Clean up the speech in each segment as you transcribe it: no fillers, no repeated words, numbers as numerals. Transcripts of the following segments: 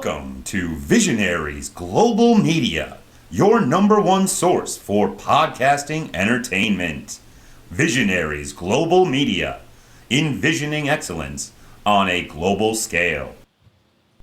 Welcome to Visionaries Global Media, your number one source for podcasting entertainment. Visionaries Global Media, envisioning excellence on a global scale.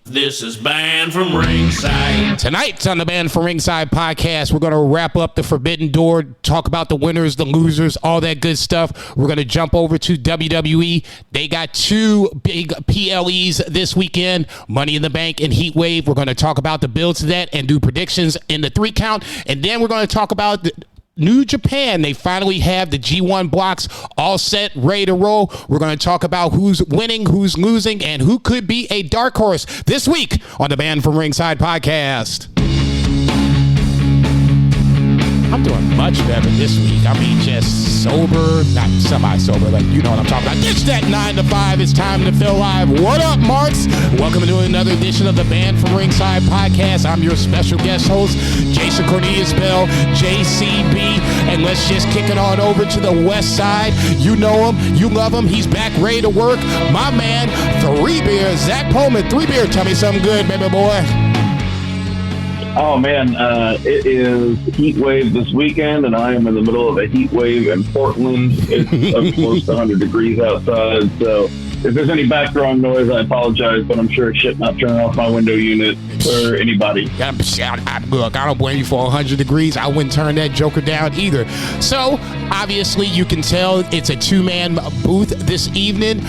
This is Banned from Ringside. Tonight on the Banned from Ringside podcast, we're going to wrap up the Forbidden Door, talk about the winners, the losers, all that good stuff. We're going to jump over to WWE. They got two big PLEs this weekend, Money in the Bank and Heatwave. We're going to talk about the build to that and do predictions in the 3 count. And then we're going to talk about New Japan. They finally have the G1 blocks all set, ready to roll. We're going to talk about who's winning, who's losing, and who could be a dark horse this week on the Banned from Ringside podcast. I'm doing much better this week. I mean, just sober, not semi-sober, but you know what I'm talking about. Ditch that 9 to 5. It's time to feel live. What up, Marks? Welcome to another edition of the Banned from Ringside podcast. I'm your special guest host, Jason Cornelius Bell, JCB, and let's just kick it on over to the west side. You know him, you love him. He's back ready to work. My man, 3 Beer, Zach Pullman. 3 Beer, tell me something good, baby boy. Oh man, it is Heatwave this weekend, and I am in the middle of a heat wave in Portland. It's up close to 100 degrees outside, so if there's any background noise, I apologize, but I'm sure it's shit not turning off my window unit for anybody. Look, I don't blame you for 100 degrees. I wouldn't turn that joker down either. So, obviously, you can tell it's a 2-man booth this evening.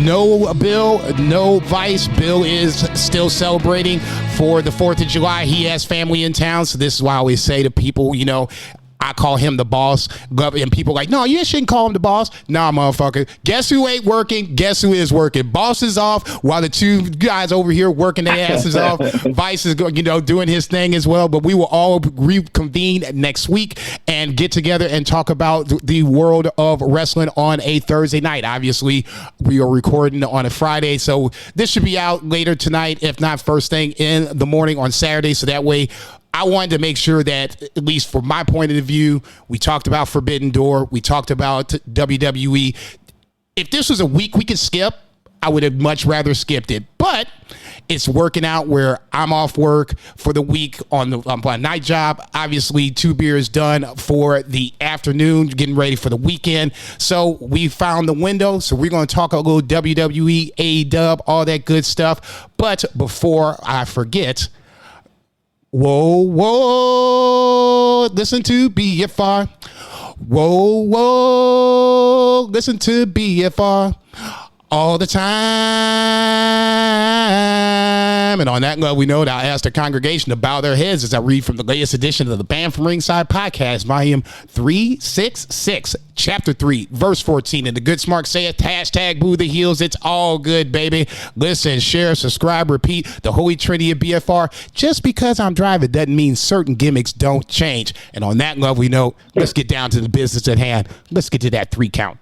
No Bill, no Vice. Bill is still celebrating for the 4th of July. He has family in town, so this is why I always say to people, you know, I call him the boss, and people are like, no, you shouldn't call him the boss. Nah, motherfucker. Guess who ain't working? Guess who is working? Boss is off while the 2 guys over here working their asses off. Vice is, doing his thing as well. But we will all reconvene next week and get together and talk about the world of wrestling on a Thursday night. Obviously, we are recording on a Friday, so this should be out later tonight, if not first thing in the morning on Saturday. So that way, I wanted to make sure that, at least from my point of view, we talked about Forbidden Door. We talked about WWE. If this was a week we could skip, I would have much rather skipped it. But it's working out where I'm off work for the week on a night job. Obviously, 2 beers done for the afternoon, getting ready for the weekend. So we found the window. So we're going to talk a little WWE, AEW, all that good stuff. But before I forget, whoa, listen to BFR. Whoa, listen to BFR all the time. And on that note, we know that I asked the congregation to bow their heads as I read from the latest edition of the Banned from Ringside podcast, volume 366, chapter 3, verse 14. And the good smart saith, hashtag boo the heels. It's all good, baby. Listen, share, subscribe, repeat, the holy trinity of BFR. Just because I'm driving doesn't mean certain gimmicks don't change. And on that lovely note, let's get down to the business at hand. Let's get to that 3 count.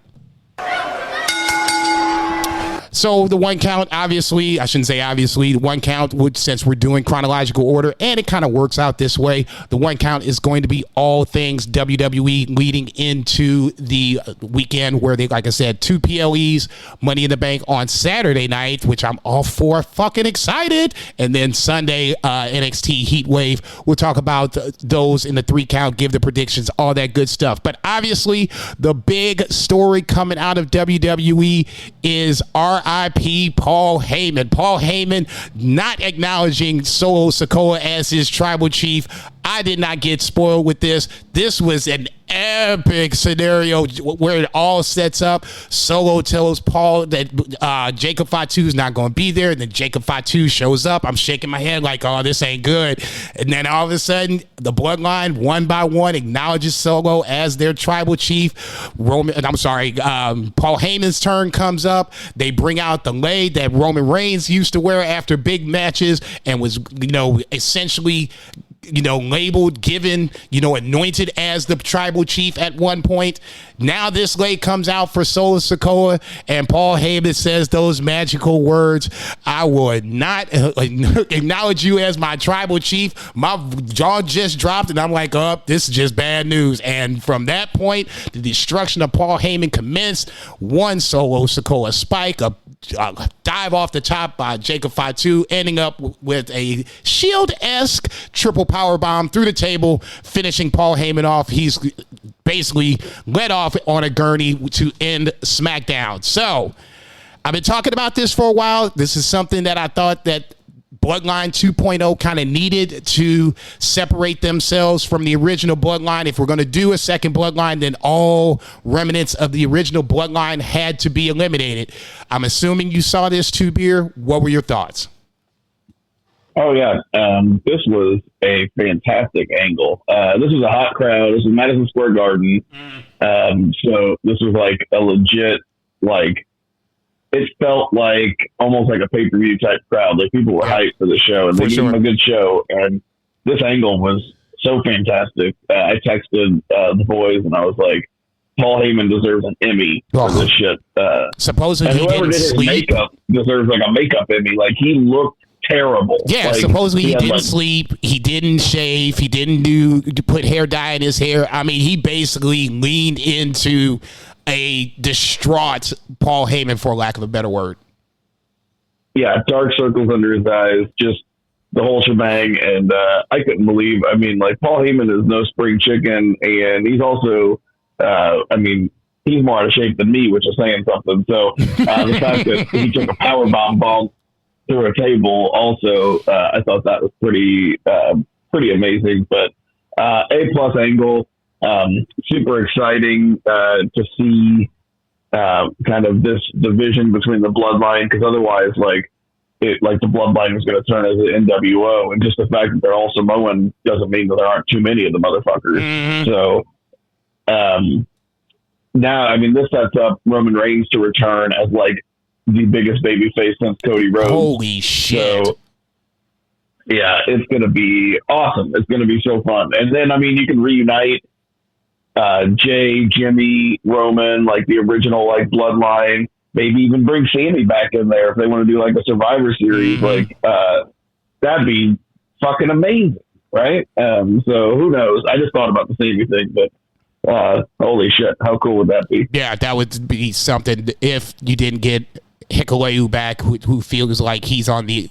So the 1 count, obviously, I shouldn't say obviously, the 1 count would, since we're doing chronological order, and it kind of works out this way, the 1 count is going to be all things WWE leading into the weekend where they, like I said, 2 PLEs, Money in the Bank on Saturday night, which I'm all for, fucking excited, and then Sunday, NXT Heatwave. We'll talk about those in the 3 count, give the predictions, all that good stuff. But obviously, the big story coming out of WWE is RIP Paul Heyman. Paul Heyman not acknowledging Solo Sikoa as his tribal chief. I did not get spoiled with this. This was an epic scenario where it all sets up. Solo tells Paul that Jacob Fatu is not going to be there, and then Jacob Fatu shows up. I'm shaking my head like, oh, this ain't good. And then all of a sudden, the Bloodline, one by one, acknowledges Solo as their tribal chief. Paul Heyman's turn comes up. They bring out the leg that Roman Reigns used to wear after big matches and was, essentially labeled, given, anointed as the tribal chief at one point. Now this leg comes out for Solo Sikoa, and Paul Heyman says those magical words, I would not acknowledge you as my tribal chief. My jaw just dropped, and I'm like, oh, this is just bad news. And from that point, the destruction of Paul Heyman commenced. One Solo Sikoa spike, a dive off the top by Jacob Fatu, ending up with a Shield-esque triple power bomb through the table, finishing Paul Heyman off. He's basically led off on a gurney to end SmackDown. So I've been talking about this for a while. This is something that I thought that Bloodline 2.0 kind of needed to separate themselves from the original Bloodline. If we're going to do a second Bloodline, then all remnants of the original Bloodline had to be eliminated. I'm assuming you saw this too, Beer. What were your thoughts? Oh, yeah. This was a fantastic angle. This was a hot crowd. This was Madison Square Garden. So this was like a legit, like, it felt like almost like a pay-per-view type crowd. Like people were hyped for the show, and they gave them a good show. And this angle was so fantastic. I texted the boys, and I was like, Paul Heyman deserves an Emmy for this shit. Supposedly he didn't sleep. Makeup deserves like a makeup Emmy. Like he looked terrible. Yeah, like, supposedly he didn't sleep. He didn't shave. He didn't put hair dye in his hair. I mean, he basically leaned into a distraught Paul Heyman, for lack of a better word. Yeah, dark circles under his eyes, just the whole shebang. And I couldn't believe, I mean, like Paul Heyman is no spring chicken, and he's also, I mean, he's more out of shape than me, which is saying something. So the fact that he took a power bomb bump through a table also, I thought that was pretty amazing. But A+ angle. Super exciting to see kind of this division between the Bloodline, because otherwise, like the Bloodline was going to turn as an NWO, and just the fact that they're all Samoan doesn't mean that there aren't too many of the motherfuckers. Mm-hmm. So now, I mean, this sets up Roman Reigns to return as like the biggest babyface since Cody Rhodes. Holy shit! So, yeah, it's going to be awesome. It's going to be so fun, and then I mean, you can reunite Jay, Jimmy, Roman, like the original like Bloodline. Maybe even bring Sammy back in there if they want to do like a Survivor Series. Mm-hmm. Like that'd be fucking amazing, right? So who knows? I just thought about the Sammy thing, but holy shit, how cool would that be? Yeah, that would be something if you didn't get Hikuleu back, who feels like he's on the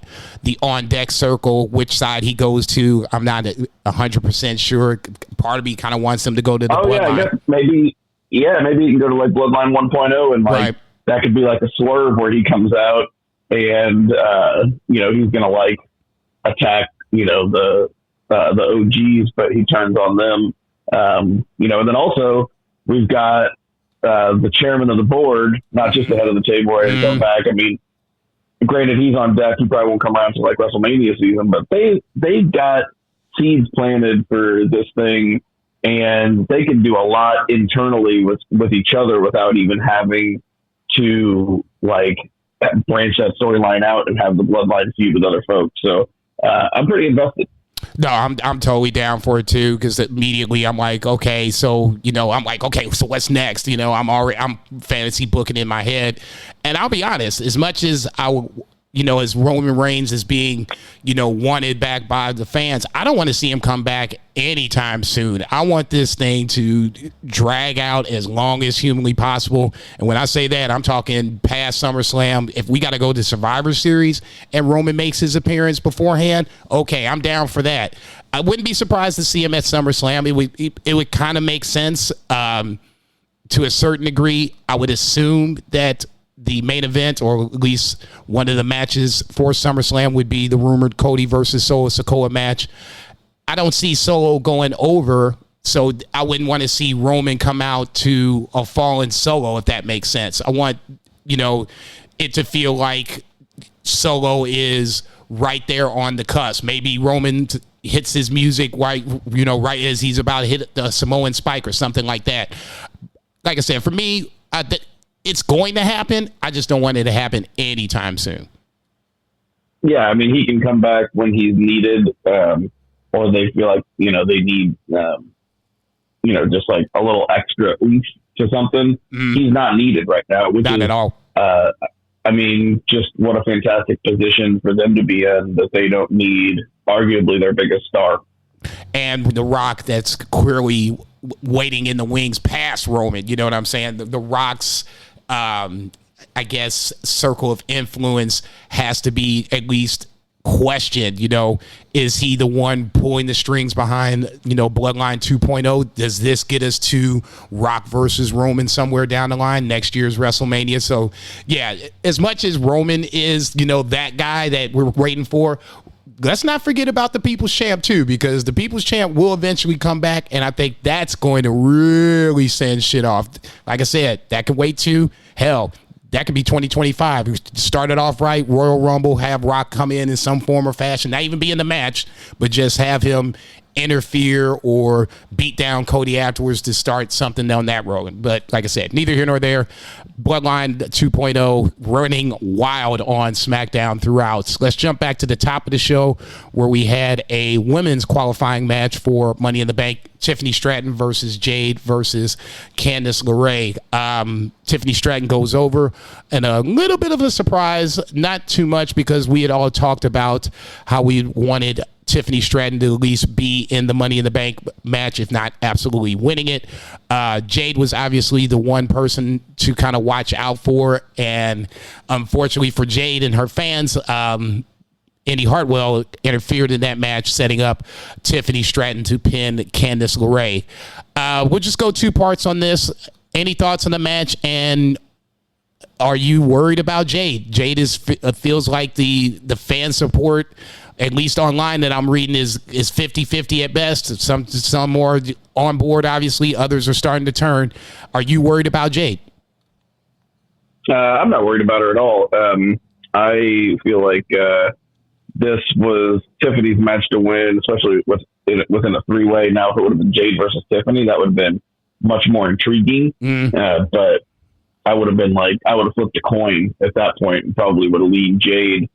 on deck circle. Which side he goes to, I'm not 100% sure. Part of me kind of wants him to go to the Bloodline. Yeah, I guess maybe you can go to like Bloodline 1.0, and like that could be like a swerve where he comes out and he's gonna like attack the OGs, but he turns on them. And then also we've got the chairman of the board, not just the head of the table, ready to come back. I mean, granted, he's on deck. He probably won't come around to like WrestleMania season, but they've got seeds planted for this thing, and they can do a lot internally with each other without even having to like branch that storyline out and have the Bloodline feud with other folks. So I'm pretty invested. No, I'm totally down for it too, because immediately I'm like, okay, so so what's next? I'm fantasy booking in my head, and I'll be honest, as much as as Roman Reigns is being, wanted back by the fans, I don't want to see him come back anytime soon. I want this thing to drag out as long as humanly possible. And when I say that, I'm talking past SummerSlam. If we got to go to Survivor Series and Roman makes his appearance beforehand, okay, I'm down for that. I wouldn't be surprised to see him at SummerSlam. It would kind of make sense to a certain degree. I would assume that the main event, or at least one of the matches for SummerSlam, would be the rumored Cody versus Solo Sikoa match. I don't see Solo going over, so I wouldn't want to see Roman come out to a fallen Solo, if that makes sense. I want, it to feel like Solo is right there on the cusp. Maybe Roman hits his music right as he's about to hit the Samoan spike or something like that. Like I said, for me, it's going to happen. I just don't want it to happen anytime soon. Yeah, I mean, he can come back when he's needed, or they feel like, they need, just like a little extra oomph to something. He's not needed right now. Not at all. I mean, just what a fantastic position for them to be in, that they don't need arguably their biggest star. And The Rock, that's clearly waiting in the wings past Roman. You know what I'm saying? The Rock's I guess, circle of influence has to be at least questioned. Is he the one pulling the strings behind, Bloodline 2.0? Does this get us to Rock versus Roman somewhere down the line, next year's WrestleMania? So, yeah, as much as Roman is, that guy that we're waiting for, let's not forget about the People's Champ, too, because the People's Champ will eventually come back, and I think that's going to really send shit off. Like I said, that could wait too. Hell, that could be 2025. We started off right, Royal Rumble, have Rock come in some form or fashion, not even be in the match, but just have him interfere or beat down Cody afterwards to start something down that road. But like I said, neither here nor there. Bloodline 2.0 running wild on SmackDown throughout. Let's jump back to the top of the show where we had a women's qualifying match for Money in the Bank. Tiffany Stratton versus Jade versus Candice LeRae. Tiffany Stratton goes over, and a little bit of a surprise, not too much, because we had all talked about how we wanted Tiffany Stratton to at least be in the Money in the Bank match, if not absolutely winning it. Jade was obviously the one person to kind of watch out for, and unfortunately for Jade and her fans, Indy Hartwell interfered in that match, setting up Tiffany Stratton to pin Candice LeRae. We'll just go two parts on this. Any thoughts on the match, and are you worried about Jade? Jade feels like the fan support, at least online that I'm reading, is 50-50 at best. Some more on board, obviously. Others are starting to turn. Are you worried about Jade? I'm not worried about her at all. I feel like this was Tiffany's match to win, especially within a three-way. Now, if it would have been Jade versus Tiffany, that would have been much more intriguing. But I would have flipped a coin at that point and probably would have leaned Jade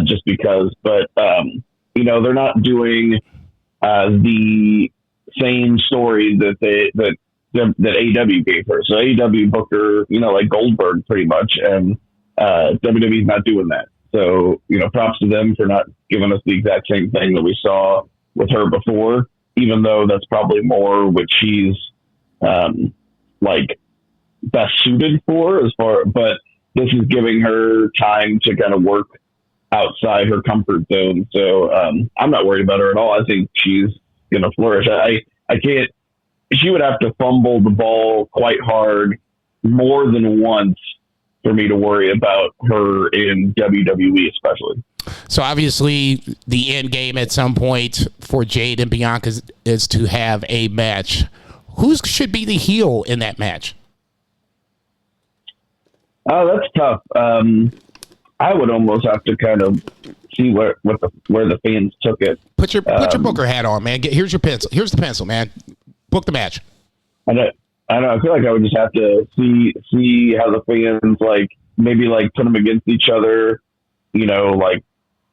just because. But, they're not doing the same story that AEW gave her. So AEW booked her, like Goldberg pretty much, and WWE's not doing that. So, props to them for not giving us the exact same thing that we saw with her before, even though that's probably more what she's best suited for but this is giving her time to kind of work outside her comfort zone. So I'm not worried about her at all. I think she's going to flourish. She would have to fumble the ball quite hard more than once for me to worry about her in WWE, especially. So obviously the end game at some point for Jade and Bianca is to have a match. Who should be the heel in that match? Oh, that's tough. I would almost have to kind of see where the fans took it. Put your Booker hat on, man. Here's your pencil. Here's the pencil, man. Book the match. I don't know. I feel like I would just have to see how the fans maybe put them against each other,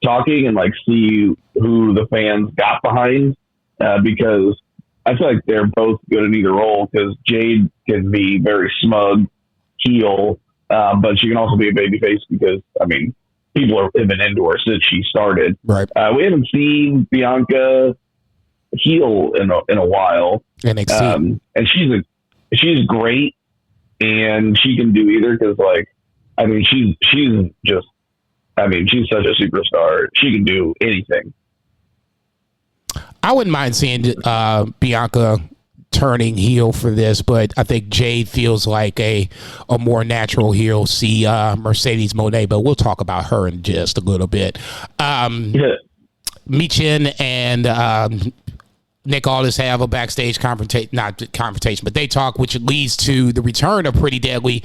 talking and see who the fans got behind, because I feel like they're both good in either role, because Jade can be very smug heel, but she can also be a babyface because, people have been into her since she started. Right. We haven't seen Bianca heel in a while. NXT. And she's great, and she can do either because, she's such a superstar. She can do anything. I wouldn't mind seeing Bianca turning heel for this, but I think Jade feels like a more natural heel. See Mercedes Moné, but we'll talk about her in just a little bit. Michin and Nick Aldis have a backstage confrontation, but they talk, which leads to the return of Pretty Deadly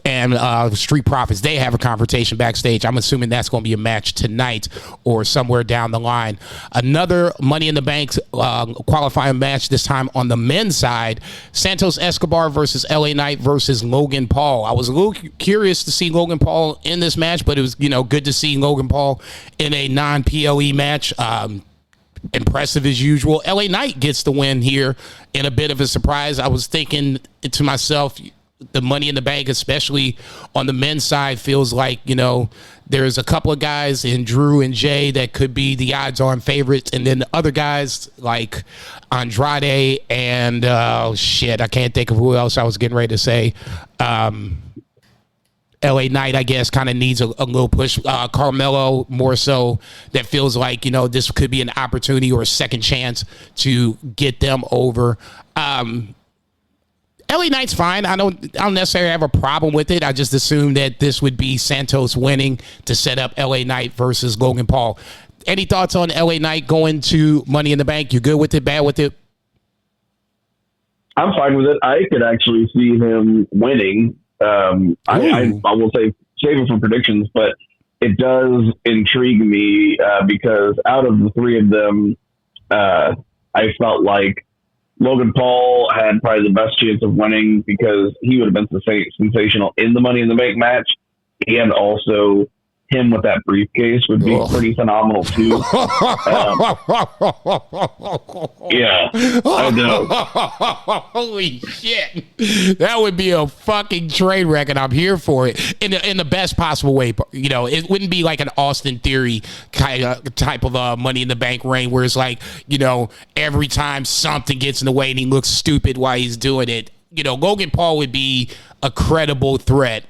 and Street Profits. They have a confrontation backstage. I'm assuming that's going to be a match tonight or somewhere down the line. Another Money in the Bank qualifying match, this time on the men's side. Santos Escobar versus LA Knight versus Logan Paul. I was a little curious to see Logan Paul in this match, but it was good to see Logan Paul in a non-PLE match. Impressive as usual. LA Knight gets the win here in a bit of a surprise. I was thinking to myself, the Money in the Bank, especially on the men's side, feels like, there's a couple of guys in Drew and Jay that could be the odds-on favorites, and then the other guys like Andrade and I can't think of who else I was getting ready to say. LA Knight, I guess, kind of needs a little push. Carmelo, more so, that feels like, this could be an opportunity or a second chance to get them over. LA Knight's fine. I don't necessarily have a problem with it. I just assume that this would be Santos winning to set up LA Knight versus Logan Paul. Any thoughts on LA Knight going to Money in the Bank? You good with it? Bad with it? I'm fine with it. I could actually see him winning. I will say save it for predictions, but it does intrigue me because out of the three of them, I felt like Logan Paul had probably the best chance of winning because he would have been sensational in the Money in the Bank match, and also him with that briefcase would be pretty phenomenal too. Yeah, I know. Holy shit, that would be a fucking train wreck, and I'm here for it in the best possible way. It wouldn't be like an Austin Theory type of Money in the Bank reign where it's like, every time something gets in the way and he looks stupid while he's doing it. Logan Paul would be a credible threat,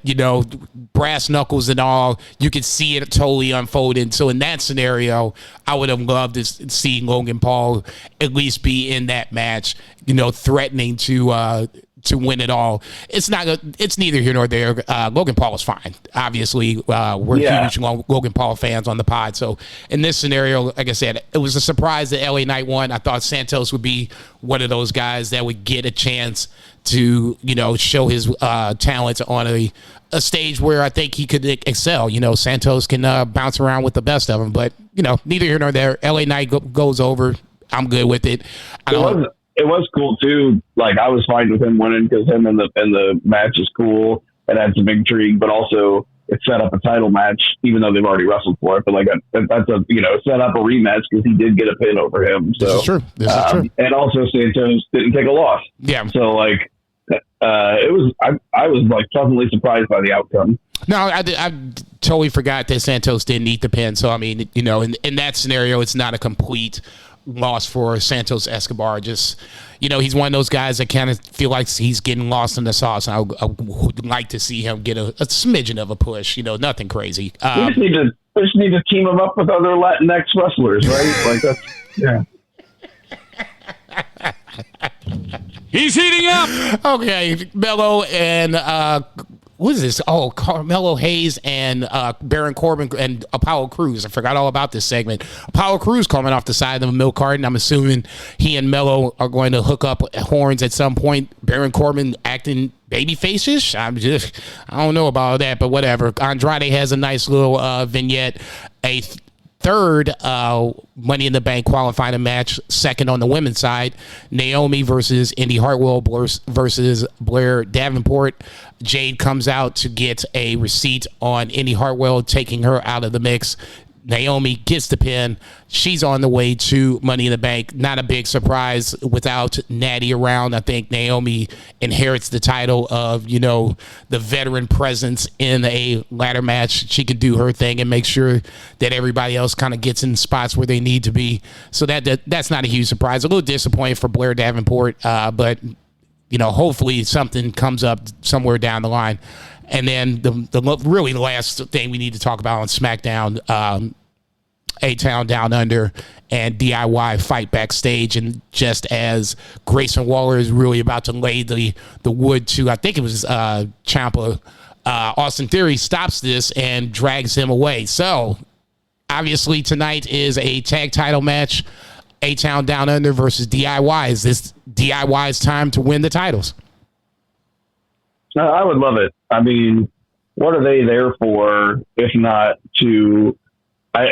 brass knuckles and all. You could see it totally unfolding. So in that scenario, I would have loved to see Logan Paul at least be in that match, threatening to win it all. It's neither here nor there. Logan Paul is fine. Obviously, we're huge Logan Paul fans on the pod. So in this scenario, like I said, it was a surprise that LA Knight won. I thought Santos would be one of those guys that would get a chance to, show his talents on a stage where I think he could excel. Santos can bounce around with the best of them, but neither here nor there. LA Knight goes over. I'm good with it. It was cool too. Like, I was fine with him winning because him in the match is cool and had some intrigue, but also it set up a title match, even though they've already wrestled for it. But that's set up a rematch because he did get a pin over him. So this is true. And also Santos didn't take a loss. Yeah. So I was pleasantly surprised by the outcome. No, I totally forgot that Santos didn't eat the pin. So I mean, in that scenario, it's not a complete loss for Santos Escobar. Just, he's one of those guys that kind of feel like he's getting lost in the sauce. And I would like to see him get a smidgen of a push. Nothing crazy. We just need to team him up with other Latinx wrestlers, right? Yeah. He's heating up. Okay, Mello and what is this? Oh, Carmelo Hayes and Baron Corbin and Apollo Crews. I forgot all about this segment. Apollo Crews coming off the side of a milk carton. I'm assuming he and Mello are going to hook up horns at some point. Baron Corbin acting babyface-ish. I don't know about that, but whatever. Andrade has a nice little vignette. A third Money in the Bank qualifying match, second on the women's side, Naomi versus Indy Hartwell versus Blair Davenport. Jade comes out to get a receipt on Indy Hartwell, taking her out of the mix. Naomi gets the pin. She's on the way to Money in the Bank. Not a big surprise without Natty around. I think Naomi inherits the title of, the veteran presence in a ladder match. She can do her thing and make sure that everybody else kind of gets in spots where they need to be. So that's not a huge surprise. A little disappointing for Blair Davenport, but hopefully something comes up somewhere down the line. And then the really last thing we need to talk about on SmackDown, A-Town Down Under and DIY fight backstage. And just as Grayson Waller is really about to lay the wood to, I think it was Ciampa, Austin Theory stops this and drags him away. So obviously tonight is a tag title match, A-Town Down Under versus DIY. Is this DIY's time to win the titles? I would love it. I mean, what are they there for if not to? I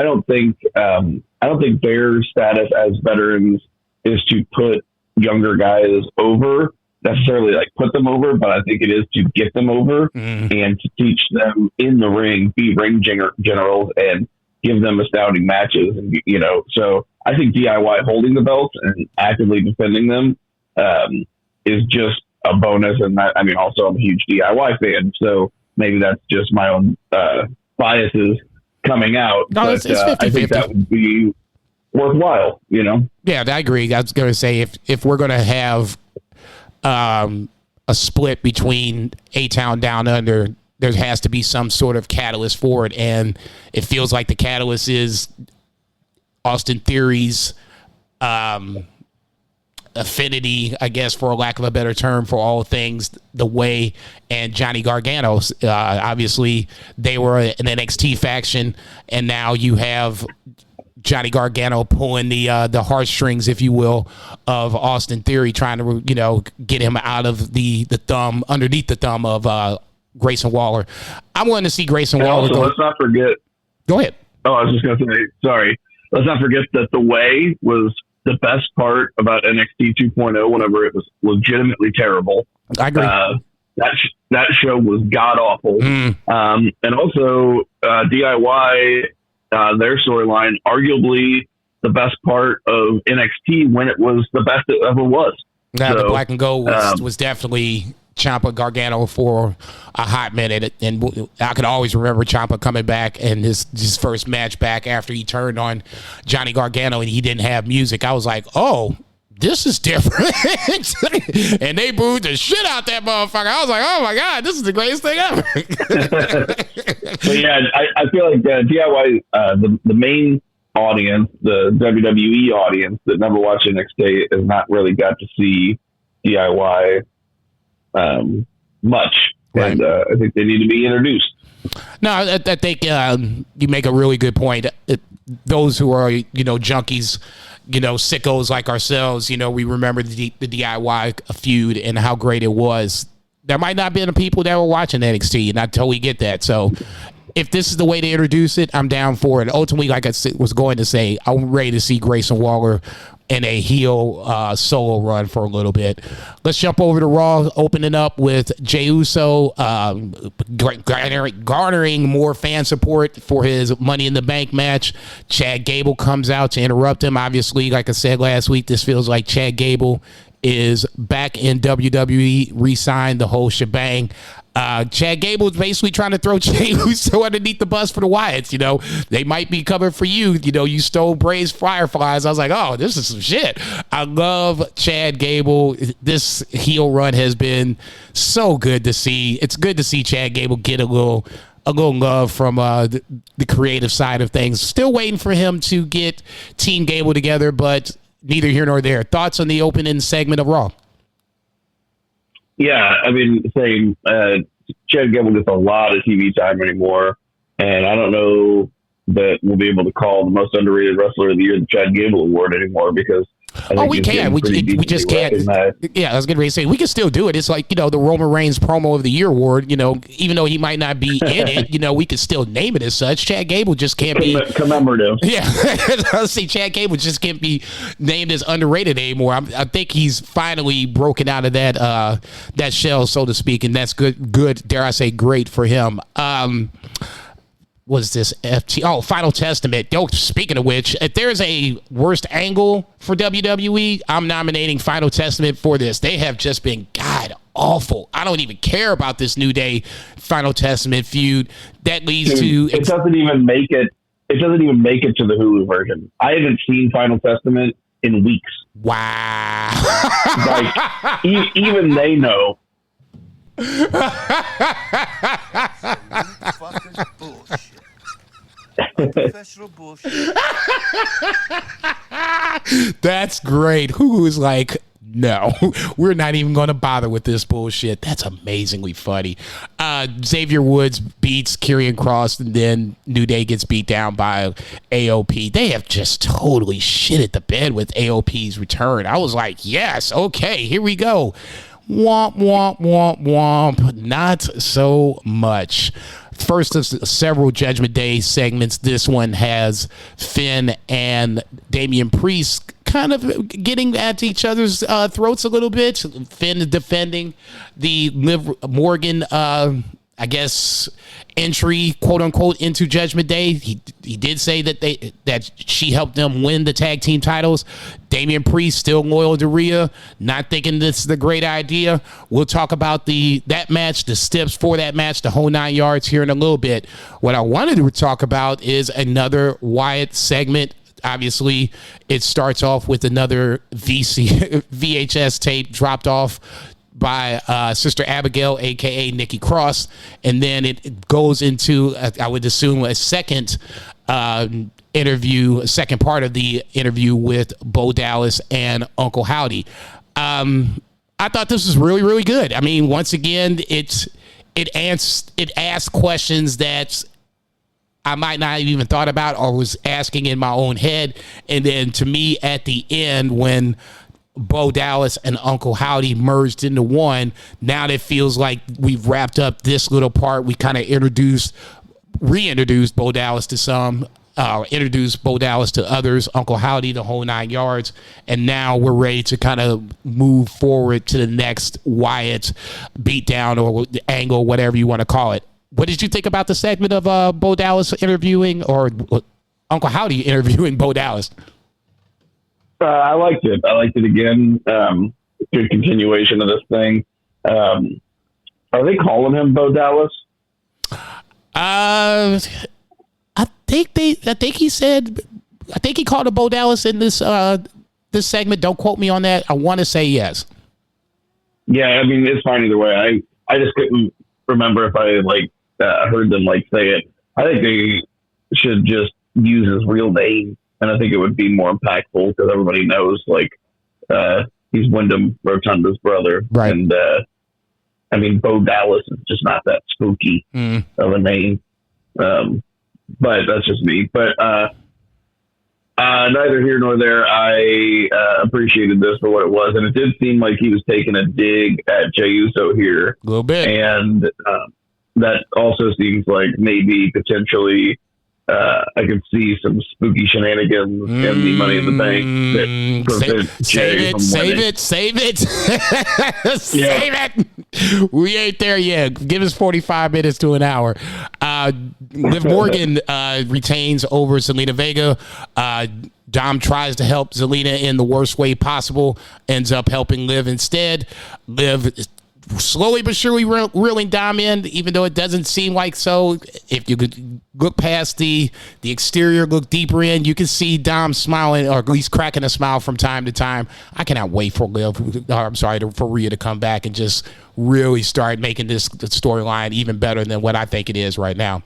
don't think their status as veterans is to put younger guys over necessarily, like put them over, but I think it is to get them over and to teach them in the ring, be ring generals, and give them astounding matches. And so I think DIY holding the belts and actively defending them is just a bonus. And also I'm a huge DIY fan, so maybe that's just my own biases coming out. No, but it's 50-50. I think that would be worthwhile, Yeah, I agree. I was going to say, if we're going to have a split between A-Town Down Under, there has to be some sort of catalyst for it, and it feels like the catalyst is Austin Theory's affinity, I guess, for lack of a better term, for all things The Way and Johnny Gargano. Obviously, they were an NXT faction, and now you have Johnny Gargano pulling the heartstrings, if you will, of Austin Theory, trying to get him out of the thumb, underneath the thumb of Grayson Waller. I'm willing to see Grayson Waller. Also, let's not forget. Go ahead. Oh, I was just going to say, sorry. Let's not forget that The Way was the best part about NXT 2.0 whenever it was legitimately terrible. I agree. That show was god awful. And also DIY, their storyline, arguably the best part of NXT when it was the best it ever was. Yeah, the Black and Gold was definitely Ciampa Gargano for a hot minute, and I could always remember Ciampa coming back and his first match back after he turned on Johnny Gargano and he didn't have music. I was like, oh, this is different. And they booed the shit out that motherfucker. I was like, oh my God, this is the greatest thing ever. But yeah, I feel like DIY, the main audience, the WWE audience that never watched NXT, has not really got to see DIY much. Right. And I think they need to be introduced. No, I think you make a really good point. Those who are, junkies, sickos like ourselves, we remember the DIY feud and how great it was. There might not be the people that were watching NXT, and I totally get that. So if this is the way to introduce it, I'm down for it. Ultimately, like I was going to say, I'm ready to see Grayson Waller in a heel solo run for a little bit. Let's jump over to Raw, opening up with Jey Uso garnering more fan support for his Money in the Bank match. Chad Gable comes out to interrupt him. Obviously, like I said last week, this feels like Chad Gable is back in WWE, re-signed, the whole shebang. Chad Gable is basically trying to throw Jey Uso underneath the bus for the Wyatts. They might be coming for you. You stole Bray's Fireflies. I was like, oh, this is some shit. I love Chad Gable. This heel run has been so good to see. It's good to see Chad Gable get a little love from the creative side of things. Still waiting for him to get Team Gable together, but neither here nor there. Thoughts on the opening segment of Raw? Yeah, I mean, same. Chad Gable gets a lot of TV time anymore, and I don't know that we'll be able to call the most underrated wrestler of the year the Chad Gable Award anymore, because we can. We just can't. Yeah, I was going to say we can still do it. It's like the Roman Reigns Promo of the Year Award. Even though he might not be in it, we could still name it as such. Chad Gable just can't be commemorative. Yeah, I see. Chad Gable just can't be named as underrated anymore. I think he's finally broken out of that shell, so to speak, and that's good. Good, dare I say, great for him. Was this FT? Oh, Final Testament. Speaking of which, if there's a worst angle for WWE, I'm nominating Final Testament for this. They have just been god awful. I don't even care about this New Day Final Testament feud. That leads to it doesn't even make it. It doesn't even make it to the Hulu version. I haven't seen Final Testament in weeks. Wow. Like even they know. Professional bullshit. That's great. Who's like, no, we're not even going to bother with this bullshit. That's amazingly funny. Xavier Woods beats Karrion Kross, and then New Day gets beat down by AOP. They have just totally shit the bed with AOP's return. I was like, yes, okay, here we go. Womp, womp, womp, womp. Not so much. First of several Judgment Day segments, this one has Finn and Damian Priest kind of getting at each other's throats a little bit. Finn defending the Liv Morgan, I guess, entry, quote unquote, into Judgment Day. He did say that she helped them win the tag team titles. Damian Priest still loyal to Rhea, not thinking this is a great idea. We'll talk about that match, the steps for that match, the whole 9 yards here in a little bit. What I wanted to talk about is another Wyatt segment. Obviously, it starts off with another VHS tape dropped off by Sister Abigail, aka Nikki Cross, and then it goes into I would assume a second interview, second part of the interview with Bo Dallas and Uncle Howdy. I thought this was really, really good. I mean, once again, it asks questions that I might not have even thought about or was asking in my own head. And then to me, at the end, when Bo Dallas and Uncle Howdy merged into one, now that feels like we've wrapped up this little part. We kind of reintroduced Bo Dallas to some, introduced Bo Dallas to others, Uncle Howdy, the whole 9 yards, and now we're ready to kind of move forward to the next Wyatt beatdown or angle, whatever you want to call it. What did you think about the segment of Bo Dallas interviewing, or Uncle Howdy interviewing Bo Dallas? I liked it. I liked it again. Good continuation of this thing. Are they calling him Bo Dallas? I think he called him Bo Dallas in this segment. Don't quote me on that. I want to say yes. Yeah, I mean, it's fine either way. I just couldn't remember if I heard them say it. I think they should just use his real name, and I think it would be more impactful because everybody knows he's Wyndham Rotunda's brother, right? And I mean, Bo Dallas is just not that spooky of a name. But that's just me. But neither here nor there. I appreciated this for what it was, and it did seem like he was taking a dig at Jey Uso here a little bit, and that also seems like maybe potentially I could see some spooky shenanigans in the Money in the Bank that prevent Jey from winning. Save it. We ain't there yet. Give us 45 minutes to an hour. Liv Morgan retains over Zelina Vega. Dom tries to help Zelina in the worst way possible, ends up helping Liv instead. Liv slowly but surely reeling Dom in, even though it doesn't seem like so. If you could look past the exterior, look deeper in, you can see Dom smiling, or at least cracking a smile from time to time. I cannot wait for for Rhea to come back and just really start making this storyline even better than what I think it is right now.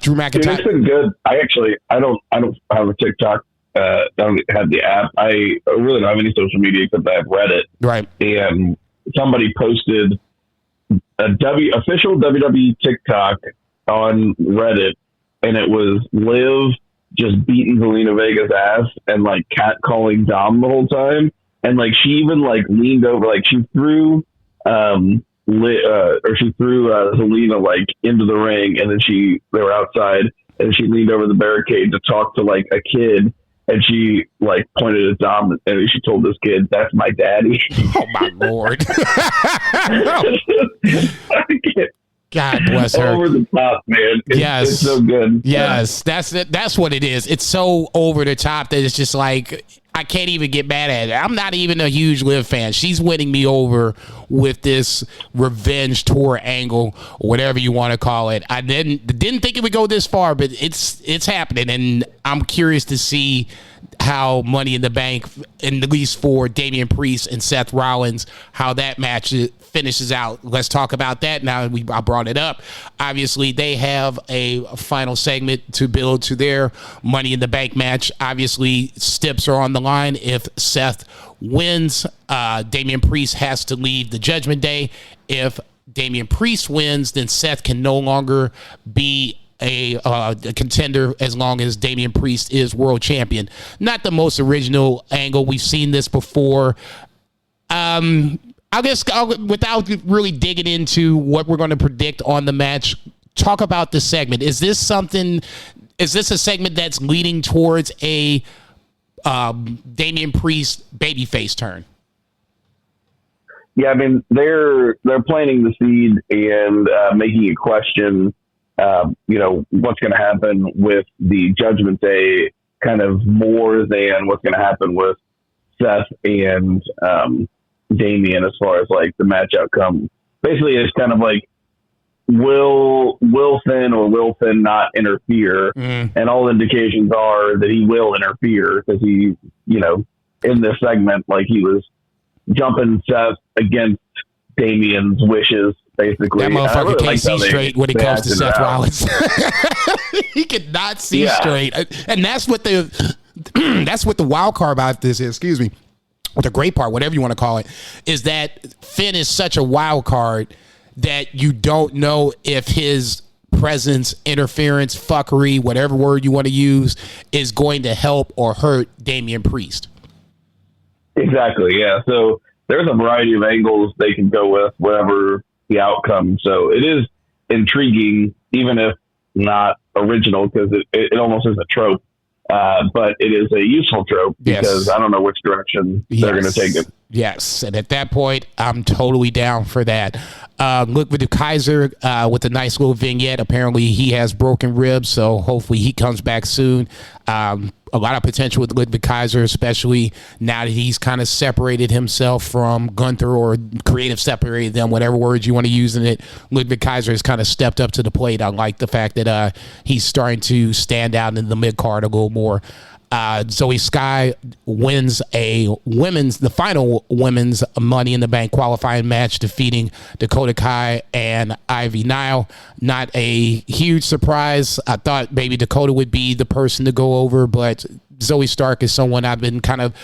Drew McIntyre. Dude, it's been good. I don't have a TikTok. I don't have the app. I really don't have any social media except I have Reddit. Right. And somebody posted a official WWE TikTok on Reddit, and it was Liv just beating Zelina Vega's ass and catcalling Dom the whole time, and she even leaned over, she threw Zelina into the ring, and then they were outside, and she leaned over the barricade to talk to a kid. And she pointed at Dom, and she told this kid, "That's my daddy." Oh my Lord! God bless her. Over the top, man. It's so good. Yes, that's it. That's what it is. It's so over the top that it's just I can't even get mad at it. I'm not even a huge Liv fan. She's winning me over with this revenge tour angle, or whatever you want to call it. I didn't think it would go this far, but it's happening, and I'm curious to see how Money in the Bank, and at least for Damian Priest and Seth Rollins, how that match finishes out. Let's talk about that now. I brought it up. Obviously, they have a final segment to build to their Money in the Bank match. Obviously, steps are on the line. If Seth wins, Damian Priest has to leave the Judgment Day. If Damian Priest wins, then Seth can no longer be a contender as long as Damian Priest is world champion. Not the most original angle. We've seen this before. I guess without really digging into what we're going to predict on the match, talk about the segment. Is this a segment that's leading towards a Damian Priest babyface turn? Yeah, I mean, they're planting the seed and making you question what's going to happen with the Judgment Day, kind of more than what's going to happen with Seth and Damian as far as the match outcome. Basically, it's kind of will Finn or will Finn not interfere? And all indications are that he will interfere, because he, in this segment, he was jumping Seth against Damien's wishes, basically. That motherfucker really can't see straight when it comes to Seth Rollins. He cannot see straight, and that's what the wild card about this is. Excuse me. The great part, whatever you want to call it, is that Finn is such a wild card that you don't know if his presence, interference, fuckery, whatever word you want to use, is going to help or hurt Damian Priest. Exactly, yeah. So there's a variety of angles they can go with, whatever the outcome. So it is intriguing, even if not original, because it almost is a trope. But it is a useful trope because I don't know which direction they're going to take it. Yes, and at that point, I'm totally down for that. Look with the Kaiser with a nice little vignette. Apparently, he has broken ribs, so hopefully he comes back soon. A lot of potential with Ludwig Kaiser, especially now that he's kind of separated himself from Gunther, or creative separated them, whatever words you want to use in it. Ludwig Kaiser has kind of stepped up to the plate. I like the fact that he's starting to stand out in the mid card a little more. Zoe Sky wins the final women's Money in the Bank qualifying match, defeating Dakota Kai and Ivy Nile. Not a huge surprise. I thought maybe Dakota would be the person to go over, but Zoe Stark is someone I've been kind of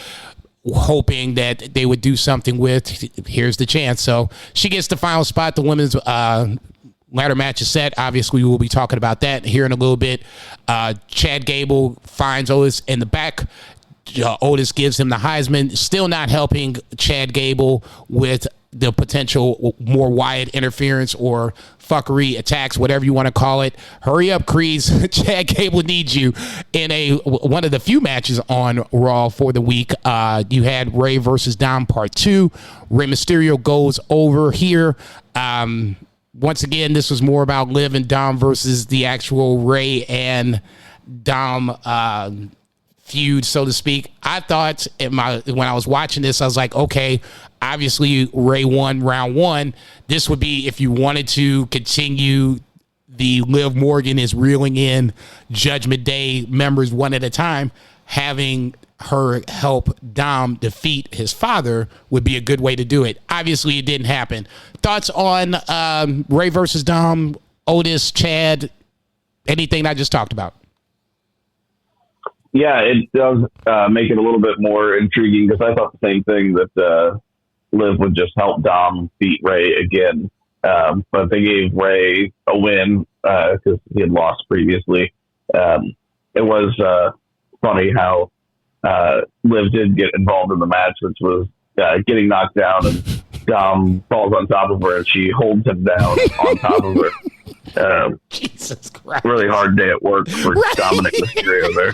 hoping that they would do something with. Here's the chance. So she gets the final spot. The women's ladder match is set. Obviously, we'll be talking about that here in a little bit. Chad Gable finds Otis in the back. Otis gives him the Heisman. Still not helping Chad Gable with the potential more Wyatt interference or fuckery attacks, whatever you want to call it. Hurry up, Creeds. Chad Gable needs you in one of the few matches on Raw for the week. You had Rey versus Dom Part 2. Rey Mysterio goes over here. Once again, this was more about Liv and Dom versus the actual Rey and Dom feud, so to speak. I thought when I was watching this, I was like, okay, obviously Rey won round one. This would be if you wanted to continue the Liv Morgan is reeling in Judgment Day members one at a time, having her help Dom defeat his father would be a good way to do it. Obviously, it didn't happen. Thoughts on Rey versus Dom, Otis, Chad, anything I just talked about? Yeah, it does make it a little bit more intriguing because I thought the same thing, that Liv would just help Dom beat Rey again. But they gave Rey a win because he had lost previously. It was funny how Liv did get involved in the match, which was getting knocked down, and Dom falls on top of her, and she holds him down on top of her. Jesus Christ. Really hard day at work for Dominic Mysterio there.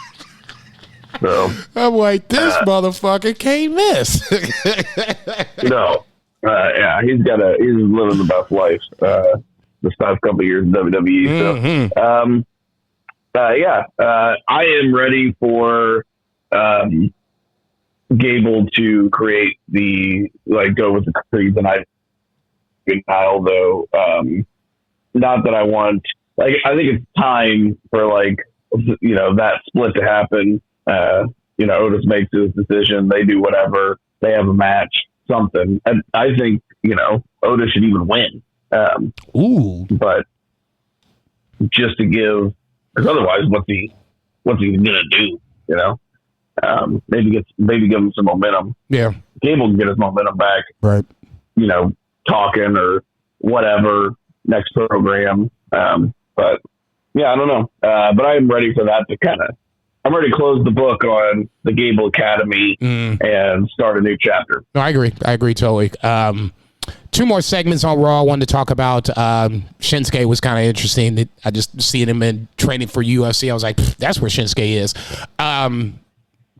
So I'm like, this motherfucker can't miss. No. Yeah, he's living the best life this past couple of years in WWE. Mm-hmm. So, I am ready for Gable to create go with the Creeds, and although not that I want, I think it's time for that split to happen. Otis makes his decision, they do whatever, they have a match, something, and I think Otis should even win. But just to give, because otherwise, what's he gonna do? Maybe give him some momentum. Yeah, Gable can get his momentum back. Right. Talking or whatever next program. But yeah, I don't know. But I am ready for that I'm ready to close the book on the Gable Academy and start a new chapter. No, I agree totally. Two more segments on Raw I wanted to talk about. Shinsuke was kind of interesting. I just seen him in training for UFC. I was like, that's where Shinsuke is.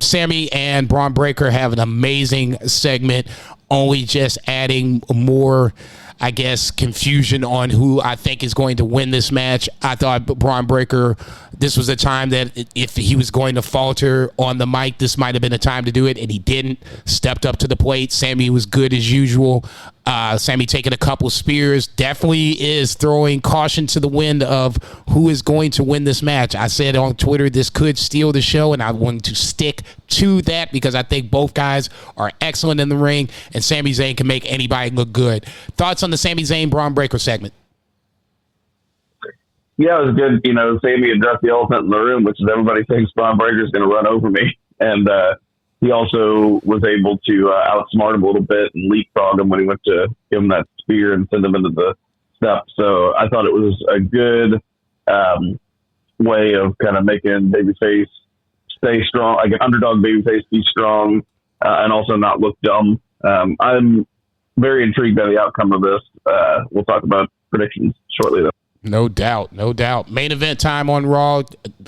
Sammy and Braun Breaker have an amazing segment, only just adding more I guess, confusion on who I think is going to win this match. I thought Braun Breaker, this was a time that if he was going to falter on the mic, this might have been a time to do it, and he didn't. Stepped up to the plate. Sammy was good as usual. Sammy taking a couple spears definitely is throwing caution to the wind of who is going to win this match. I said on Twitter this could steal the show, and I want to stick to that because I think both guys are excellent in the ring, and Sami Zayn can make anybody look good. Thoughts on the Sami Zayn Braun Breaker segment? Yeah, it was good. You know, Sami addressed the elephant in the room, which is everybody thinks Braun Breaker is going to run over me, and he also was able to outsmart him a little bit and leapfrog him when he went to give him that spear and send him into the steps. So I thought it was a good way of kind of making babyface stay strong, like an underdog babyface be strong and also not look dumb. I'm very intrigued by the outcome of this. We'll talk about predictions shortly, though. No doubt, no doubt. Main event time on Raw,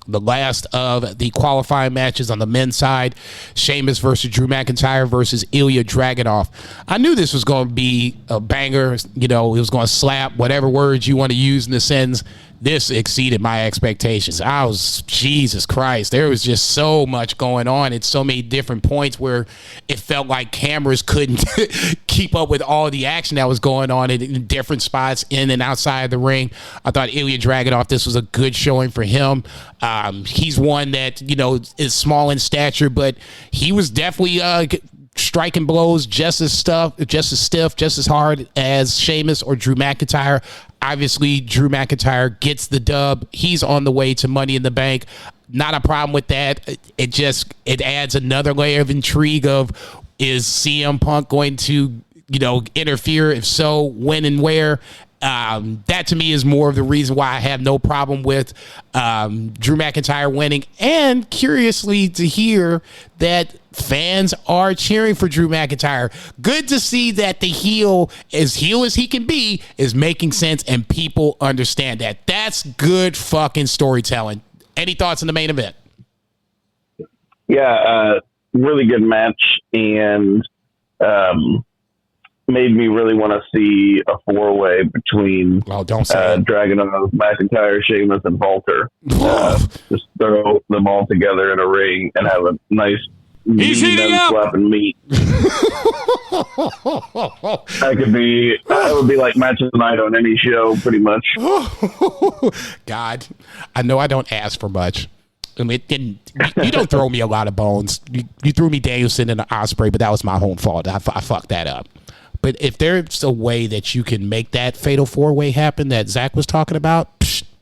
the last of the qualifying matches on the men's side. Sheamus versus Drew McIntyre versus Ilya Dragunov. I knew this was going to be a banger. You know, it was going to slap, whatever words you want to use in the sentence. This exceeded my expectations. Jesus Christ, there was just so much going on at so many different points where it felt like cameras couldn't keep up with all the action that was going on in different spots in and outside of the ring. I thought Ilya Dragunov, this was a good showing for him. He's one that, you know, is small in stature, but he was definitely striking blows just as stiff, just as hard as Sheamus or Drew McIntyre. Obviously, Drew McIntyre gets the dub. He's on the way to Money in the Bank. Not a problem with that. It adds another layer of intrigue of, is CM Punk going to, you know, interfere? If so, when and where? That to me is more of the reason why I have no problem with Drew McIntyre winning, and curiously to hear that fans are cheering for Drew McIntyre. Good to see that the heel as he can be is making sense and people understand that. That's good fucking storytelling. Any thoughts on the main event? Yeah, really good match, and made me really want to see a four-way between Dragunov, McIntyre, Sheamus, and Walter. Just throw them all together in a ring and have a nice slapping meat. That would be like match of the night on any show, pretty much. God, I know I don't ask for much. I mean, you don't throw me a lot of bones. You threw me Danielson and Ospreay, but that was my own fault. I fucked that up. But if there's a way that you can make that fatal four-way happen that Zach was talking about,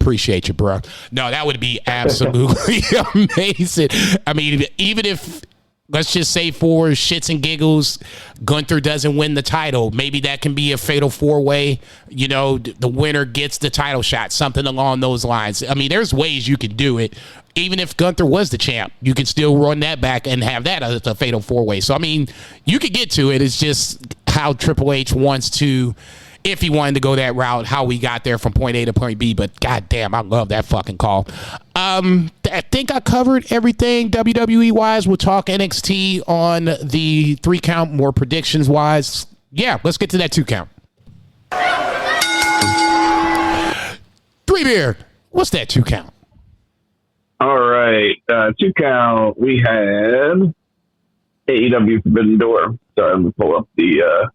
appreciate you, bro. No, that would be absolutely amazing. I mean, even if, let's just say for shits and giggles, Gunther doesn't win the title, maybe that can be a fatal four-way. You know, the winner gets the title shot, something along those lines. I mean, there's ways you can do it. Even if Gunther was the champ, you can still run that back and have that as a fatal four-way. So, I mean, you could get to it. It's just how Triple H wants to, if he wanted to go that route, how we got there from point A to point B. But goddamn, I love that fucking call. I think I covered everything WWE-wise. We'll talk NXT on the 3 count, more predictions-wise. Yeah, let's get to that 2 count. 3 Beer. What's that 2 count? All right. 2 count, we had AEW Forbidden Door. Sorry, I'm going to pull up the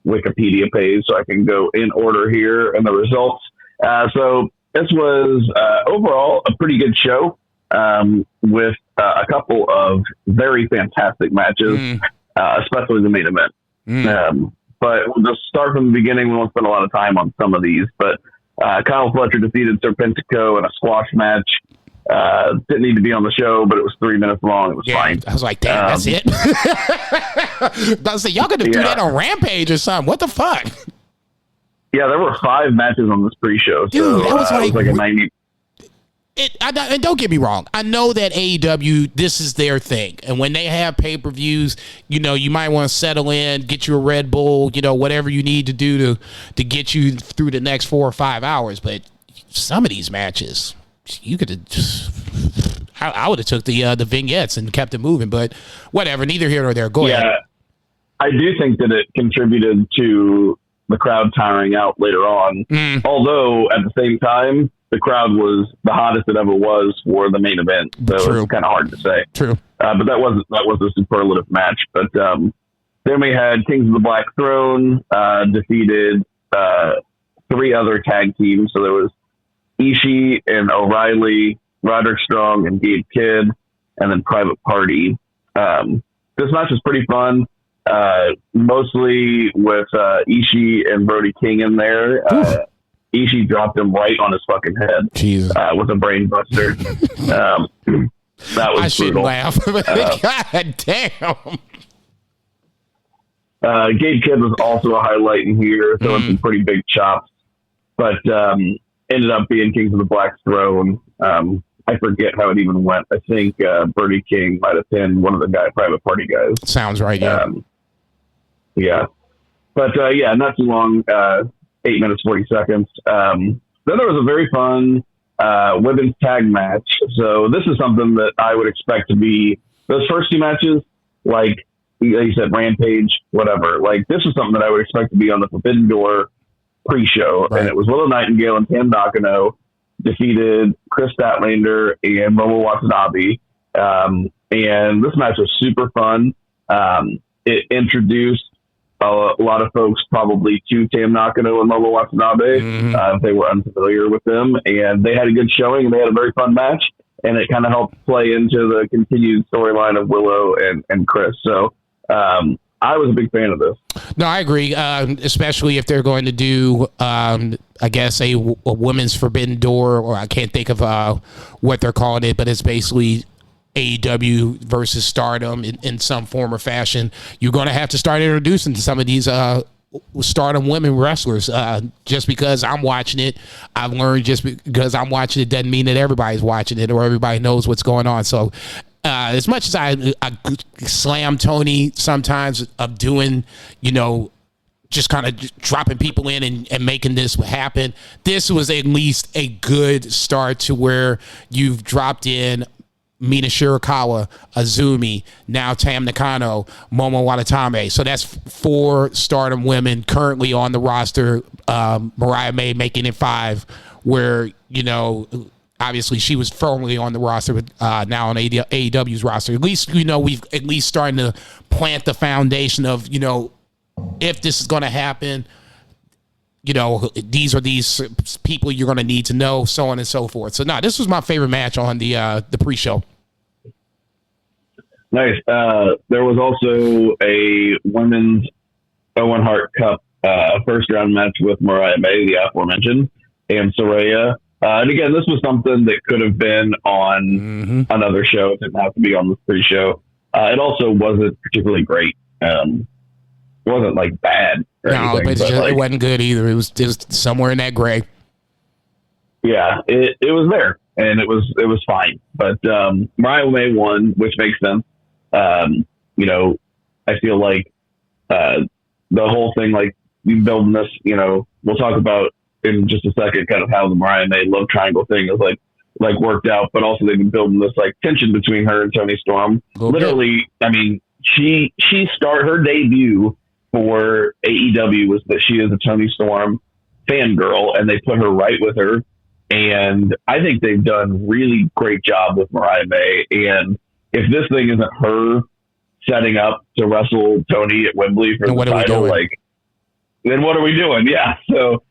Wikipedia page so I can go in order here and the results. So this was overall a pretty good show with a couple of very fantastic matches, especially the main event. But we'll just start from the beginning. We won't spend a lot of time on some of these, but Kyle Fletcher defeated Serpentico in a squash match. Didn't need to be on the show, but it was 3 minutes long. It was fine. I was like, damn, that's it. I was like, y'all gonna do that on Rampage or something? What the fuck? Yeah, there were 5 matches on this pre-show. Dude, so that was it was like a 90. And don't get me wrong. I know that AEW, this is their thing. And when they have pay-per-views, you know, you might want to settle in, get you a Red Bull, you know, whatever you need to do to get you through the next 4 or 5 hours. But some of these matches, you could have just, I would have took the vignettes and kept it moving, but whatever, neither here nor there. Go ahead. I do think that it contributed to the crowd tiring out later on. Although at the same time, the crowd was the hottest it ever was for the main event. So it's kind of hard to say. True. But that was a superlative match. But then we had Kings of the Black Throne defeated 3 other tag teams. So there was Ishii and O'Reilly, Roderick Strong and Gabe Kidd, and then Private Party. This match was pretty fun, mostly with Ishii and Brody King in there. Ishii dropped him right on his fucking head with a brain buster. That was I shouldn't brutal. laugh. God damn. Gabe Kidd was also a highlight in here, throwing some pretty big chops, but ended up being Kings of the Black Throne. I forget how it even went. I think Brody King might have been one of the Private Party guys. Sounds right, yeah. Yeah. But, not too long, 8 minutes, 40 seconds. Then there was a very fun women's tag match. So this is something that I would expect to be those first 2 matches, like you said, Rampage, whatever. Like, this is something that I would expect to be on the Forbidden Door pre-show. Right. And it was Willow Nightingale and Tam Nakano defeated Chris Statlander and Momo Watanabe. And this match was super fun. It introduced a lot of folks probably to Tam Nakano and Momo Watanabe if they were unfamiliar with them. And they had a good showing and they had a very fun match. And it kind of helped play into the continued storyline of Willow and Chris. So I was a big fan of this. No, I agree, especially if they're going to do, I guess, a women's Forbidden Door, or I can't think of what they're calling it, but it's basically AEW versus Stardom in some form or fashion. You're going to have to start introducing some of these Stardom women wrestlers. Just because I'm watching it, I've learned just because I'm watching it doesn't mean that everybody's watching it or everybody knows what's going on. So as much as I slam Tony sometimes of doing, just kind of dropping people in and making this happen, this was at least a good start to where you've dropped in Mina Shirakawa, Azumi, now Tam Nakano, Momo Watanabe. So that's 4 Stardom women currently on the roster. Mariah May making it 5, where, obviously she was formerly on the roster, but now on AEW's roster. At least, we've at least starting to plant the foundation of, if this is going to happen, these are these people you're going to need to know, so on and so forth. So, no, this was my favorite match on the pre-show. Nice. There was also a women's Owen Hart Cup first-round match with Mariah May, the aforementioned, and Saraya. And again, this was something that could have been on another show. It didn't have to be on the pre-show. It also wasn't particularly great. It wasn't like bad or anything, but it wasn't good either. It was somewhere in that gray. Yeah, it was there and it was fine. But Mariah May won, which makes sense. I feel like the whole thing, like you building this, we'll talk about in just a second kind of how the Mariah May love triangle thing is like worked out, but also they've been building this like tension between her and Toni Storm. Literally, I mean, she started her debut for AEW was that she is a Toni Storm fangirl, and they put her right with her. And I think they've done really great job with Mariah May. And if this thing isn't her setting up to wrestle Toni at Wembley for the title, then what are we doing? Yeah. So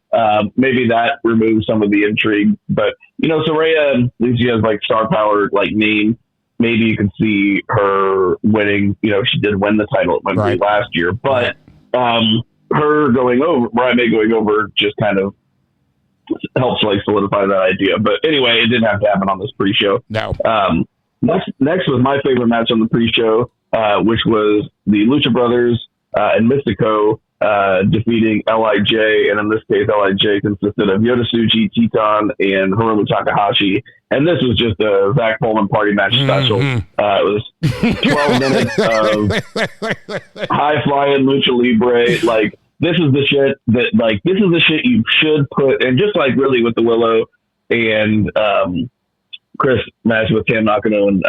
maybe that removes some of the intrigue. But, Saraya, at least she has like star power, like name. Maybe you can see her winning. She did win the title at Wembley last year. But her going over, Mariah May going over just kind of helps like solidify that idea. But anyway, it didn't have to happen on this pre-show. No. Next was my favorite match on the pre-show, which was the Lucha Brothers and Mystico defeating LIJ, and in this case, LIJ consisted of Yota Tsuji, Teton, and Hiromu Takahashi. And this was just a Zach Pullman party match special. It was 12 minutes of high-flying Lucha Libre. Like, this is the shit you should put, and just like really with the Willow and Chris match with Tam Nakano and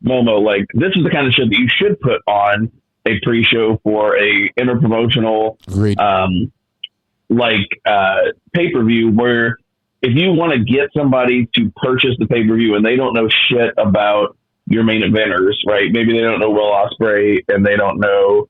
Momo, like this is the kind of shit that you should put on a pre-show for a interpromotional pay-per-view where if you want to get somebody to purchase the pay-per-view and they don't know shit about your main eventers, right? Maybe they don't know Will Ospreay and they don't know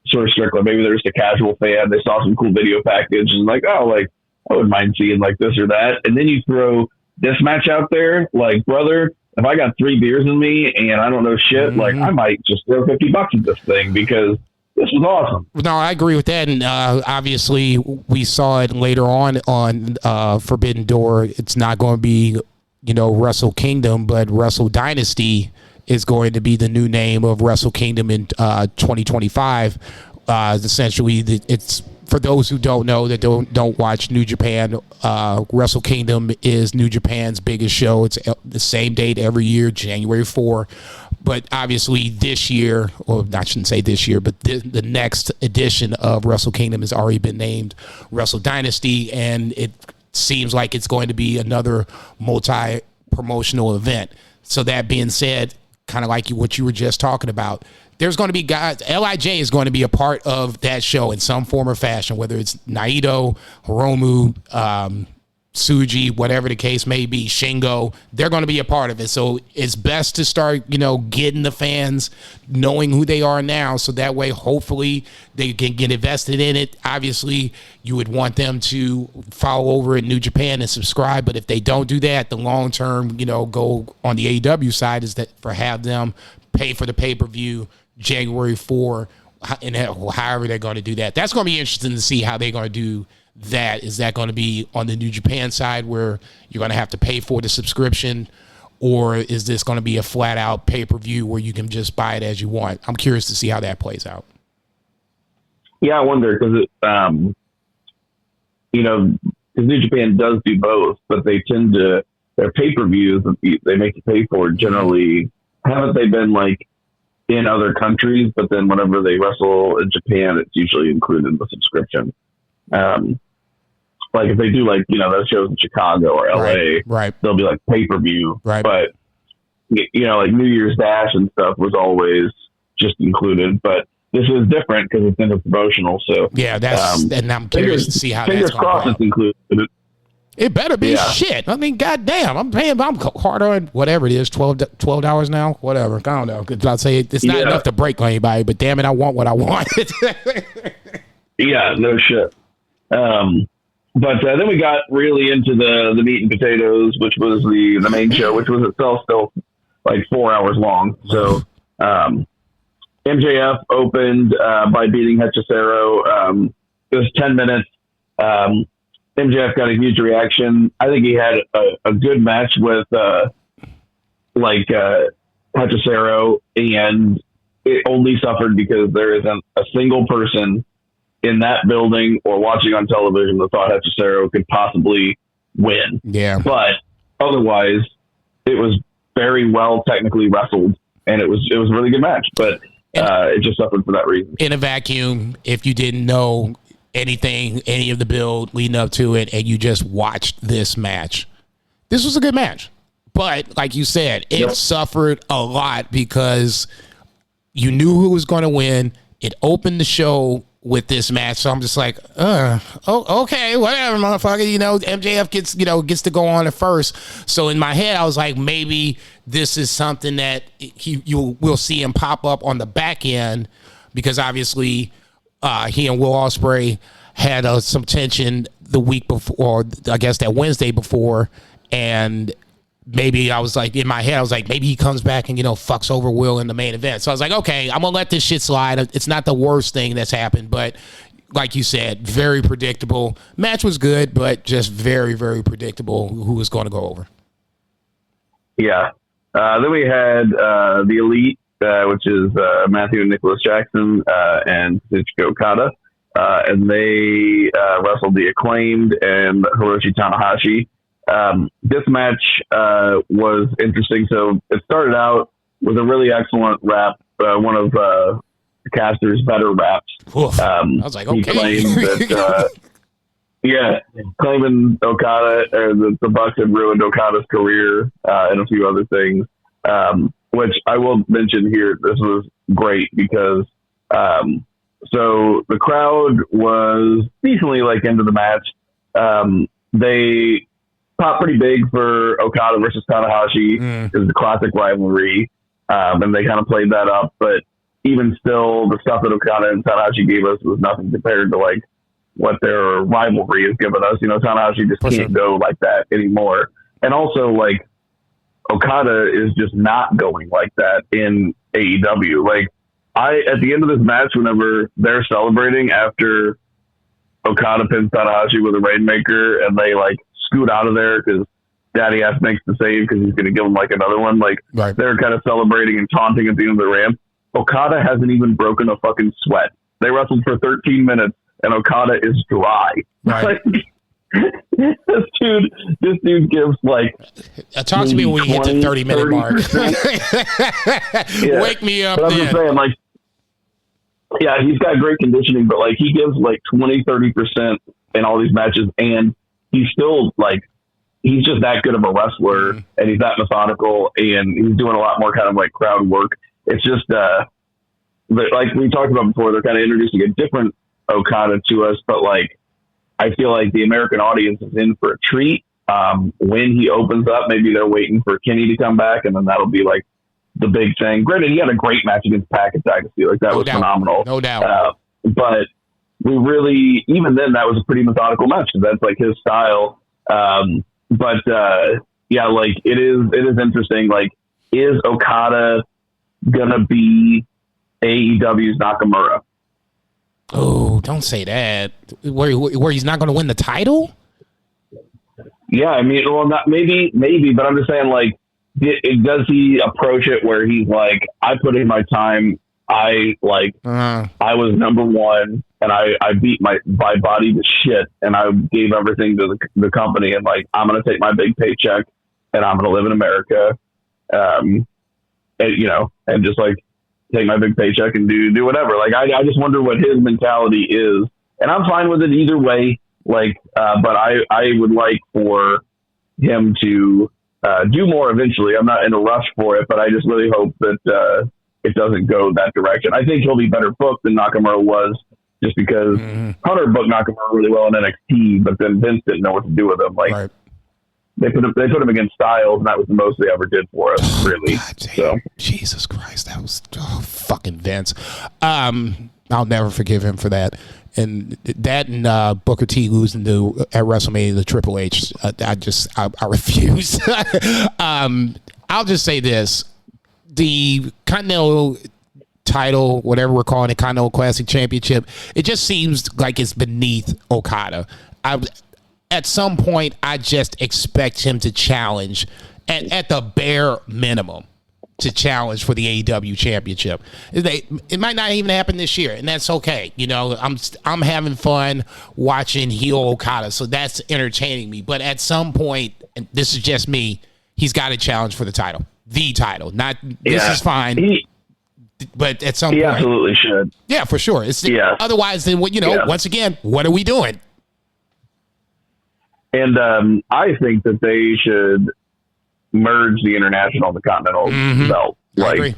sort of Strickland. Maybe they're just a casual fan. They saw some cool video package and like, oh, like I wouldn't mind seeing like this or that. And then you throw this match out there, like, brother, if I got 3 beers in me and I don't know shit, like I might just throw $50 at this thing because this was awesome. No, I agree with that. And obviously we saw it later on Forbidden Door. It's not going to be, Wrestle Kingdom, but Wrestle Dynasty is going to be the new name of Wrestle Kingdom in 2025. Essentially, it's for those who don't know, that don't watch New Japan. Wrestle Kingdom is New Japan's biggest show. It's the same date every year, January 4. But obviously this year, or I shouldn't say this year, but the next edition of Wrestle Kingdom has already been named Wrestle Dynasty, and it seems like it's going to be another multi-promotional event. So that being said, kind of like what you were just talking about, there's going to be guys, LIJ is going to be a part of that show in some form or fashion, whether it's Naito, Hiromu, Tsuji, whatever the case may be, Shingo, they're going to be a part of it. So it's best to start, getting the fans knowing who they are now. So that way, hopefully they can get invested in it. Obviously you would want them to follow over in New Japan and subscribe. But if they don't do that, the long-term, go on the AEW side is that for have them pay for the pay-per-view January 4, and however they're going to do that. That's going to be interesting to see how they're going to do that. Is that going to be on the New Japan side where you're going to have to pay for the subscription, or is this going to be a flat out pay-per-view where you can just buy it as you want? I'm curious to see how that plays out. Yeah, I wonder because New Japan does do both, but they tend to, their pay-per-views they make you pay for generally, haven't they been like in other countries, but then whenever they wrestle in Japan, it's usually included in the subscription. Like if they do like, those shows in Chicago or LA, right. They'll be like pay-per-view, right. But like New Year's Dash and stuff was always just included, but this is different because it's interpromotional. So yeah, and I'm curious to see how that's going to be included. It better be shit. I mean, goddamn, I'm hard on whatever it is, $12 now, whatever. I don't know. I'll say it's not enough to break on anybody, but damn it, I want what I want. Yeah, no shit. But then we got really into the meat and potatoes, which was the main show, which was itself still like 4 hours long. So MJF opened by beating Hechicero. It was 10 minutes. MJF got a huge reaction. I think he had a good match with Hechicero, and it only suffered because there isn't a single person in that building or watching on television that thought Hechicero could possibly win. Yeah. But otherwise, it was very well technically wrestled, and it was a really good match. But it just suffered for that reason. In a vacuum, if you didn't know any of the build leading up to it, and you just watched this match, this was a good match. But like you said, it suffered a lot because you knew who was going to win. It opened the show with this match, so I'm just like, okay, whatever, motherfucker. MJF gets to go on at first. So in my head, I was like, maybe this is something that we'll see him pop up on the back end, because obviously he and Will Ospreay had some tension the week before, or I guess that Wednesday before, and maybe I was like, in my head, I was like, maybe he comes back and, fucks over Will in the main event. So I was like, okay, I'm going to let this shit slide. It's not the worst thing that's happened, but like you said, very predictable. Match was good, but just very, very predictable who was going to go over. Yeah. Then we had the Elite, which is Matthew and Nicholas Jackson and Kazuchika Okada. And they wrestled the Acclaimed and Hiroshi Tanahashi. This match was interesting. So it started out with a really excellent rap, one of Caster's better raps. I was like, okay. He claimed that, claiming Okada, the Bucks had ruined Okada's career and a few other things, which I will mention here. This was great because So the crowd was decently into the match. They popped pretty big for Okada versus Tanahashi. It was the classic rivalry. And they kind of played that up. But even still, the stuff that Okada and Tanahashi gave us was nothing compared to what their rivalry has given us. Tanahashi just can't go like that anymore. And also Okada is just not going like that in AEW. At the end of this match, whenever they're celebrating after Okada pins Tanahashi with a Rainmaker and they scoot out of there because Daddy Ass makes the save because he's going to give him another one. Right. They're kind of celebrating and taunting at the end of the ramp. Okada hasn't even broken a fucking sweat. They wrestled for 13 minutes and Okada is dry. Right. This dude gives talk to me when you hit the 30-minute mark. Yeah. Wake me up. But I'm just saying, yeah, he's got great conditioning, but he gives 20-30% in all these matches, and he's still he's just that good of a wrestler, and he's that methodical, and he's doing a lot more kind of crowd work. It's just like we talked about before, they're kind of introducing a different Okada to us, but I feel like the American audience is in for a treat. When he opens up, maybe they're waiting for Kenny to come back, and then that'll be the big thing. Granted, he had a great match against Pac at Dynasty. That was phenomenal. No doubt. But we really, even then, that was a pretty methodical match because that's his style. Yeah, it is interesting. Is Okada gonna be AEW's Nakamura? Oh, don't say that. Where he's not going to win the title? Yeah, I mean, well, not maybe, but I'm just saying, does he approach it where he's I put in my time, I was number one, and I beat my body to shit, and I gave everything to the company, and I'm gonna take my big paycheck, and I'm gonna live in America, and just take my big paycheck and do whatever. I just wonder what his mentality is, and I'm fine with it either way. But I would like for him to do more eventually. I'm not in a rush for it, but I just really hope that it doesn't go that direction. I think he'll be better booked than Nakamura was, just because Hunter booked Nakamura really well in NXT, but then Vince didn't know what to do with him. Right. They put him against Styles, and that was the most they ever did for us, really. So Jesus Christ, that was fucking Vince. I'll never forgive him for that. And that and Booker T losing at WrestleMania to Triple H, I refuse. I'll just say this: the Continental title, whatever we're calling it, Continental Classic Championship, it just seems like it's beneath Okada. At some point, I just expect him to challenge, at the bare minimum, to challenge for the AEW Championship. It might not even happen this year, and that's okay. I'm having fun watching heel Okada, so that's entertaining me. But at some point, and this is just me, he's got to challenge for the title. The title. Not this is fine. But at some point, he absolutely should. Yeah, for sure. Otherwise, then once again, what are we doing? And I think that they should merge the international and the continental belt. I agree.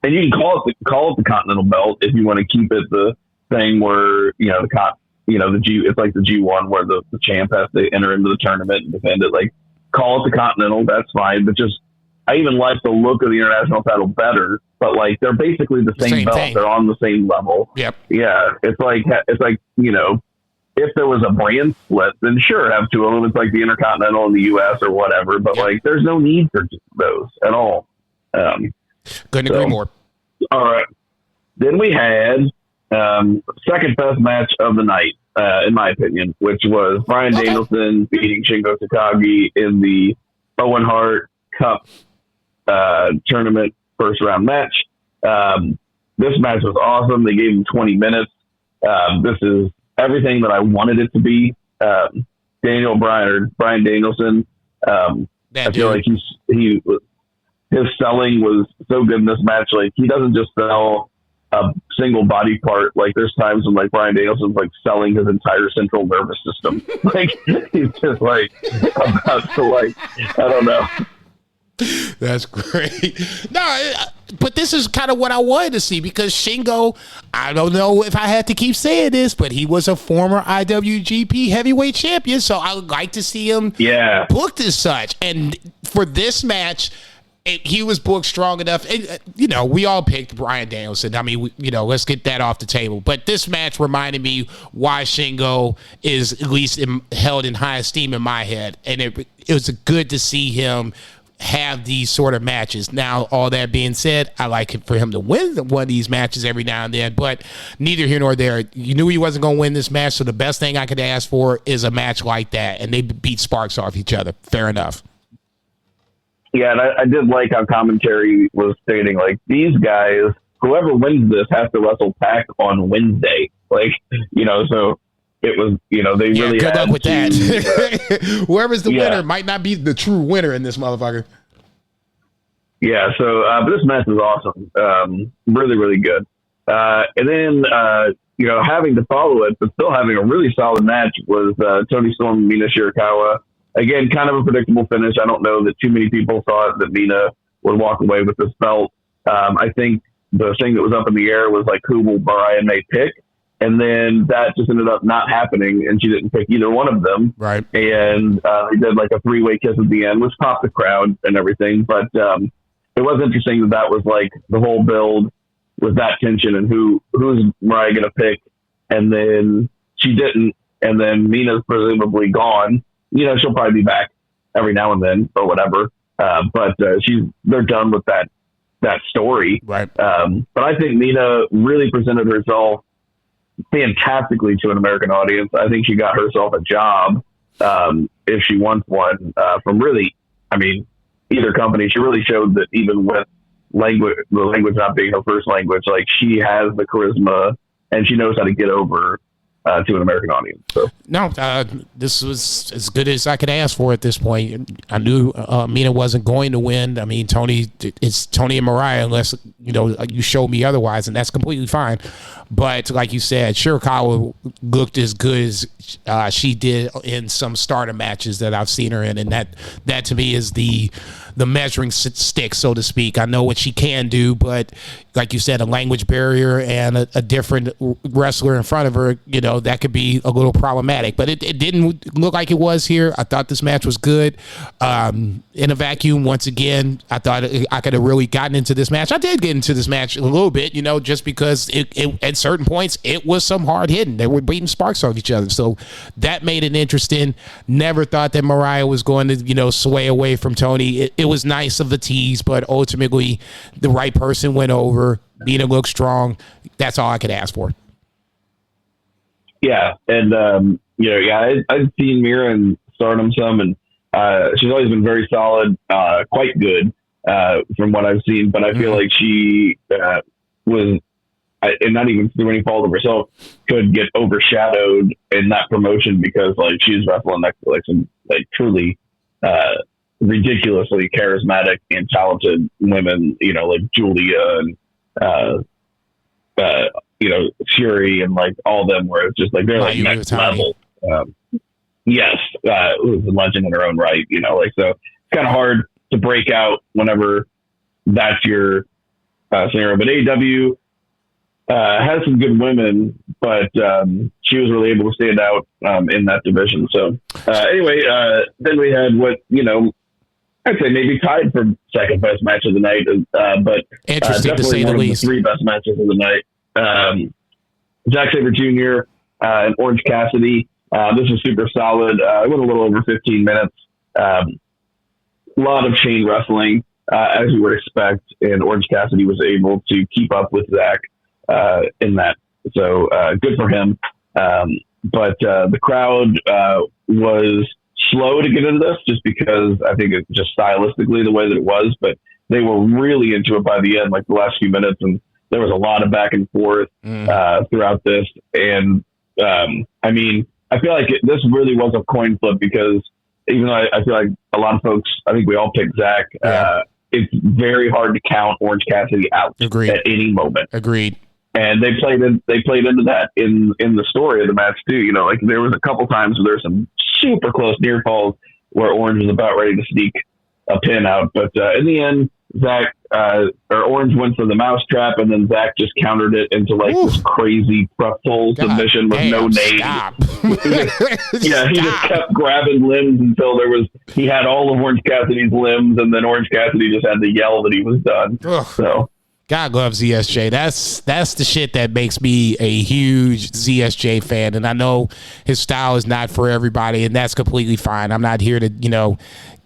And you can call it the continental belt if you want to keep it the thing where the G, it's like the G1 where the champ has to enter into the tournament and defend it. Call it the continental, that's fine. But I even like the look of the international title better. But they're basically the same belt. Thing. They're on the same level. Yep. Yeah. It's like if there was a brand split, then sure, have two of them. It's like the Intercontinental in the U.S. or whatever, but there's no need for those at all. Couldn't agree more. All right. Then we had second best match of the night, in my opinion, which was Bryan Danielson beating Shingo Takagi in the Owen Hart Cup tournament first round match. This match was awesome. They gave him 20 minutes. This is everything that I wanted it to be. Bryan Danielson. I feel like his selling was so good in this match. He doesn't just sell a single body part. There's times when Bryan Danielson's selling his entire central nervous system. He's just about to I don't know. That's great. No, But this is kind of what I wanted to see because Shingo, I don't know if I had to keep saying this, but he was a former IWGP heavyweight champion, so I would like to see him booked as such. And for this match, he was booked strong enough. And, we all picked Bryan Danielson. I mean, let's get that off the table. But this match reminded me why Shingo is at least held in high esteem in my head. And it was good to see him have these sort of matches. Now, all that being said, I like it for him to win one of these matches every now and then, but neither here nor there. You knew he wasn't going to win this match, so the best thing I could ask for is a match like that, and they beat sparks off each other. Fair enough. Yeah, and I did like how commentary was stating, like, these guys, whoever wins this has to wrestle Pac on Wednesday. Like, so it was, they really good luck with that. Whoever's the winner might not be the true winner in this motherfucker. Yeah, so but this match was awesome. Really, really good. And then, having to follow it, but still having a really solid match was Toni Storm and Mina Shirakawa. Again, kind of a predictable finish. I don't know that too many people thought that Mina would walk away with this belt. I think the thing that was up in the air was like, who will Bryan May pick? And then that just ended up not happening, and she didn't pick either one of them. Right. And they did like a three-way kiss at the end, which popped the crowd and everything. But it was interesting that was like the whole build with that tension and who's Mariah going to pick. And then she didn't. And then Mina's presumably gone. She'll probably be back every now and then or whatever. But they're done with that story. Right. But I think Mina really presented herself fantastically to an American audience. I think she got herself a job, if she wants one, from really, either company. She really showed that even with the language not being her first language, like she has the charisma and she knows how to get over to an American audience. So no, this was as good as I could ask for at this point. I knew Mina wasn't going to win. I mean, it's Toni and Mariah, unless you showed me otherwise, and that's completely fine. But like you said, Shirakawa looked as good as she did in some starter matches that I've seen her in, and that to me is the measuring stick, so to speak. I know what she can do, but like you said, a language barrier and a different wrestler in front of her, that could be a little problematic. But it didn't look like it was here. I thought this match was good. In a vacuum, once again, I thought I could have really gotten into this match. I did get into this match a little bit, just because it at certain points, it was some hard hitting. They were beating sparks off each other. So that made it interesting. Never thought that Mariah was going to, sway away from Toni. It was nice of the tease, but ultimately the right person went over. Mina looked strong. That's all I could ask for. Yeah. And, I've seen Mira in Stardom some, and she's always been very solid, quite good from what I've seen. But I feel like she was, and not even through any fault of herself, could get overshadowed in that promotion because like she's wrestling next to like some like truly ridiculously charismatic and talented women, like Julia and Fury and like all them, where it's just like they're like next level. Yes, it was a legend in her own right, so it's kind of hard to break out whenever that's your scenario. But AEW has some good women, but she was really able to stand out in that division. So anyway, then we had what, I'd say maybe tied for second best match of the night, but interesting to say the least. The three best matches of the night. Zack Sabre Jr. And Orange Cassidy. This was super solid. It went a little over 15 minutes. A lot of chain wrestling, as you would expect, and Orange Cassidy was able to keep up with Zack in that. So good for him. But the crowd was slow to get into this just because I think it's just stylistically the way that it was, but they were really into it by the end, like the last few minutes, and there was a lot of back and forth throughout this. And I feel like this really was a coin flip because even though I feel like a lot of folks, I think we all picked Zack, it's very hard to count Orange Cassidy out at any moment. Agreed. And they played into that in the story of the match too. Like there was a couple times where there's some super close near falls where Orange was about ready to sneak a pin out, but in the end, Zach or Orange went for the mousetrap, and then Zach just countered it into like this crazy pretzel submission with no name. Yeah, he just kept grabbing limbs until he had all of Orange Cassidy's limbs, and then Orange Cassidy just had to yell that he was done. Ugh. So God loves ZSJ. That's the shit that makes me a huge ZSJ fan. And I know his style is not for everybody, and that's completely fine. I'm not here to,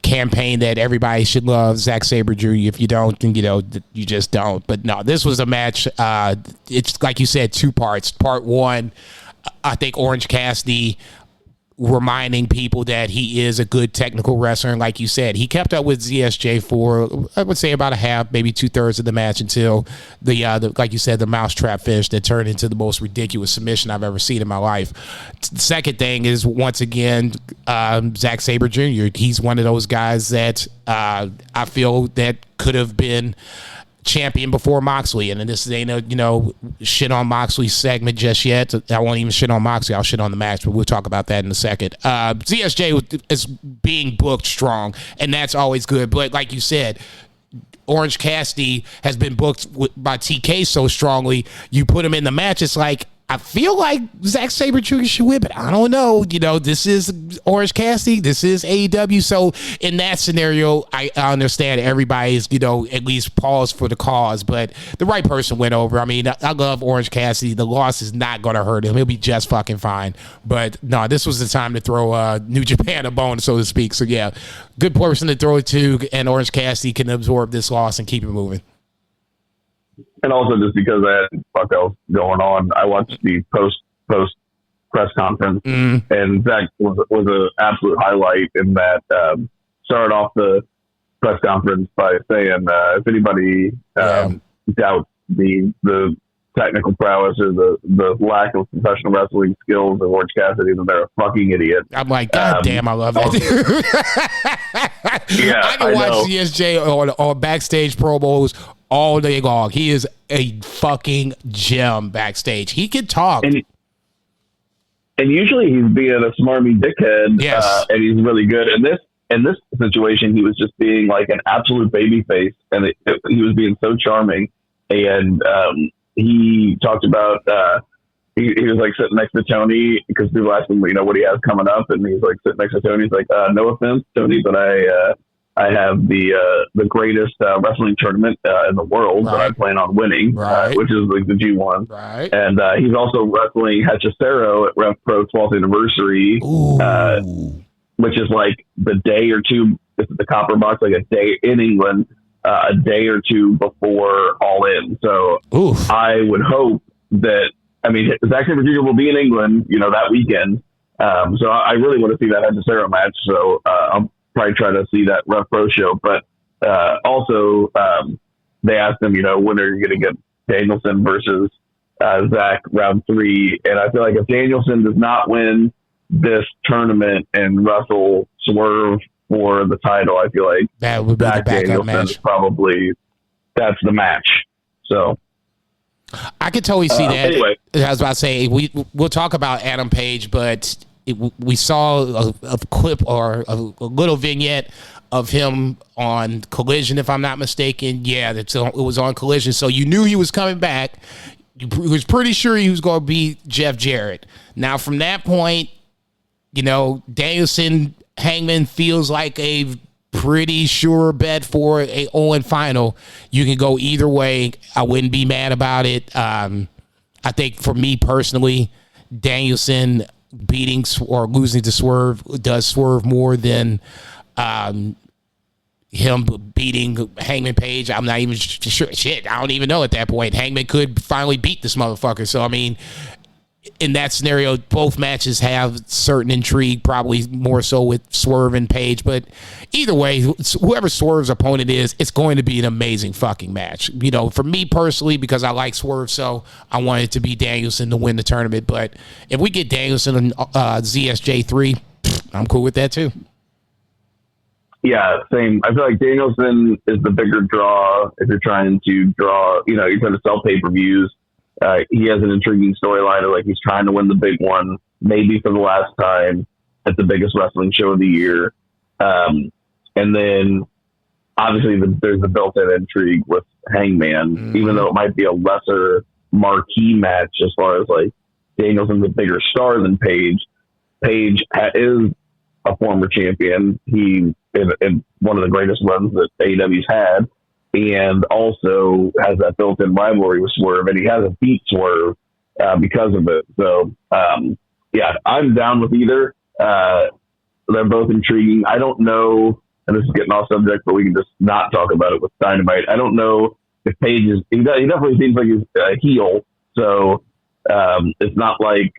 campaign that everybody should love Zack Sabre Jr. If you don't, then, you just don't. But no, this was a match. It's like you said, two parts. Part one, I think Orange Cassidy reminding people that he is a good technical wrestler. And like you said, he kept up with ZSJ for, I would say, about a half, maybe 2/3 of the match until the like you said, the mousetrap finish that turned into the most ridiculous submission I've ever seen in my life. The second thing is, once again, Zack Sabre Jr. He's one of those guys that I feel that could have been champion before Moxley, and this ain't a shit on Moxley segment just yet. I won't even shit on Moxley. I'll shit on the match, but we'll talk about that in a second. ZSJ is being booked strong, and that's always good. But like you said, Orange Cassidy has been booked by TK so strongly. You put him in the match, it's like, I feel like Zack Sabre Jr. should win, but I don't know. This is Orange Cassidy. This is AEW. So in that scenario, I understand everybody's, at least pause for the cause, but the right person went over. I mean, I love Orange Cassidy. The loss is not going to hurt him. He'll be just fucking fine. But no, this was the time to throw New Japan a bone, so to speak. So yeah, good person to throw it to, and Orange Cassidy can absorb this loss and keep it moving. And also, just because I had fuck else going on, I watched the post press conference, and Zach was an absolute highlight in that. Started off the press conference by saying, if anybody doubts the technical prowess or the lack of professional wrestling skills of Orange Cassidy, then they're a fucking idiot. I'm like, God damn, I love that. Yeah, I can watch CSJ on backstage promos all day long. He is a fucking gem backstage. He can talk. And usually he's being a smarmy dickhead, yes. And he's really good. In this situation, he was just being like an absolute baby face, and he was being so charming. And he talked about he was like sitting next to Tony because people asked him, what he has coming up, and he's like sitting next to Tony. He's like, no offense, Tony, but I have the greatest wrestling tournament in the world that I plan on winning, which is like the G1. Right. And he's also wrestling Hechicero at Rev Pro 12th anniversary, which is like the day or two. It's the Copper Box, like a day in England, a day or two before All In. So I would hope that, Zack Sabre Jr. will be in England, that weekend. So I really want to see that Hechicero match. So I'll probably try to see that Rev Pro show. But also, they asked him, when are you going to get Danielson versus Zach round 3? And I feel like if Danielson does not win this tournament and Russell Swerve for the title, I feel like that would be Zach the backup Danielson match. is probably that's the match. So I could totally see that. Anyway. I was about to say we'll talk about Adam Page, but we saw a clip or a little vignette of him on Collision, if I'm not mistaken. Yeah, it was on Collision, so you knew he was coming back. You was pretty sure he was going to beat Jeff Jarrett. Now, from that point, Danielson Hangman feels like a pretty sure bet for a Owen final. You can go either way. I wouldn't be mad about it. I think for me personally, Danielson beating or losing to Swerve does Swerve more than him beating Hangman Page. I'm not even sure. Shit, I don't even know at that point. Hangman could finally beat this motherfucker. So, in that scenario, both matches have certain intrigue, probably more so with Swerve and Page. But either way, whoever Swerve's opponent is, it's going to be an amazing fucking match. For me personally, because I like Swerve, so I want it to be Danielson to win the tournament. But if we get Danielson and ZSJ3, I'm cool with that too. Yeah, same. I feel like Danielson is the bigger draw if you're trying to draw, you're trying to sell pay-per-views. He has an intriguing storyline of like he's trying to win the big one, maybe for the last time at the biggest wrestling show of the year. And then obviously there's the built-in intrigue with Hangman, even though it might be a lesser marquee match as far as like Danielson's a bigger star than Page. Page is a former champion. He in one of the greatest runs that AEW's had, and also has that built-in rivalry with Swerve, and he hasn't beat Swerve because of it. So, yeah, I'm down with either. They're both intriguing. I don't know, and this is getting off subject, but we can just not talk about it with Dynamite. I don't know if Page is, he definitely seems like he's a heel, so it's not like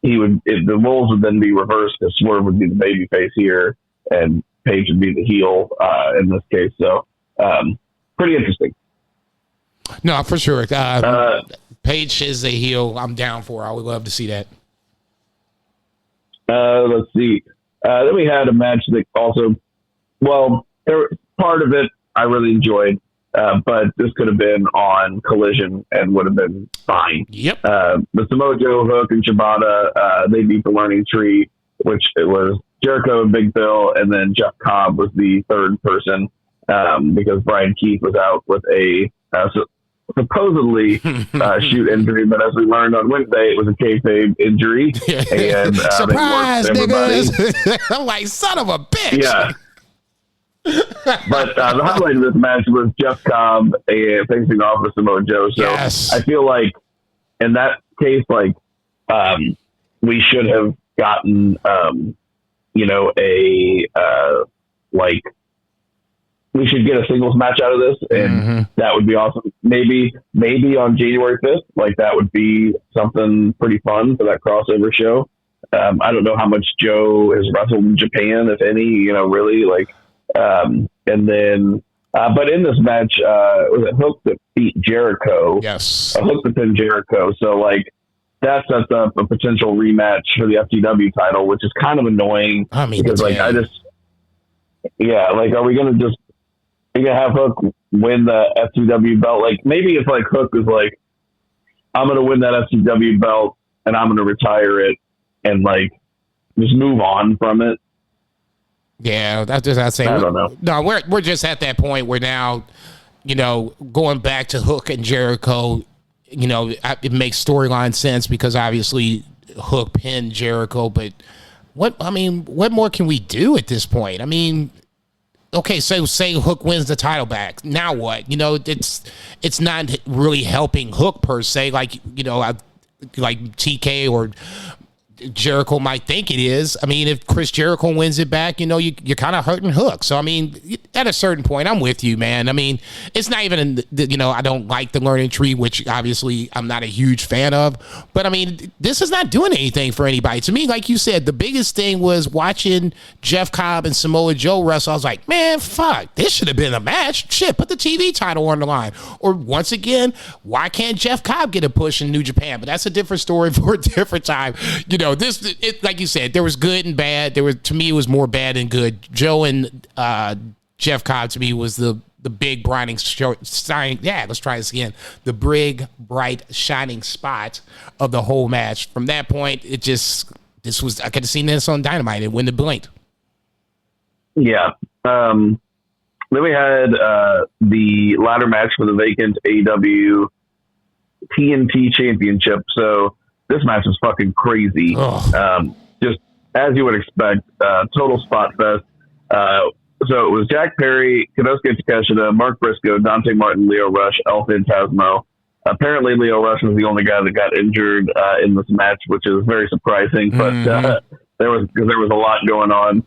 he would, the roles would then be reversed, because Swerve would be the babyface here, and Page would be the heel in this case. So, pretty interesting. No, for sure. Page is a heel. I'm down for. I would love to see that. Let's see. Then we had a match that also, well, part of it I really enjoyed, but this could have been on Collision and would have been fine. Yep. But Samoa Joe, Hook, and Shibata, they beat the Learning Tree, which it was Jericho and Big Bill, and then Jeff Cobb was the third person, because Brian Keith was out with a supposedly shoot injury, but as we learned on Wednesday, it was a kayfabe injury. And surprise, niggas! I'm like, son of a bitch. Yeah. But the highlight of this match was Jeff Cobb facing off with Samoa Joe. So yes. I feel like in that case, like we should have gotten we should get a singles match out of this, and that would be awesome. Maybe on January 5th, like that would be something pretty fun for that crossover show. I don't know how much Joe has wrestled in Japan, if any, really, like, and then, but in this match, it was a Hook that beat Jericho. Yes. A Hook that pinned Jericho. So, like, that sets up a potential rematch for the FTW title, which is kind of annoying. I mean, because, like, are we going to just, you're going to have Hook win the FTW belt? Like, maybe if, like, Hook is like, I'm going to win that FTW belt and I'm going to retire it and, like, just move on from it. Yeah, that's just, I'd say. I don't know. No, we're just at that point where now, going back to Hook and Jericho, it makes storyline sense because obviously Hook pinned Jericho, but what more can we do at this point? I mean, okay, so say Hook wins the title back. Now what? It's not really helping Hook per se, like TK or Jericho might think it is. I mean, if Chris Jericho wins it back, you're kind of hurting Hook. So, I mean, at a certain point, I'm with you, man. I mean, it's not even, I don't like the Learning Tree, which obviously I'm not a huge fan of. But, I mean, this is not doing anything for anybody. To me, like you said, the biggest thing was watching Jeff Cobb and Samoa Joe wrestle. I was like, man, fuck, this should have been a match. Shit, put the TV title on the line. Or once again, why can't Jeff Cobb get a push in New Japan? But that's a different story for a different time. Like you said, there was good and bad. To me, it was more bad than good. Joe and Jeff Cobb, to me, was the big bright shining. Yeah, let's try this again. The big, bright, shining spot of the whole match. From that point, I could have seen this on Dynamite and wouldn't have blinked. Yeah. Then we had the ladder match for the vacant AEW TNT Championship. So this match was fucking crazy. Just as you would expect, total spot fest. So it was Jack Perry, Konosuke Takeshita, Mark Briscoe, Dante Martin, Leo Rush, El Phantasmo. Apparently Leo Rush was the only guy that got injured in this match, which is very surprising, but there was a lot going on.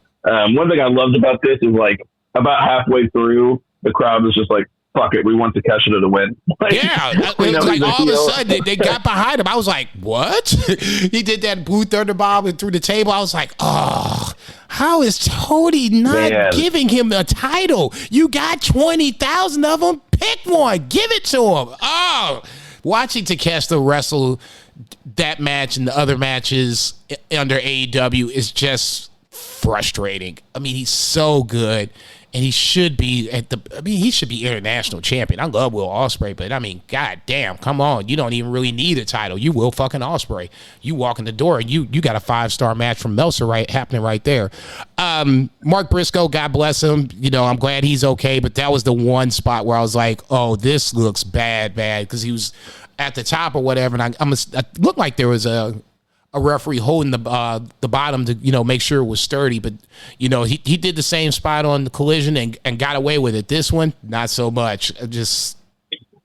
One thing I loved about this is, like, about halfway through, the crowd was just like, fuck it, we want Takeshita to win. Yeah, it was like all of a sudden they got behind him. I was like, what? He did that Blue Thunder Bomb and through the table. I was like, oh, how is Tony not giving him a title? You got 20,000 of them. Pick one. Give it to him. Oh, watching Takeshita wrestle that match and the other matches under AEW is just frustrating. I mean, he's so good. and he should be he should be international champion. I love Will Ospreay, but I mean, god damn, come on. You don't even really need a title. You Will fucking Ospreay. You walk in the door and you got a 5-star match from Meltzer happening right there. Mark Briscoe, God bless him. You know, I'm glad he's okay, but that was the one spot where I was like, oh, this looks bad, because he was at the top or whatever, and I looked like there was a referee holding the bottom to make sure it was sturdy, but he did the same spot on the Collision and got away with it. This one, not so much.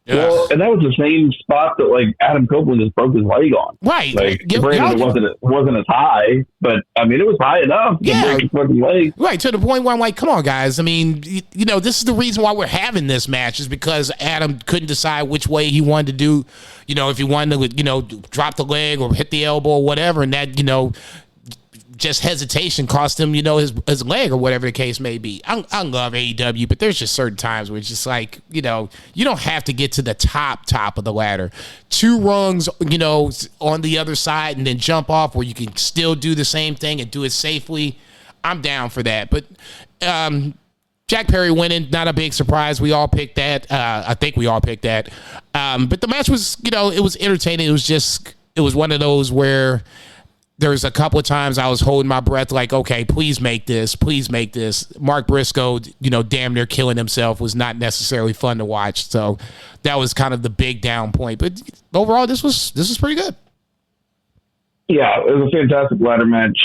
Well, and that was the same spot that like Adam Copeland just broke his leg on. Right. Like, granted, it wasn't as high, but I mean, it was high enough to break his fucking leg. Right, to the point where I'm like, come on, guys. I mean, this is the reason why we're having this match, is because Adam couldn't decide which way he wanted to do, if he wanted to, drop the leg or hit the elbow or whatever, and that, just hesitation cost him, his leg or whatever the case may be. I love AEW, but there's just certain times where it's just like, you don't have to get to the top of the ladder. 2 rungs, on the other side and then jump off where you can still do the same thing and do it safely. I'm down for that. But Jack Perry winning, not a big surprise. We all picked that. I think we all picked that. But the match was, it was entertaining. It was one of those where there's a couple of times I was holding my breath like, okay, please make this. Mark Briscoe, damn near killing himself was not necessarily fun to watch. So that was kind of the big down point. But overall, this was pretty good. Yeah, it was a fantastic ladder match.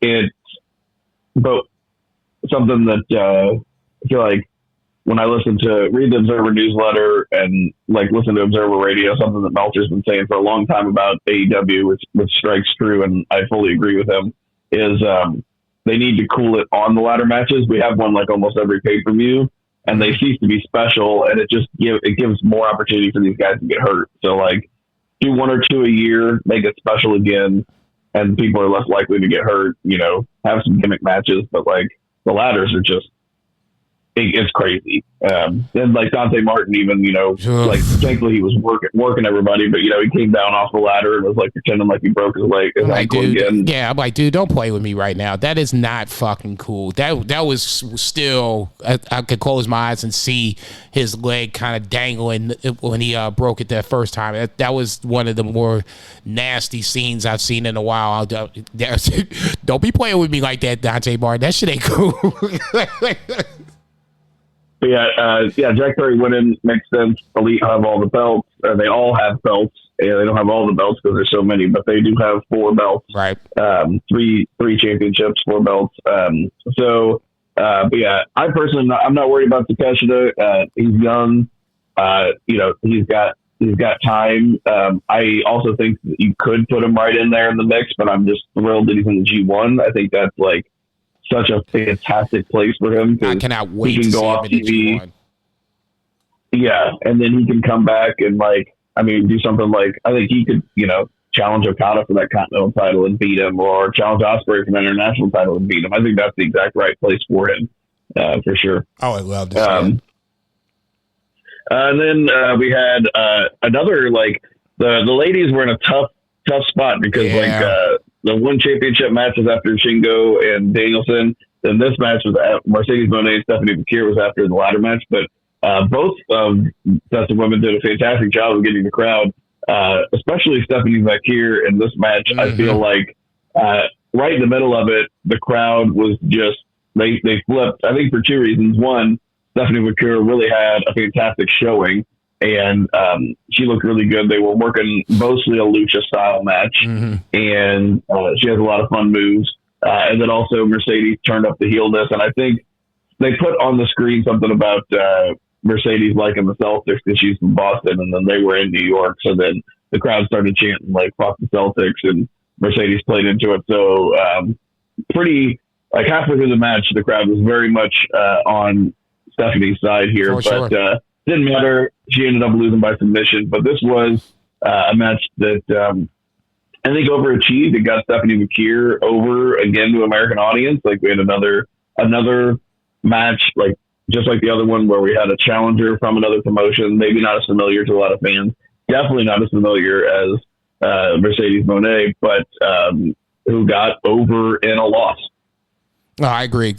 It's both something that I feel like when I read the Observer newsletter and listen to Observer Radio, something that Meltzer's been saying for a long time about AEW, which strikes true, and I fully agree with him, is they need to cool it on the ladder matches. We have one almost every pay-per-view, and they cease to be special, and it gives more opportunity for these guys to get hurt. So do 1 or 2 a year, make it special again, and people are less likely to get hurt. Have some gimmick matches, but the ladders are just. It's crazy. And Dante Martin, even, thankfully he was working everybody, but, he came down off the ladder and was pretending like he broke his leg. His ankle again. Yeah, I'm like, dude, don't play with me right now. That is not fucking cool. That was still, I could close my eyes and see his leg kind of dangling when he broke it that first time. That was one of the more nasty scenes I've seen in a while. Don't be playing with me like that, Dante Martin. That shit ain't cool. But Jack Perry winning makes sense. Elite have all the belts. They all have belts. They don't have all the belts because there's so many, but they do have 4 belts. Right. 3 championships, 4 belts. I personally, I'm not worried about Takeshita. He's young. He's got time. I also think that you could put him right in there in the mix, but I'm just thrilled that he's in the G1. I think that's such a fantastic place for him. I cannot wait he can to go see off him in TV. G1. Yeah, and then he can come back and do something I think he could, challenge Okada for that Continental title and beat him, or challenge Ospreay for the international title and beat him. I think that's the exact right place for him, for sure. Oh, I love this. And then we had another the ladies were in a tough spot because the one championship match was after Shingo and Danielson. Then this match was Mercedes Moné and Stephanie McKeer was after the ladder match. But both sets of women did a fantastic job of getting the crowd, especially Stephanie McKeer in this match. Mm-hmm. I feel right in the middle of it, the crowd was just, they flipped, I think for 2 reasons. One, Stephanie McKeer really had a fantastic showing. And she looked really good. They were working mostly a lucha style match, and she has a lot of fun moves. And then also Mercedes turned up the heelness, and I think they put on the screen something about Mercedes liking the Celtics because she's from Boston, and then they were in New York, so then the crowd started chanting "Fuck the Celtics," and Mercedes played into it. So pretty halfway through the match, the crowd was very much on Stephanie's side here, but. Didn't matter. She ended up losing by submission, but this was a match that I think overachieved. It got Stephanie McKeer over again to American audience. We had another match, just like the other one, where we had a challenger from another promotion, maybe not as familiar to a lot of fans, definitely not as familiar as Mercedes Moné, but who got over in a loss. Oh, I agree.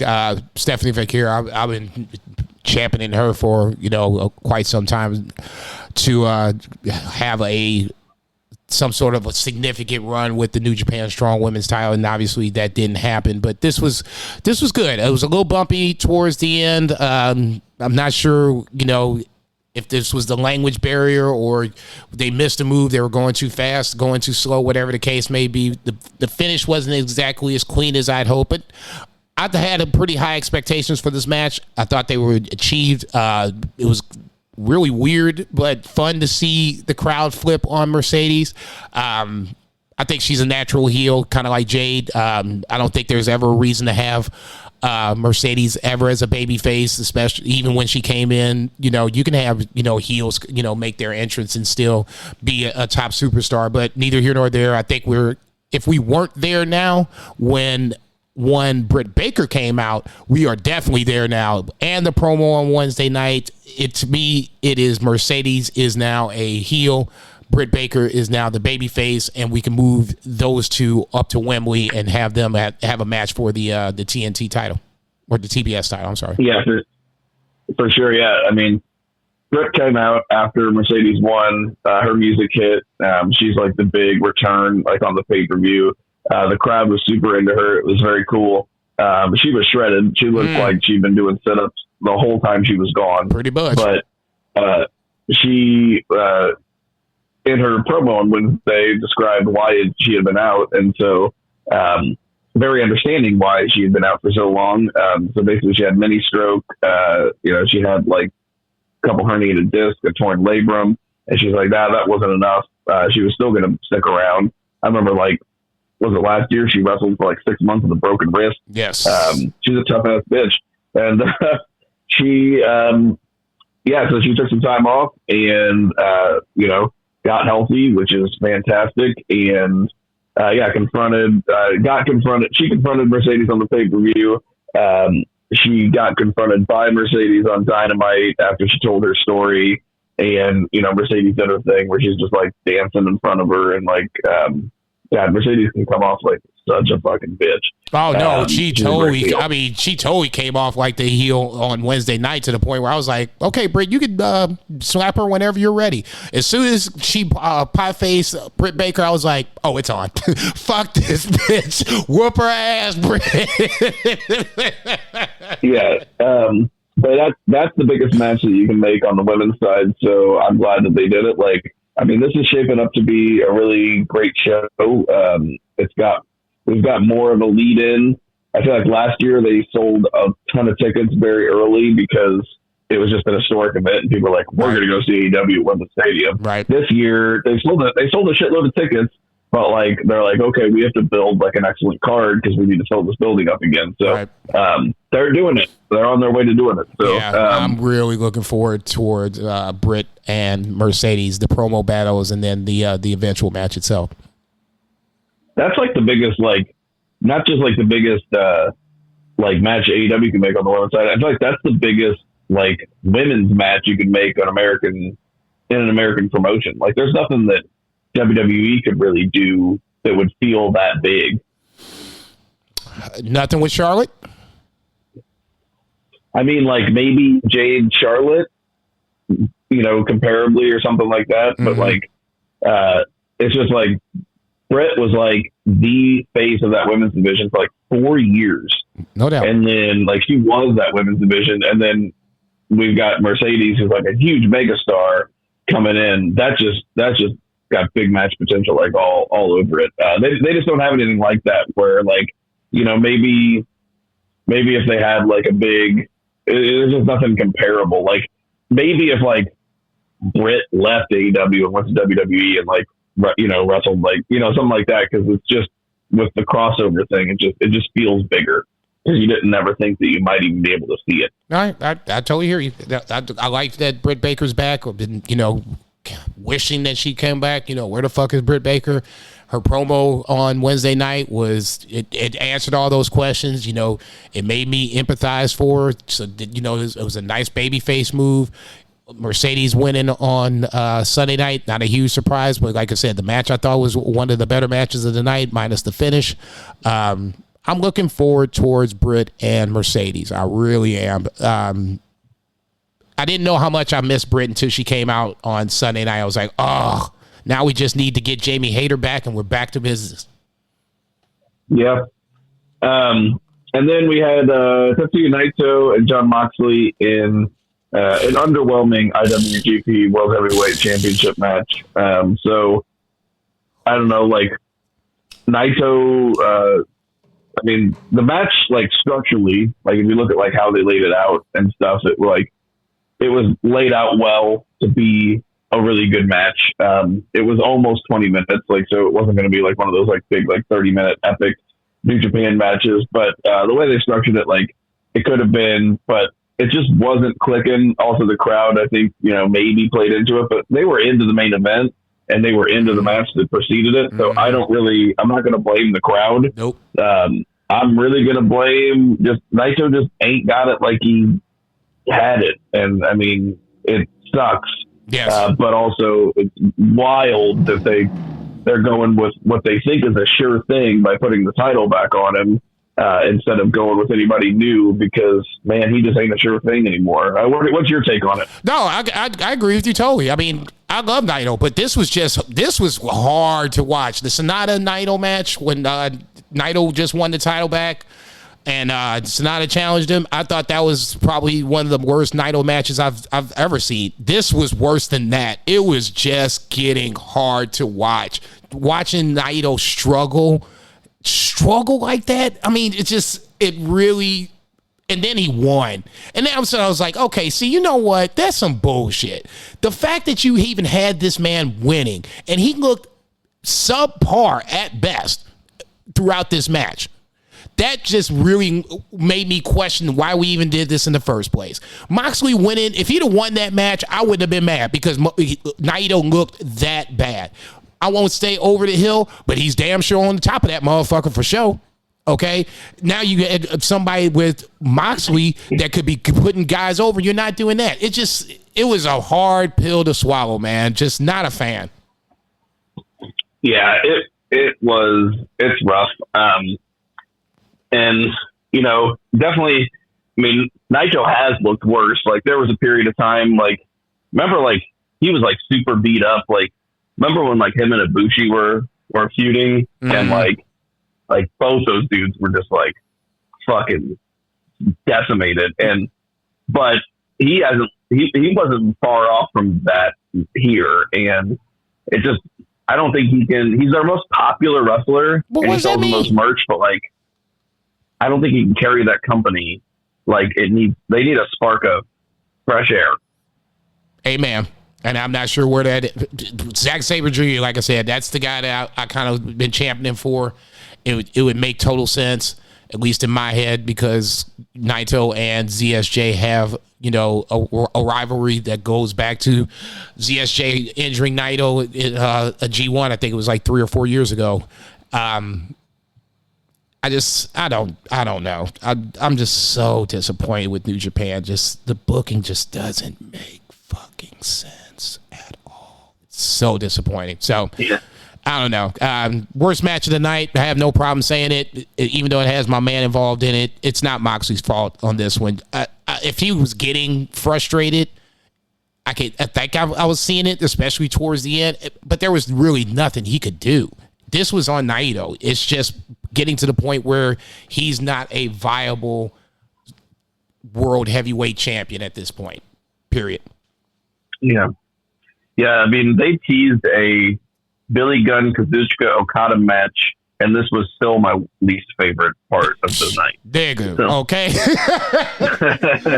Stephanie Vaquer, I've been championing her for, quite some time to have some sort of a significant run with the New Japan Strong Women's title, and obviously that didn't happen. But this was good. It was a little bumpy towards the end. I'm not sure, if this was the language barrier or they missed a move, they were going too fast, going too slow, whatever the case may be. The finish wasn't exactly as clean as I'd hoped. But I had pretty high expectations for this match. I thought they were achieved. It was really weird, but fun to see the crowd flip on Mercedes. I think she's a natural heel, kind of like Jade. I don't think there's ever a reason to have Mercedes ever as a baby face, especially even when she came in. You can have heels make their entrance and still be a top superstar, but neither here nor there. I think if we weren't there now when Britt Baker came out, we are definitely there now. And the promo on Wednesday night, to me, it is Mercedes is now a heel. Britt Baker is now the baby face, and we can move those two up to Wembley and have them have a match for the TNT title or the TBS title. I'm sorry. Yeah, for sure. Yeah. I mean, Britt came out after Mercedes won, her music hit. She's like the big return, like on the pay-per-view. The crowd was super into her. It was very cool. She was shredded. She looked like she'd been doing sit-ups the whole time she was gone. Pretty much. But she, in her promo on Wednesday, described why she had been out. And so very understanding why she had been out for so long. So basically she had mini stroke. She had like a couple herniated discs, a torn labrum. And she's like, that wasn't enough. She was still going to stick around. I remember was it last year? She wrestled for like 6 months with a broken wrist. Yes. She's a tough ass bitch. And she, so she took some time off and, got healthy, which is fantastic. And, she confronted Mercedes on the pay-per-view. She got confronted by Mercedes on Dynamite after she told her story. And, Mercedes did her thing where she's just like dancing in front of her and Mercedes can come off like such a fucking bitch. Oh no, she totally came off like the heel on Wednesday night to the point where I was like, okay, Britt, you can slap her whenever you're ready. As soon as she pie face Britt Baker, I was like, oh, it's on. Fuck this bitch. Whoop her ass, Britt. Yeah. But that's the biggest match that you can make on the women's side. So I'm glad that they did it. This is shaping up to be a really great show. We've got more of a lead in. I feel like last year they sold a ton of tickets very early because it was just an historic event and people were like, we're going to go see AEW at Wembley Stadium. Right. This year they sold a shitload of tickets, but they're like, okay, we have to build an excellent card because we need to fill this building up again. So right. They're doing it. They're on their way to doing it. So I'm really looking forward towards Britt and Mercedes, the promo battles, and then the eventual match itself. That's the biggest, not just the biggest match AEW can make on the women's side. I feel like that's the biggest women's match you can make in an American promotion. There's nothing that WWE could really do that would feel that big. Nothing with Charlotte? Maybe Jade Charlotte, comparably or something like that. Mm-hmm. But it's just Britt was the face of that women's division for 4 years. No doubt. And then she was that women's division. And then we've got Mercedes, who's a huge megastar coming in. That's just got big match potential, all over it. They just don't have anything like that where maybe if they had a big, there's just nothing comparable. Maybe if Britt left AEW and went to WWE and wrestled something like that, because it's just with the crossover thing, it just feels bigger because you didn't never think that you might even be able to see it. I totally hear you. I like that Britt Baker's back. I've been wishing that she came back. Where the fuck is Britt Baker? Her promo on Wednesday night it answered all those questions. It made me empathize for her. So it was a nice babyface move. Mercedes winning on Sunday night, not a huge surprise, but like I said, the match I thought was one of the better matches of the night, minus the finish. I'm looking forward towards Britt and Mercedes. I really am. I didn't know how much I missed Britt until she came out on Sunday night. I was like, oh, now we just need to get Jamie Hayter back, and we're back to business. Yep. And then we had Tetsuya Naito and Jon Moxley in an underwhelming IWGP World Heavyweight Championship match. So, I don't know, like, Naito, I mean, the match, like, structurally, like, if you look at, like, how they laid it out and stuff, it was laid out well to be a really good match. It was almost 20 minutes, like, so it wasn't going to be, like, one of those, like, big, like, 30-minute epic New Japan matches, but the way they structured it, like, it could have been, but it just wasn't clicking. Also, the crowd, I think, maybe played into it, but they were into the main event and they were into the match that preceded it. So I'm not going to blame the crowd. Nope. I'm really going to blame just Naito just ain't got it like he had it. And I mean, it sucks. Yes. But also it's wild that they're going with what they think is a sure thing by putting the title back on him instead of going with anybody new because, man, he just ain't a sure thing anymore. What's your take on it? No, I agree with you totally. I mean, I love Naito, but this was hard to watch. The Sonata Naito match when Naito just won the title back and Sonata challenged him. I thought that was probably one of the worst Naito matches I've ever seen. This was worse than that. It was just getting hard to watch. Watching Naito struggle like that. I mean, it really, and then he won. And then I was like, okay, see, you know what? That's some bullshit. The fact that you even had this man winning and he looked subpar at best throughout this match. That just really made me question why we even did this in the first place. Moxley winning, if he'd have won that match, I wouldn't have been mad because Naito looked that bad. I won't stay over the hill, but he's damn sure on the top of that motherfucker for sure. Okay? Now you get somebody with Moxley that could be putting guys over. You're not doing that. It was a hard pill to swallow, man. Just not a fan. Yeah, it's rough. And, definitely, I mean, Naito has looked worse. Like, there was a period of time, like, remember, like, he was, like, super beat up. Like, remember when, like, him and Ibushi were feuding? Mm-hmm. And, like, both those dudes were just, like, fucking decimated. But he wasn't far off from that here. And it just, I don't think he's our most popular wrestler. And he sells the most merch, but, like, I don't think he can carry that company. Like they need a spark of fresh air. Amen. And I'm not sure where Zack Sabre Jr., like I said, that's the guy that I kind of been championing for. It would make total sense, at least in my head, because Naito and ZSJ have, a rivalry that goes back to ZSJ injuring Naito in a G1. I think it was like 3 or 4 years ago. I don't know. I'm just so disappointed with New Japan. Just the booking just doesn't make fucking sense at all. It's so disappointing. So yeah. I don't know. Worst match of the night. I have no problem saying it, even though it has my man involved in it. It's not Moxley's fault on this one. If he was getting frustrated, I think I was seeing it, especially towards the end. But there was really nothing he could do. This was on Naito. It's just getting to the point where he's not a viable world heavyweight champion at this point, period. Yeah. Yeah, I mean, they teased a Billy Gunn, Kazuchika Okada match, and this was still my least favorite part of the night. There you go. So. Okay.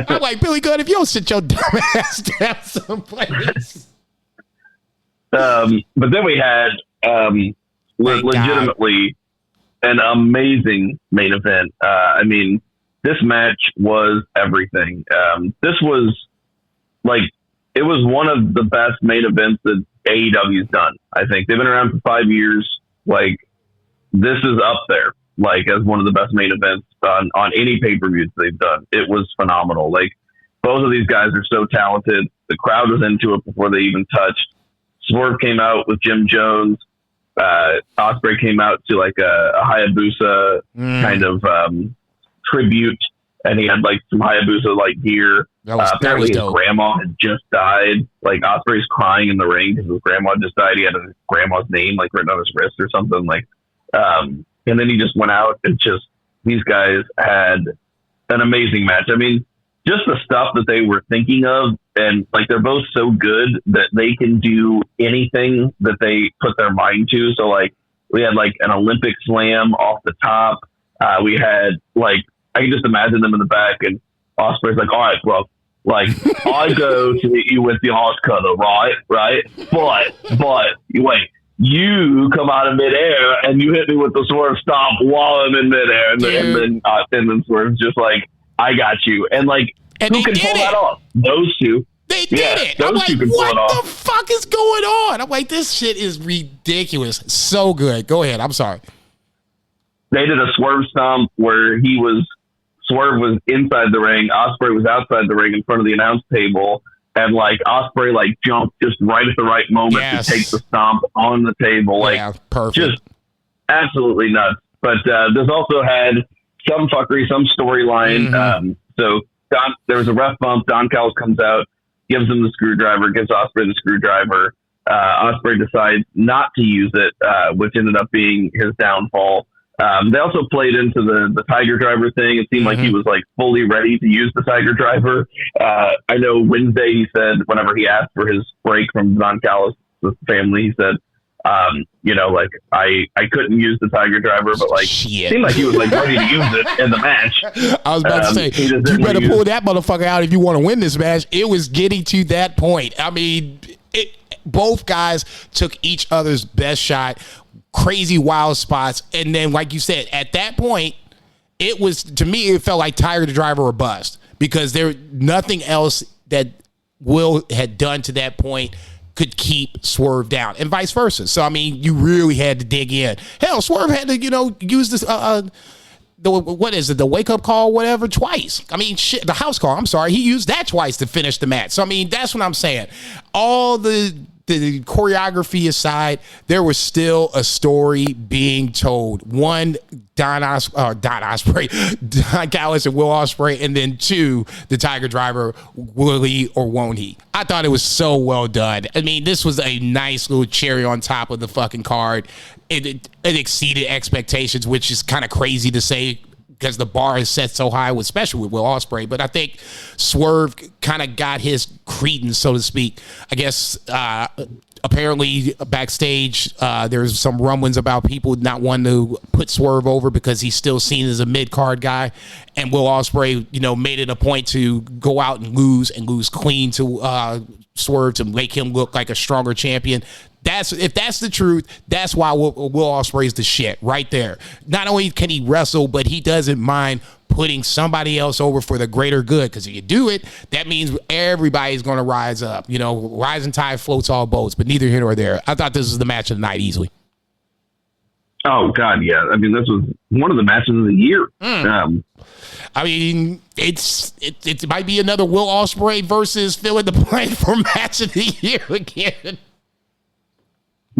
I'm like, Billy Gunn, if you don't sit your dumb ass down someplace. But then we had legitimately an amazing main event. I mean, this match was everything. This was like, it was one of the best main events that AEW's done. I think they've been around for 5 years. Like, this is up there, like, as one of the best main events on any pay-per-views they've done. It was phenomenal. Like, both of these guys are so talented. The crowd was into it before they even touched. Swerve came out with Jim Jones. Ospreay came out to like a Hayabusa kind of tribute, and he had like some Hayabusa like gear. Apparently his grandma had just died. Like Ospreay's crying in the ring because his grandma just died. He had his grandma's name like written on his wrist or something. Like, and then he just went out and just these guys had an amazing match. I mean, just the stuff that they were thinking of, and like they're both so good that they can do anything that they put their mind to. So like we had like an Olympic slam off the top. We had like, I can just imagine them in the back, and Ospreay's like, all right, bro, like I go to hit you with the horse cutter, right? But wait, you come out of midair and you hit me with the Swerve stomp while I'm in midair, and then Swerve's just like, I got you, and like who can pull that off? Those two. They did it. I'm like, what the fuck is going on? I'm like, this shit is ridiculous. So good. Go ahead. I'm sorry. They did a Swerve stomp where Swerve was inside the ring. Ospreay was outside the ring in front of the announce table. And like Ospreay like jumped just right at the right moment to take the stomp on the table. Like perfect. Just absolutely nuts. But this also had some fuckery, some storyline. So there was a ref bump. Don Callis comes out, gives him the screwdriver, gives Ospreay the screwdriver. Ospreay decides not to use it, which ended up being his downfall. They also played into the Tiger Driver thing. It seemed like he was like fully ready to use the Tiger Driver. I know Wednesday he said whenever he asked for his break from Don Callis' family, he said, you know, like I couldn't use the Tiger Driver, but like it seemed like he was like ready to use it in the match. I was about to say, you better pull that motherfucker out if you want to win this match. It was getting to that point. I mean, both guys took each other's best shot, crazy wild spots, and then like you said, at that point, it was, to me, it felt like Tiger the Driver or bust, because there nothing else that Will had done to that point could keep Swerve down, and vice versa. So I mean, you really had to dig in. Hell, Swerve had to, you know, use this the wake up call, whatever, twice. I mean, shit, the house call. I'm sorry, he used that twice to finish the match. So I mean, that's what I'm saying. All the choreography aside, there was still a story being told. One, Don Callis and Will Ospreay, and then two, the Tiger Driver, will he or won't he? I thought it was so well done. I mean, this was a nice little cherry on top of the fucking card. It exceeded expectations, which is kind of crazy to say, because the bar is set so high, especially with Will Ospreay. But I think Swerve kind of got his credence, so to speak. I guess apparently backstage there's some rumblings about people not wanting to put Swerve over because he's still seen as a mid-card guy. And Will Ospreay, you know, made it a point to go out and lose clean to Swerve to make him look like a stronger champion. If that's the truth, that's why Will Ospreay's the shit right there. Not only can he wrestle, but he doesn't mind putting somebody else over for the greater good. Because if you do it, that means everybody's going to rise up. You know, rising tide floats all boats. But neither here nor there. I thought this was the match of the night easily. Oh God, yeah. I mean, this was one of the matches of the year. I mean, it might be another Will Ospreay versus fill in the blank for match of the year again.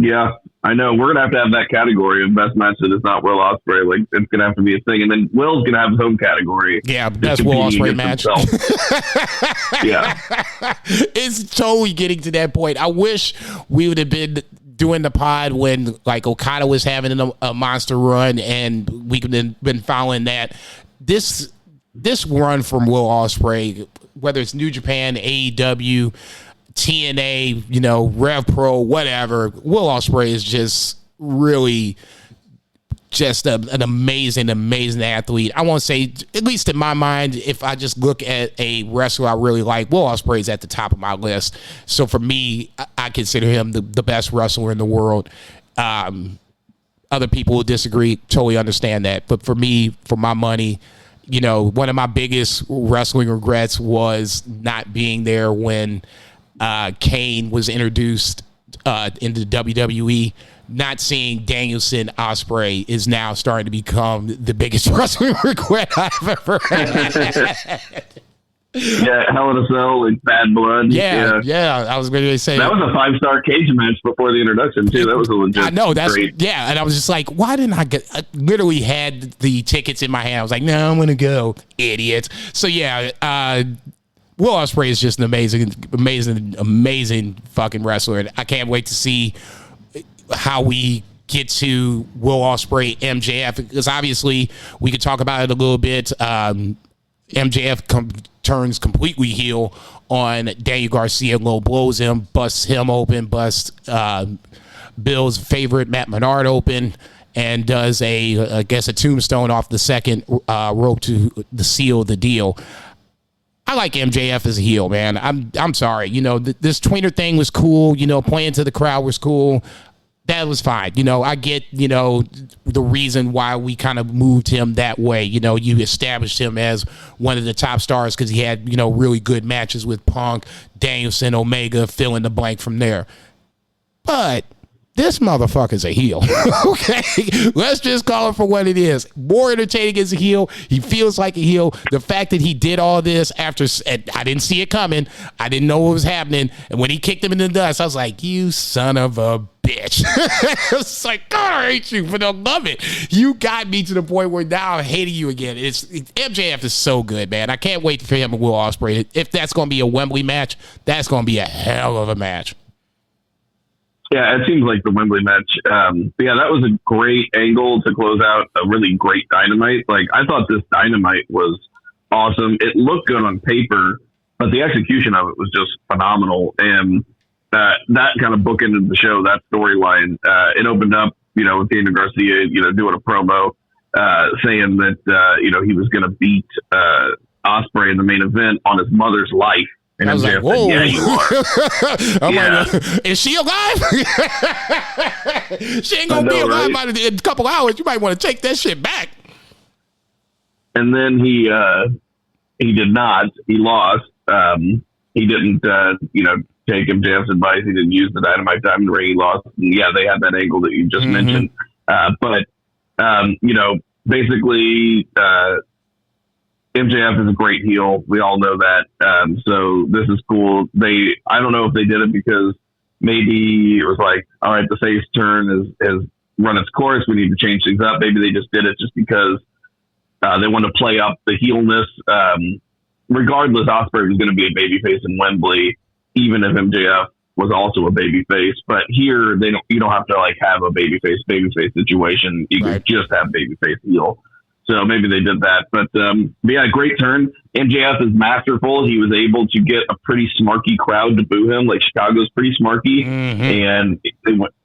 Yeah, I know. We're gonna have that category of best match that is not Will Ospreay. Like, it's gonna have to be a thing, and then Will's gonna have his own category. Yeah, best Will Ospreay match. Yeah, it's totally getting to that point. I wish we would have been doing the pod when like Okada was having a monster run, and we could have been following that. This run from Will Ospreay, whether it's New Japan, AEW, TNA, you know, Rev Pro, whatever, Will Ospreay is just really just an amazing athlete. I won't say, at least in my mind, if I just look at a wrestler I really like, Will Ospreay is at the top of my list. So for me, I consider him the best wrestler in the world. Other people will disagree, totally understand that. But for me, for my money, you know, one of my biggest wrestling regrets was not being there when Kane was introduced into WWE. Not seeing Danielson Ospreay is now starting to become the biggest wrestling regret I've ever had. Yeah, Hell in a Cell, like Bad Blood. Yeah. I was going to say that was a 5-star cage match before the introduction too. That was a legit. I know that's great. Yeah, and I was just like, why didn't I get? I literally had the tickets in my hand. I was like, no, I'm going to go, idiots. So yeah, Will Ospreay is just an amazing fucking wrestler, and I can't wait to see how we get to Will Ospreay MJF, because obviously we could talk about it a little bit. MJF turns completely heel on Daniel Garcia, low blows him, busts him open, busts Bill's favorite Matt Menard open, and does I guess a tombstone off the second rope to seal the deal. I like MJF as a heel, man. I'm sorry. This tweener thing was cool. Playing to the crowd was cool. That was fine. I get, the reason why we kind of moved him that way. You established him as one of the top stars because he had, really good matches with Punk, Danielson, Omega, fill in the blank from there. But this motherfucker's a heel. Okay? Let's just call it for what it is. More entertaining as a heel. He feels like a heel. The fact that he did all this after, I didn't see it coming. I didn't know what was happening. And when he kicked him in the dust, I was like, you son of a bitch. It's like, God, I hate you, but I love it. You got me to the point where now I'm hating you again. MJF is so good, man. I can't wait for him and Will Ospreay. If that's going to be a Wembley match, that's going to be a hell of a match. Yeah, it seems like the Wembley match. That was a great angle to close out a really great Dynamite. Like, I thought this Dynamite was awesome. It looked good on paper, but the execution of it was just phenomenal. And that kind of bookended the show, that storyline. It opened up, with Daniel Garcia, doing a promo, saying that, he was going to beat Ospreay in the main event on his mother's life. And I was like, whoa. Yeah, you are. I'm like, is she alive? She ain't going to be alive in a couple hours. You might want to take that shit back. And then he did not. He lost. He didn't, take MJF's advice. He didn't use the Dynamite Diamond Ring. He lost. And yeah, they had that angle that you just mentioned. But basically, MJF is a great heel. We all know that. So this is cool. I don't know if they did it because maybe it was like, all right, the face turn has run its course. We need to change things up. Maybe they just did it just because they want to play up the heelness. Regardless, Ospreay was going to be a babyface in Wembley, even if MJF was also a babyface. But here, you don't have to like have a babyface situation. You can just have babyface heel. So maybe they did that. But yeah, great turn. MJF is masterful. He was able to get a pretty smarky crowd to boo him. Like, Chicago's pretty smarky. And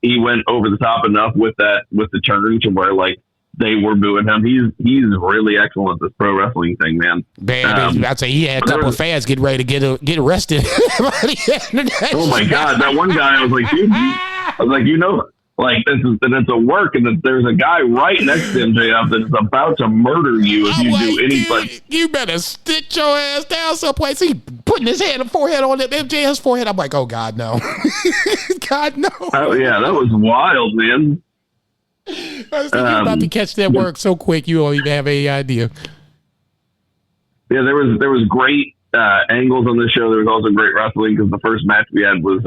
he went over the top enough with the turn to where, like, they were booing him. He's really excellent at this pro wrestling thing, man. I'd say he had a couple of fans getting ready to get arrested. Oh my God. That one guy, I was like, dude, like, it's a work, and there's a guy right next to MJF that is about to murder you if you do anything. You better sit your ass down someplace. He putting his forehead on MJF's forehead. I'm like, oh God, no. God, no. Oh yeah, that was wild, man. I was thinking you're about to catch that work so quick you don't even have any idea. Yeah, there was great angles on this show. There was also great wrestling because the first match we had was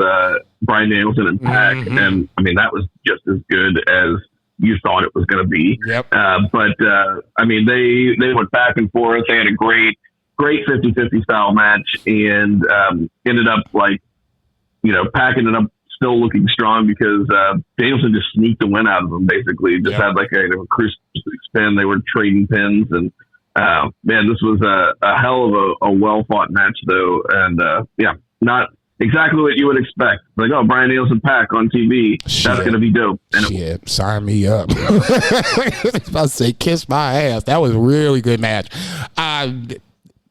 Bryan Danielson and Pac, and I mean that was just as good as you thought it was going to be. Yep. But I mean they went back and forth. They had a great 50-50 style match, and ended up like Pac ended up still looking strong because Danielson just sneaked the win out of him. Basically, just had like a cruise spin. They were trading pins and. Man, this was a hell of a well-fought match, though, and not exactly what you would expect. Like, oh, Bryan Danielson Pac on TV, that's going to be dope. And sign me up. I was about to say, kiss my ass. That was a really good match. I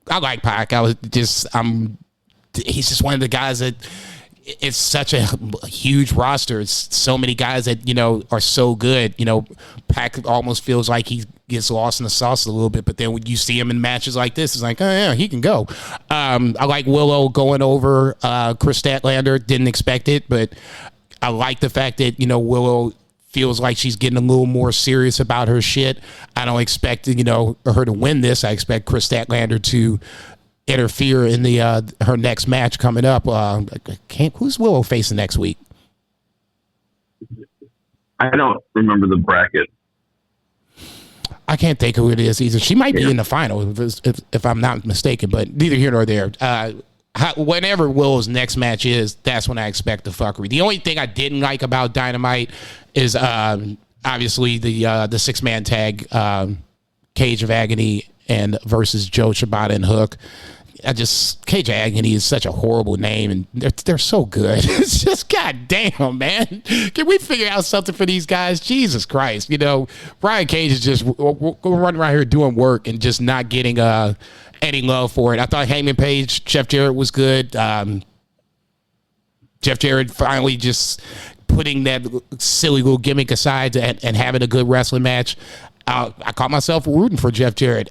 like Pac. He's just one of the guys that. It's such a huge roster. It's so many guys that, are so good. Pac almost feels like he gets lost in the sauce a little bit, but then when you see him in matches like this, it's like, oh, yeah, he can go. I like Willow going over Chris Statlander. Didn't expect it, but I like the fact that, Willow feels like she's getting a little more serious about her shit. I don't expect, her to win this. I expect Chris Statlander to interfere in the her next match coming up. Who's Willow facing next week? I don't remember the bracket. I can't think who it is either. She might be in the final if I'm not mistaken, but neither here nor there. Whenever Willow's next match is, that's when I expect the fuckery. The only thing I didn't like about Dynamite is obviously the 6-man tag, Cage of Agony and versus Joe Shibata and Hook. Cage of Agony is such a horrible name, and they're so good. It's just, goddamn, man. Can we figure out something for these guys? Jesus Christ. Brian Cage is just running around here doing work and just not getting any love for it. I thought Heyman Page, Jeff Jarrett was good. Jeff Jarrett finally just putting that silly little gimmick aside and having a good wrestling match. I caught myself rooting for Jeff Jarrett.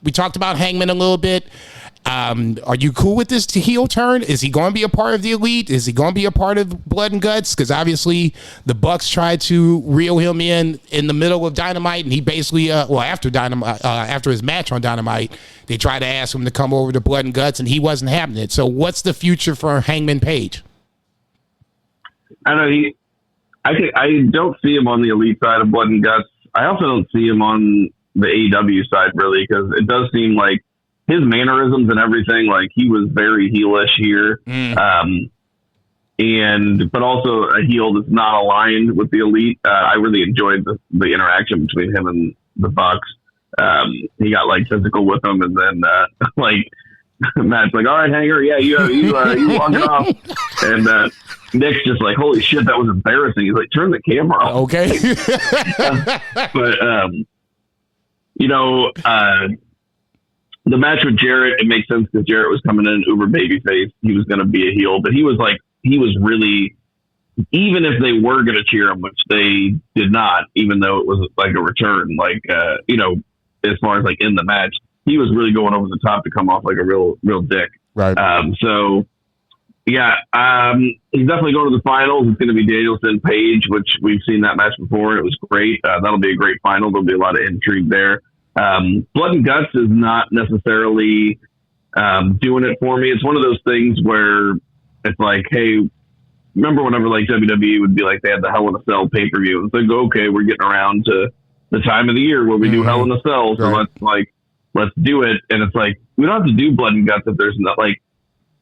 We talked about Hangman a little bit. Are you cool with this heel turn? Is he going to be a part of the Elite? Is he going to be a part of Blood and Guts? Because obviously the Bucks tried to reel him in the middle of Dynamite, and he basically, after Dynamite, after his match on Dynamite, they tried to ask him to come over to Blood and Guts, and he wasn't having it. So what's the future for Hangman Page? I don't know. I don't see him on the Elite side of Blood and Guts. I also don't see him on the AEW side, really, because it does seem like his mannerisms and everything, like he was very heelish here. But also a heel that's not aligned with the Elite. I really enjoyed the interaction between him and the Bucks. He got like physical with them, and then Matt's like, "All right, Hanger, yeah, you walk it off." And Nick's just like, "Holy shit, that was embarrassing." He's like, "Turn the camera off." Okay. The match with Jarrett, it makes sense because Jarrett was coming in uber babyface. He was going to be a heel, but he was really, even if they were going to cheer him, which they did not, even though it was like a return, as far as like in the match, he was really going over the top to come off like a real dick. Right. He's definitely going to the finals. It's going to be Danielson Page, which we've seen that match before. It was great. That'll be a great final. There'll be a lot of intrigue there. Blood and Guts is not necessarily doing it for me. It's one of those things where it's like, hey, remember whenever like WWE would be like they had the Hell in a Cell pay-per-view. It's like, okay, we're getting around to the time of the year where we do Hell in a Cell, so let's do it. And it's like, we don't have to do Blood and Guts if there's not like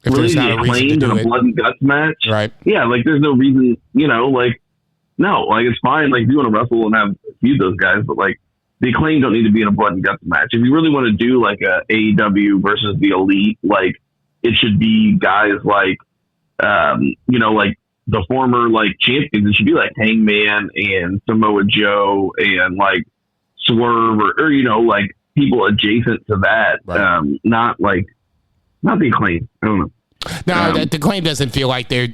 if really not acclaimed in a Blood and Guts match. Right. Yeah, like there's no reason, no, like it's fine. Like if you want to wrestle and have feud those guys, but like the Acclaim don't need to be in a Blood and Guts match. If you really want to do like a AEW versus the Elite, like it should be guys like, like the former like champions. It should be like Hangman and Samoa Joe and like Swerve or like people adjacent to that. Right. Not the Acclaim. I don't know. No, the Acclaim doesn't feel like they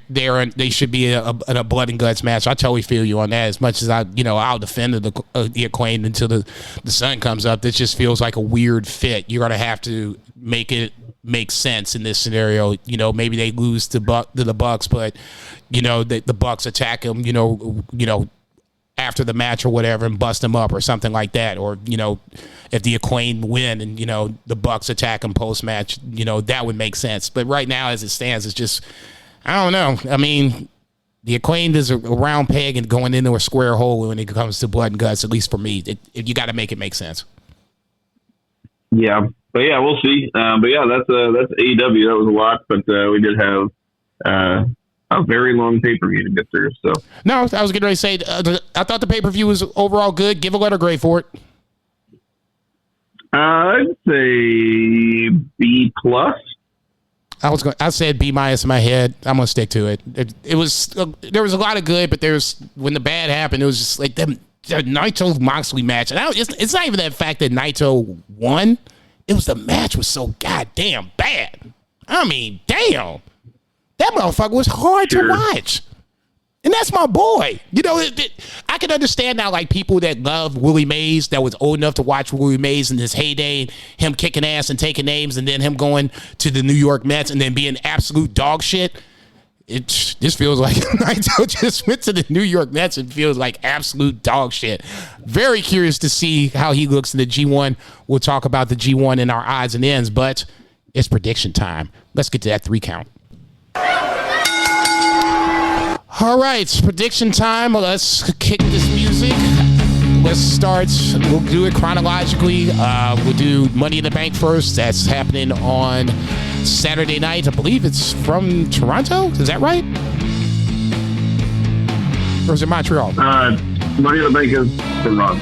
should be in a Blood and Guts match. I totally feel you on that. As much as I'll defend the Acclaim until the sun comes up. This just feels like a weird fit. You're gonna have to make it make sense in this scenario. Maybe they lose to the Bucks, but the Bucks attack them. After the match or whatever and bust them up or something like that. Or, if the Acclaim win and, the Bucks attack them post-match, that would make sense. But right now, as it stands, it's just, I don't know. I mean, the Acclaim is a round peg and going into a square hole when it comes to Blood and Guts, at least for me. You got to make it make sense. Yeah. But yeah, we'll see. That's AEW. That was a lot, but we did have a very long pay-per-view to get through. So no, I was getting ready to say I thought the pay-per-view was overall good. Give a letter grade for it. I'd say B+. I said B- in my head. I'm gonna stick to it. It was there was a lot of good, but when the bad happened, it was just like the Naito Moxley match, and it's not even that fact that Naito won. It was the match was so goddamn bad. I mean, damn. That motherfucker was hard to watch. And that's my boy. I can understand now, like, people that love Willie Mays, that was old enough to watch Willie Mays in his heyday, him kicking ass and taking names, and then him going to the New York Mets and then being absolute dog shit. It just feels like Naito just went to the New York Mets and feels like absolute dog shit. Very curious to see how he looks in the G1. We'll talk about the G1 in our odds and ends, but It's prediction time. Let's get to that 3 count. All right, it's prediction time. Let's kick this music. Let's start. We'll do it chronologically. We'll do Money in the Bank first. That's happening on Saturday night. I believe it's from Toronto. Is that right? Or is it Montreal? Money in the Bank is Toronto.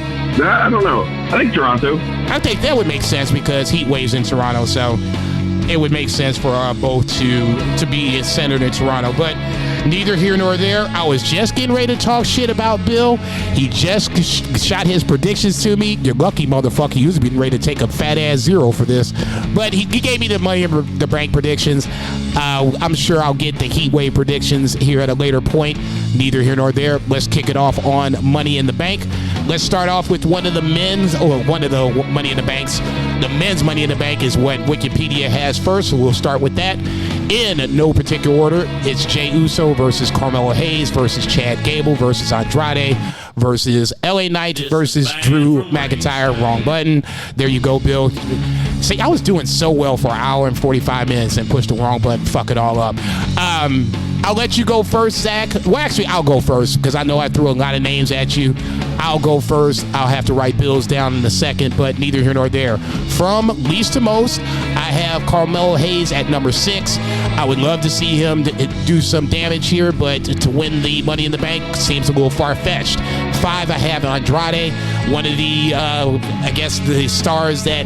I don't know. I think Toronto. I think that would make sense because Heatwave's in Toronto, so it would make sense for both to be centered in Toronto. But neither here nor there. I was just getting ready to talk shit about Bill. He just shot his predictions to me. You're lucky, motherfucker. He was getting ready to take a fat ass 0 for this. But he gave me the Money in the Bank predictions. I'm sure I'll get the Heatwave predictions here at a later point. Neither here nor there. Let's kick it off on Money in the Bank. Let's start off with one of the Money in the Banks. The men's Money in the Bank is what Wikipedia has first, so we'll start with that. In no particular order, it's Jey Uso versus Carmelo Hayes versus Chad Gable versus Andrade versus LA Knight versus Drew McIntyre. Wrong button. There you go, Bill. See, I was doing so well for an hour and 45 minutes and pushed the wrong button. Fuck it all up. I'll let you go first, Zach. Well, actually, I'll go first because I know I threw a lot of names at you. I'll go first. I'll have to write Bills down in a second, but neither here nor there. From least to most, I have Carmelo Hayes at number 6. I would love to see him do some damage here, but to win the Money in the Bank seems a little far-fetched. 5, I have Andrade, one of the, I guess, the stars that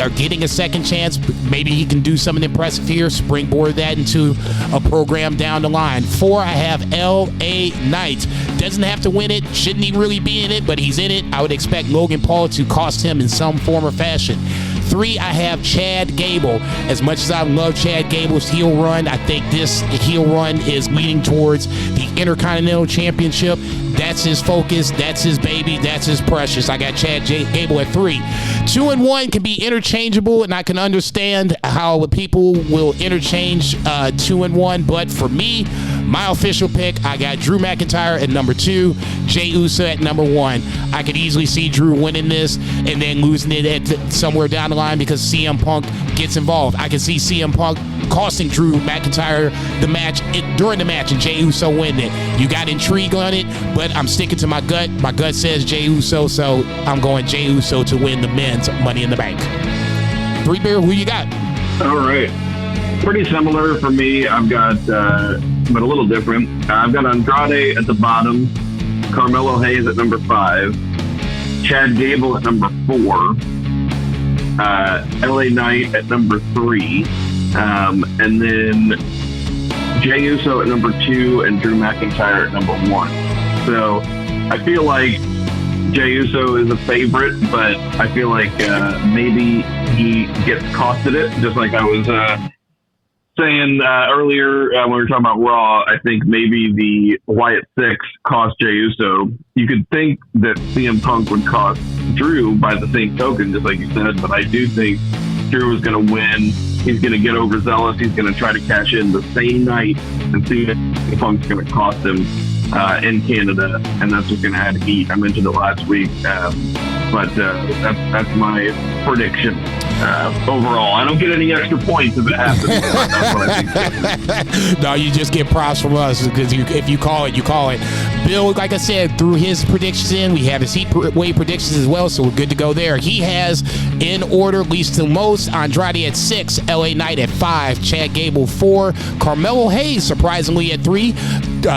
are getting a second chance. Maybe he can do something impressive here, springboard that into a program down the line. 4, I have LA Knight. Doesn't have to win it, shouldn't he really be in it, but he's in it. I would expect Logan Paul to cost him in some form or fashion. 3, I have Chad Gable. As much as I love Chad Gable's heel run, I think this heel run is leading towards the Intercontinental Championship. That's his focus. That's his baby. That's his precious. I got Chad Gable at 3. 2 and 1 can be interchangeable, and I can understand how people will interchange 2 and 1. But for me, my official pick, I got Drew McIntyre at number 2, Jey Uso at number 1. I could easily see Drew winning this and then losing it at somewhere down the line because CM Punk gets involved. I can see CM Punk costing Drew McIntyre the match during the match and Jey Uso winning it. You got intrigue on it, but I'm sticking to my gut. My gut says Jey Uso, so I'm going Jey Uso to win the men's Money in the Bank. 3 Beer, who you got? All right. Pretty similar for me. I've got, but a little different. I've got Andrade at the bottom, Carmelo Hayes at number 5, Chad Gable at number 4, LA Knight at number 3, and then Jey Uso at number 2 and Drew McIntyre at number 1. So I feel like Jey Uso is a favorite, but I feel like maybe he gets costed it, just like I was saying earlier when we were talking about Raw. I think maybe the Wyatt 6 cost Jey Uso. You could think that CM Punk would cost Drew by the same token, just like you said, but I do think Drew is going to win. He's going to get overzealous. He's going to try to cash in the same night and see if Punk's going to cost him in Canada, and that's just going to add heat. I mentioned it last week, but that's my prediction. Overall, I don't get any extra points if it happens. That's what I think. No, you just get props from us because if you call it, you call it. Bill, like I said, threw his predictions in. We have his Heatwave predictions as well, so we're good to go there. He has, in order, least to most, Andrade at 6, LA Knight at 5, Chad Gable 4, Carmelo Hayes surprisingly at 3,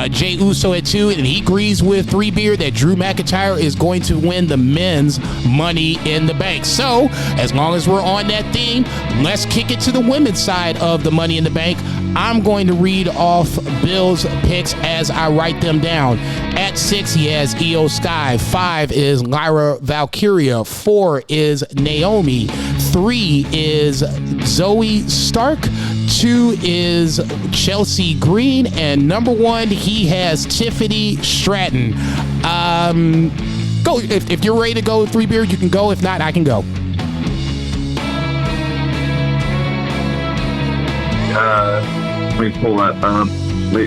Jey Uso at 2, and he agrees with 3 Beer that Drew McIntyre is going to win the men's Money in the Bank. So, as long as we're on that theme, let's kick it to the women's side of the Money in the Bank. I'm going to read off Bill's picks as I write them down. At 6, he has Io Sky. 5 is Lyra Valkyria. 4 is Naomi. 3 is Zoe Stark. 2 is Chelsea Green. And number 1, he has Tiffany Stratton. Go if you're ready to go, 3 Beer, you can go. If not, I can go. Let me pull that up.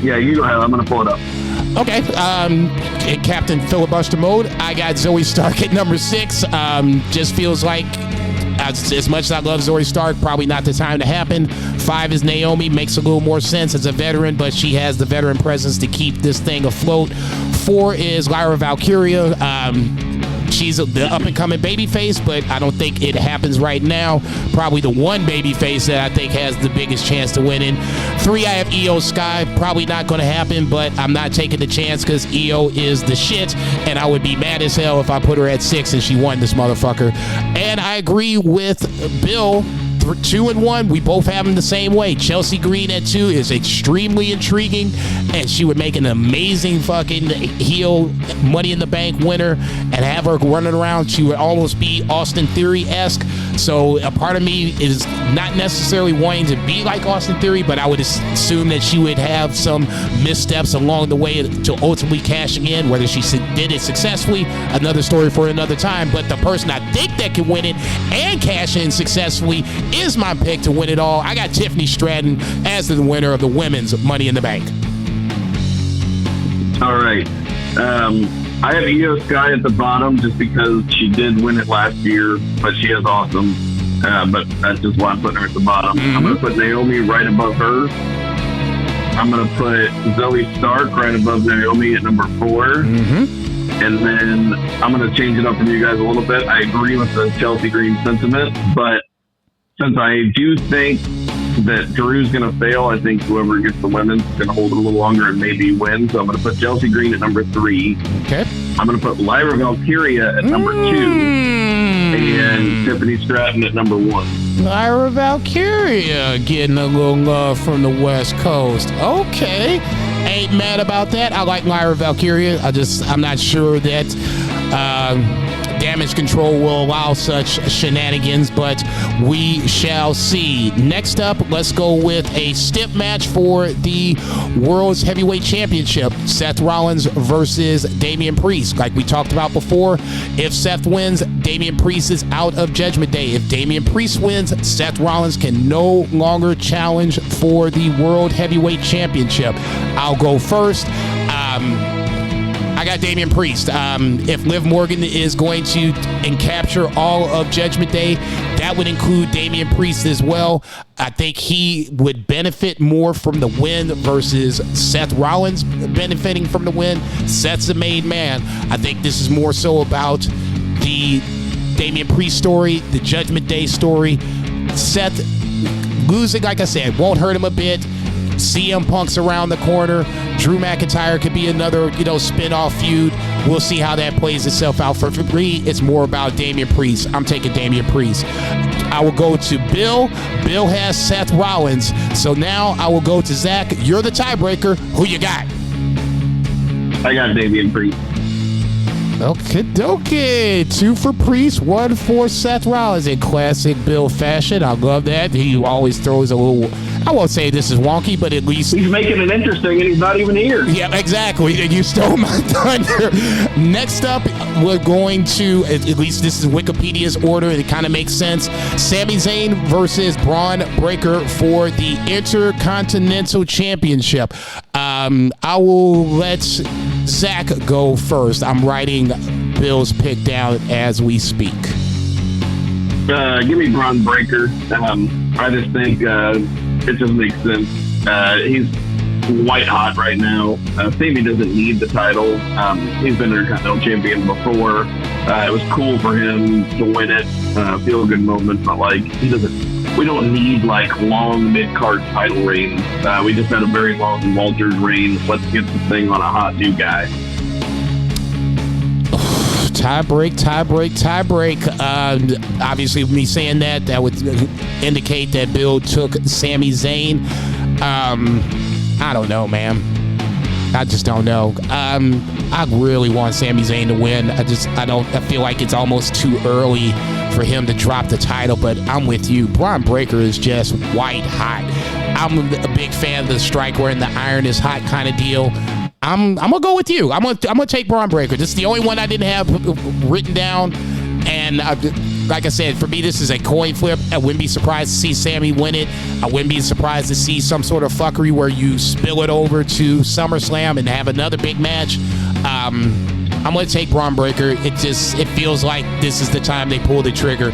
Yeah, you go ahead. I'm going to pull it up. Okay. In Captain Filibuster mode, I got Zoe Stark at number 6. Just feels like as much as I love Zoe Stark, probably not the time to happen. 5 is Naomi, makes a little more sense as a veteran, but she has the veteran presence to keep this thing afloat. 4 is Lyra Valkyria. She's the up-and-coming babyface, but I don't think it happens right now. Probably the one babyface that I think has the biggest chance to win in. 3, I have Io Sky. Probably not going to happen, but I'm not taking the chance because Io is the shit, and I would be mad as hell if I put her at 6 and she won this motherfucker. And I agree with Bill. 2 and 1, we both have them the same way. Chelsea Green at 2 is extremely intriguing, and she would make an amazing fucking heel Money in the Bank winner and have her running around. She would almost be Austin Theory-esque. So a part of me is not necessarily wanting to be like Austin Theory, but I would assume that she would have some missteps along the way to ultimately cashing in. Whether she did it successfully, another story for another time. But the person I think that can win it and cash in successfully is my pick to win it all. I got Tiffany Stratton as the winner of the women's Money in the Bank. All right. I have Io Sky at the bottom just because she did win it last year, but she is awesome. But that's just why I'm putting her at the bottom. Mm-hmm. I'm going to put Naomi right above her. I'm going to put Zoe Stark right above Naomi at number 4. Mm-hmm. And then I'm going to change it up for you guys a little bit. I agree with the Chelsea Green sentiment, but since I do think that Drew's going to fail, I think whoever gets the women's is going to hold it a little longer and maybe win. So I'm going to put Chelsea Green at number 3. Okay. I'm going to put Lyra Valkyria at number 2 and Tiffany Stratton at number 1. Lyra Valkyria getting a little love from the West Coast. Okay. Ain't mad about that. I like Lyra Valkyria. I'm not sure that Damage Control will allow such shenanigans, but we shall see. Next up, let's go with a stip match for the World's Heavyweight Championship. Seth Rollins versus Damian Priest. Like we talked about before, if Seth wins, Damian Priest is out of Judgment Day. If Damian Priest wins, Seth Rollins can no longer challenge for the World Heavyweight Championship. I'll go first. I got Damian Priest. If Liv Morgan is going to capture all of Judgment Day, that would include Damian Priest as well. I think he would benefit more from the win versus Seth Rollins benefiting from the win. Seth's a made man. I think this is more so about the Damian Priest story, the Judgment Day story. Seth losing, like I said, won't hurt him a bit. CM Punk's around the corner. Drew McIntyre could be another, spin-off feud. We'll see how that plays itself out. For me, it's more about Damian Priest. I'm taking Damian Priest. I will go to Bill. Bill has Seth Rollins. So now I will go to Zach. You're the tiebreaker. Who you got? I got Damian Priest. Okay. 2 for Priest, 1 for Seth Rollins in classic Bill fashion. I love that. He always throws a little, I won't say this is wonky, but at least he's making it interesting and he's not even here. Yeah, exactly. You stole my thunder. Next up, we're going to, at least this is Wikipedia's order, it kind of makes sense. Sami Zayn versus Braun Breaker for the Intercontinental Championship. I will let Zach go first. I'm writing Bill's pick down as we speak. Give me Braun Breaker. I just think it just makes sense. He's white hot right now. Sami doesn't need the title. He's been Intercontinental Champion before. It was cool for him to win it. Feel good moment, but we don't need long mid-card title reigns. We just had a very long Walter's reign. Let's get the thing on a hot new guy. Tie break. Obviously, with me saying that would indicate that Bill took Sami Zayn. I don't know, man. I just don't know. I really want Sami Zayn to win. I feel like it's almost too early for him to drop the title, but I'm with you. Braun Breaker is just white hot. I'm a big fan of the strike where the iron is hot kind of deal. I'm gonna go with you. I'm gonna take Braun Breaker. This is the only one I didn't have written down, and like I said, for me, this is a coin flip. I wouldn't be surprised to see Sami win it. I wouldn't be surprised to see some sort of fuckery where you spill it over to SummerSlam and have another big match. I'm going to take Braun Breaker. It feels like this is the time they pull the trigger.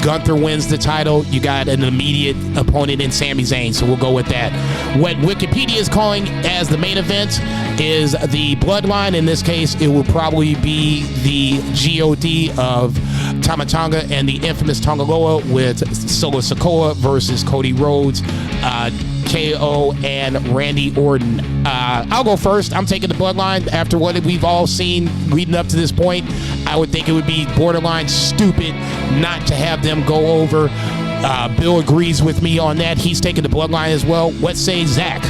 Gunther wins the title. You got an immediate opponent in Sami Zayn, so we'll go with that. What Wikipedia is calling as the main event is the Bloodline. In this case, it will probably be the GOD of Tama Tonga and the infamous Tongaloa with Solo Sikoa versus Cody Rhodes, KO, and Randy Orton. I'll go first. I'm taking the Bloodline. After what we've all seen leading up to this point, I would think it would be borderline stupid not to have them go over. Bill agrees with me on that. He's taking the Bloodline as well. What say Zach?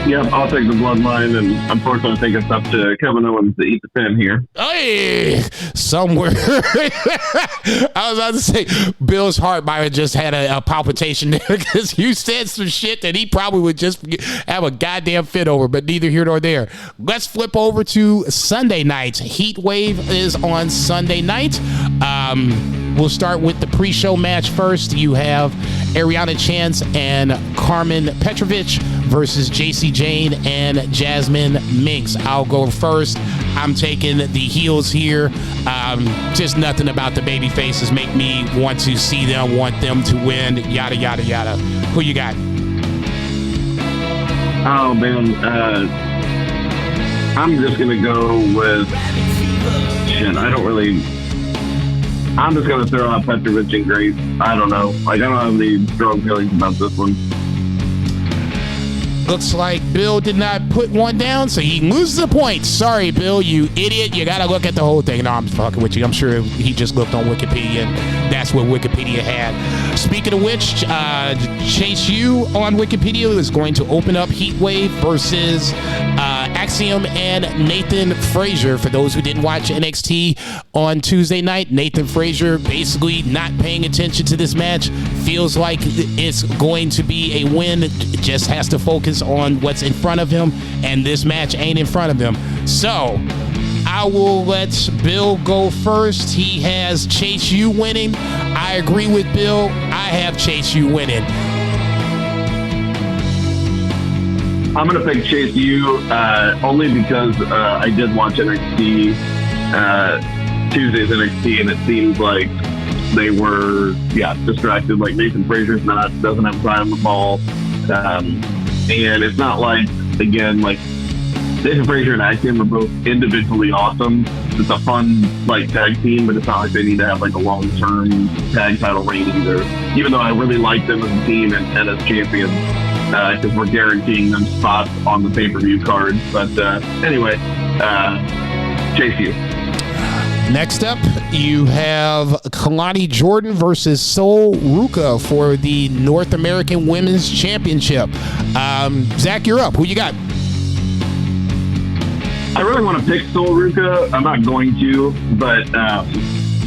Yep, I'll take the Bloodline, and unfortunately, I think it's up to Kevin Owens to eat the pin here. Hey, somewhere. I was about to say, Bill's heart might have just had a palpitation there because you said some shit that he probably would just have a goddamn fit over, but neither here nor there. Let's flip over to Sunday night. Heatwave is on Sunday night. We'll start with the pre-show match first. You have Ariana Chance and Carmen Petrovic versus JC Jane and Jasmine Minks. I'll go first. I'm taking the heels here. Just nothing about the baby faces make me want to see them, want them to win, yada, yada, yada. Who you got? Oh, man. I'm just going to go with... Shit, I'm just going to throw out Petrovic and Grace. I don't know. Like, I don't have any strong feelings about this one. Looks like Bill did not put one down, so he loses a point. Sorry, Bill, you idiot. You got to look at the whole thing. No, I'm fucking with you. I'm sure he just looked on Wikipedia, and that's what Wikipedia had. Speaking of which, Chase U on Wikipedia is going to open up Heatwave versus Axiom and Nathan Frazier. For those who didn't watch NXT on Tuesday night, Nathan Frazier basically not paying attention to this match. Feels like it's going to be a win. Just has to focus on what's in front of him, and this match ain't in front of him. So I will let Bill go first. He has Chase U winning. I agree with Bill. I have Chase U winning. I'm going to pick Chase U only because I did watch NXT, Tuesday's NXT, and it seems like they were, distracted. Like Nathan Frazier's doesn't have time on the ball. And it's not like, again, like Nathan Frazier and Axiom are both individually awesome. It's a fun, tag team, but it's not like they need to have, a long-term tag title reign either. Even though I really like them as a team and as champions, because we're guaranteeing them spots on the pay-per-view cards. But anyway, Chase U. Next up, you have Kalani Jordan versus Sol Ruka for the North American Women's Championship. Zach, you're up. Who you got? I really want to pick Sol Ruka. I'm not going to, but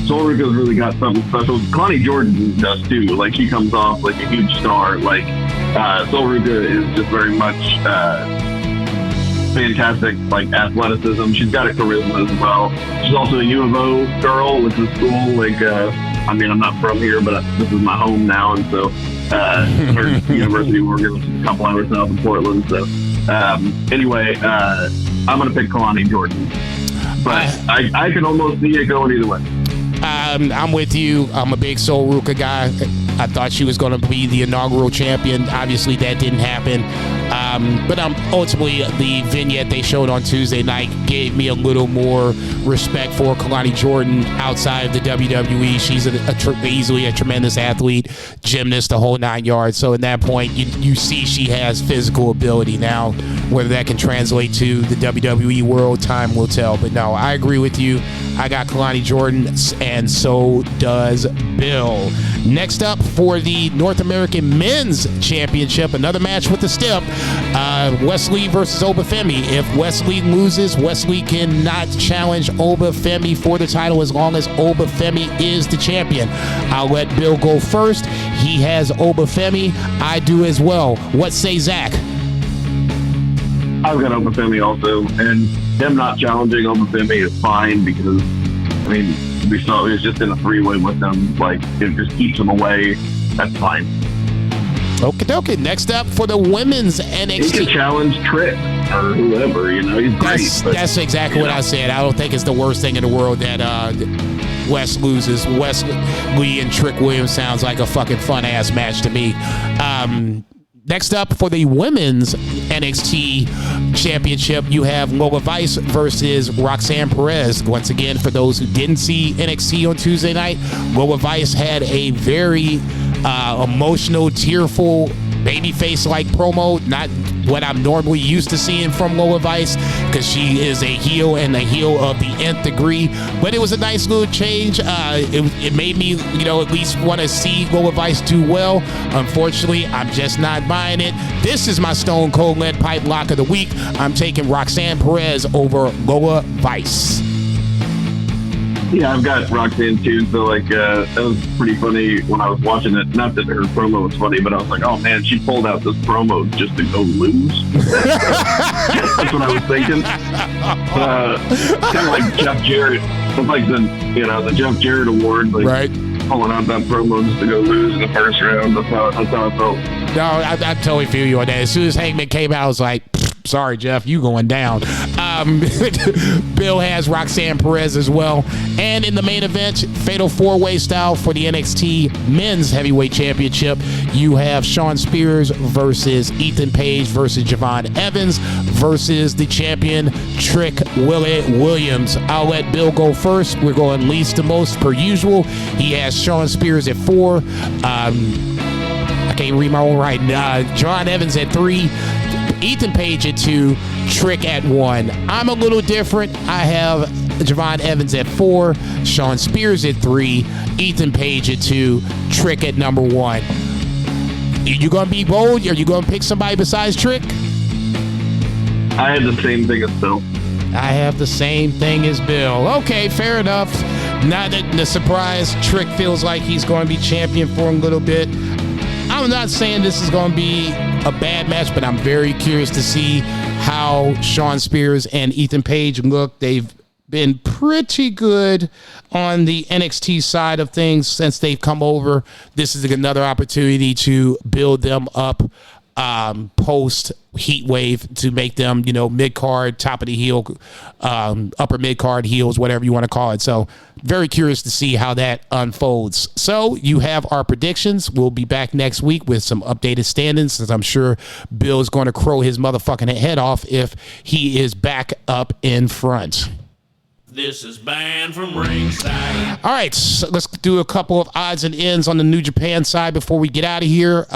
Sol Ruka's really got something special. Kalani Jordan does too. She comes off like a huge star. Sol Ruka is just very much fantastic, athleticism. She's got a charisma as well. She's also a U of O girl, which is cool. I'm not from here, but this is my home now, and so her University of Oregon, which is a couple hours south of Portland. So anyway, I'm going to pick Kalani Jordan, but I can almost see it going either way. I'm with you. I'm a big Sol Ruka guy. I thought she was going to be the inaugural champion. Obviously, that didn't happen. But ultimately, the vignette they showed on Tuesday night gave me a little more respect for Kalani Jordan outside of the WWE. She's easily a tremendous athlete, gymnast, the whole 9 yards. So at that point, you see she has physical ability. Now, whether that can translate to the WWE world, time will tell. But no, I agree with you. I got Kalani Jordan, and so does Bill. Next up for the North American Men's Championship, another match with the step. Wesley versus Obafemi. If Wesley loses, Wesley cannot challenge Obafemi for the title as long as Obafemi is the champion. I'll let Bill go first. He has Obafemi. I do as well. What say Zach? I've got Obafemi also, and him not challenging Obafemi is fine because, we saw he was just in a three-way with them. It just keeps him away. That's fine. Okay. Next up for the women's NXT. He can challenge Trick or whoever, he's great. That's exactly what I said. I don't think it's the worst thing in the world that Wes loses. Wes Lee and Trick Williams sounds like a fucking fun-ass match to me. Next up for the women's NXT championship, you have Lola Vice versus Roxanne Perez. Once again, for those who didn't see NXT on Tuesday night, Lola Vice had a very emotional, tearful, babyface-like promo. Not what I'm normally used to seeing from Lola Vice, because she is a heel and a heel of the nth degree. But it was a nice little change. It made me, at least want to see Lola Vice do well. Unfortunately, I'm just not buying it. This is my Stone Cold Lead Pipe lock of the week. I'm taking Roxanne Perez over Lola Vice. Yeah, I've got Roxanne too, so that was pretty funny when I was watching it. Not that her promo was funny, but I was like, oh man, she pulled out this promo just to go lose. That's what I was thinking. Kind of like Jeff Jarrett. It's like the Jeff Jarrett award, right? Pulling out that promo just to go lose in the first round. That's how I felt. No, I totally feel you on that. As soon as Heyman came out, I was like, sorry, Jeff, you going down. Bill has Roxanne Perez as well. And in the main event, Fatal 4-Way style for the NXT Men's Heavyweight Championship, you have Shawn Spears versus Ethan Page versus Javon Evans versus the champion Trick Williams. I'll let Bill go first. We're going least to most per usual. He has Shawn Spears at 4. I can't read my own writing. Javon Evans at 3. Ethan Page at 2, Trick at 1. I'm a little different. I have Javon Evans at 4, Shawn Spears at 3, Ethan Page at 2, Trick at number 1. You gonna be bold? Are you gonna pick somebody besides Trick? I had the same thing as Bill. I have the same thing as Bill. Okay, fair enough. Not the surprise. Trick feels like he's going to be champion for a little bit. I'm not saying this is going to be a bad match, but I'm very curious to see how Shawn Spears and Ethan Page look. They've been pretty good on the NXT side of things since they've come over. This is another opportunity to build them up post Heatwave to make them, mid-card, top of the heel, upper mid-card heels, whatever you want to call it. So very curious to see how that unfolds. So you have our predictions. We'll be back next week with some updated standings, since I'm sure Bill's going to crow his motherfucking head off if he is back up in front. This is Banned from Ringside. All right, so let's do a couple of odds and ends on the New Japan side before we get out of here.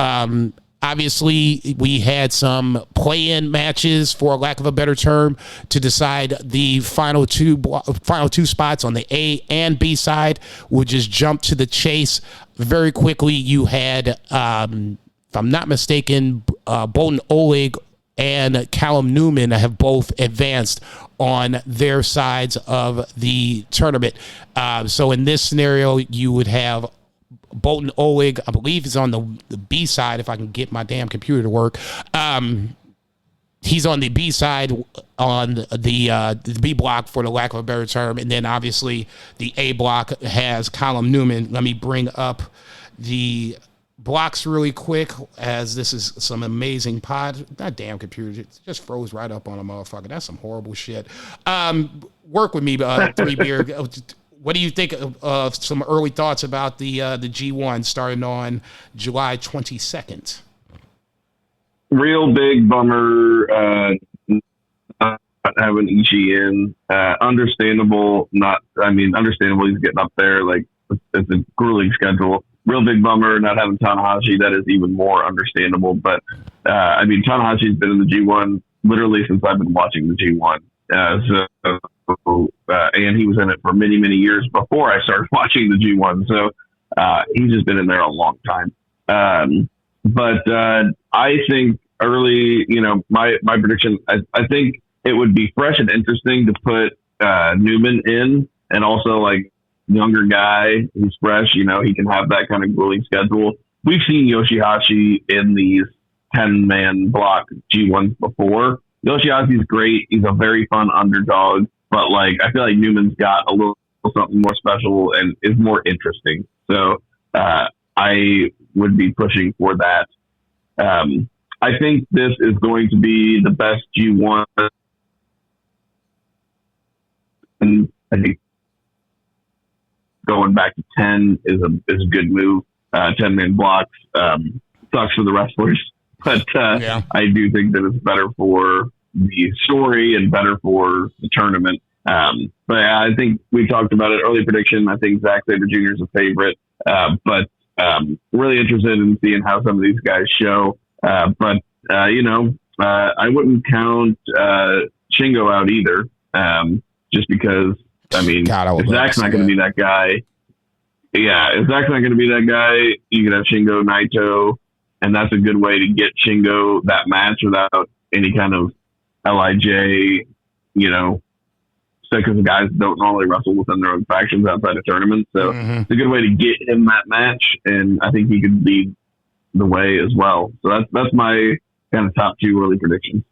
Obviously, we had some play-in matches, for lack of a better term, to decide the final two spots on the A and B side. We'll just jump to the chase very quickly. You had, if I'm not mistaken, Bolton Oleg and Callum Newman have both advanced on their sides of the tournament. So in this scenario, you would have Bolton Oleg, I believe, is on the B side, if I can get my damn computer to work. He's on the B side on the B block, for the lack of a better term. And then obviously the A block has Callum Newman. Let me bring up the blocks really quick, as this is some amazing pod. That damn computer just froze right up on a motherfucker. That's some horrible shit. Work with me, 3 Beer. What do you think of some early thoughts about the G1 starting on July 22nd? Real big bummer not having Ishii in. Understandable. Understandable he's getting up there. Like, it's a grueling schedule. Real big bummer not having Tanahashi. That is even more understandable. But Tanahashi's been in the G1 literally since I've been watching the G1. And he was in it for many, many years before I started watching the G1. So he's just been in there a long time. But I think early, my prediction, I think it would be fresh and interesting to put Newman in, and also like younger guy who's fresh, he can have that kind of grueling schedule. We've seen Yoshihashi in these 10-man block G1s before. Yoshihashi's great. He's a very fun underdog, but I feel like Newman's got a little something more special and is more interesting. So I would be pushing for that. I think this is going to be the best G1. And I think going back to 10 is a good move. 10-man blocks sucks for the wrestlers, but I do think that it's better for the story and better for the tournament. But I think we talked about it. Early prediction, I think Zack Sabre Jr. is a favorite, but really interested in seeing how some of these guys show. But I wouldn't count Shingo out either, just because, if Zack's not going to be that guy, if Zack's not going to be that guy, you could have Shingo, Naito, and that's a good way to get Shingo that match without any kind of LIJ, because the guys don't normally wrestle within their own factions outside of tournaments. So it's a good way to get him that match, and I think he could lead the way as well. So that's my kind of top 2 early predictions.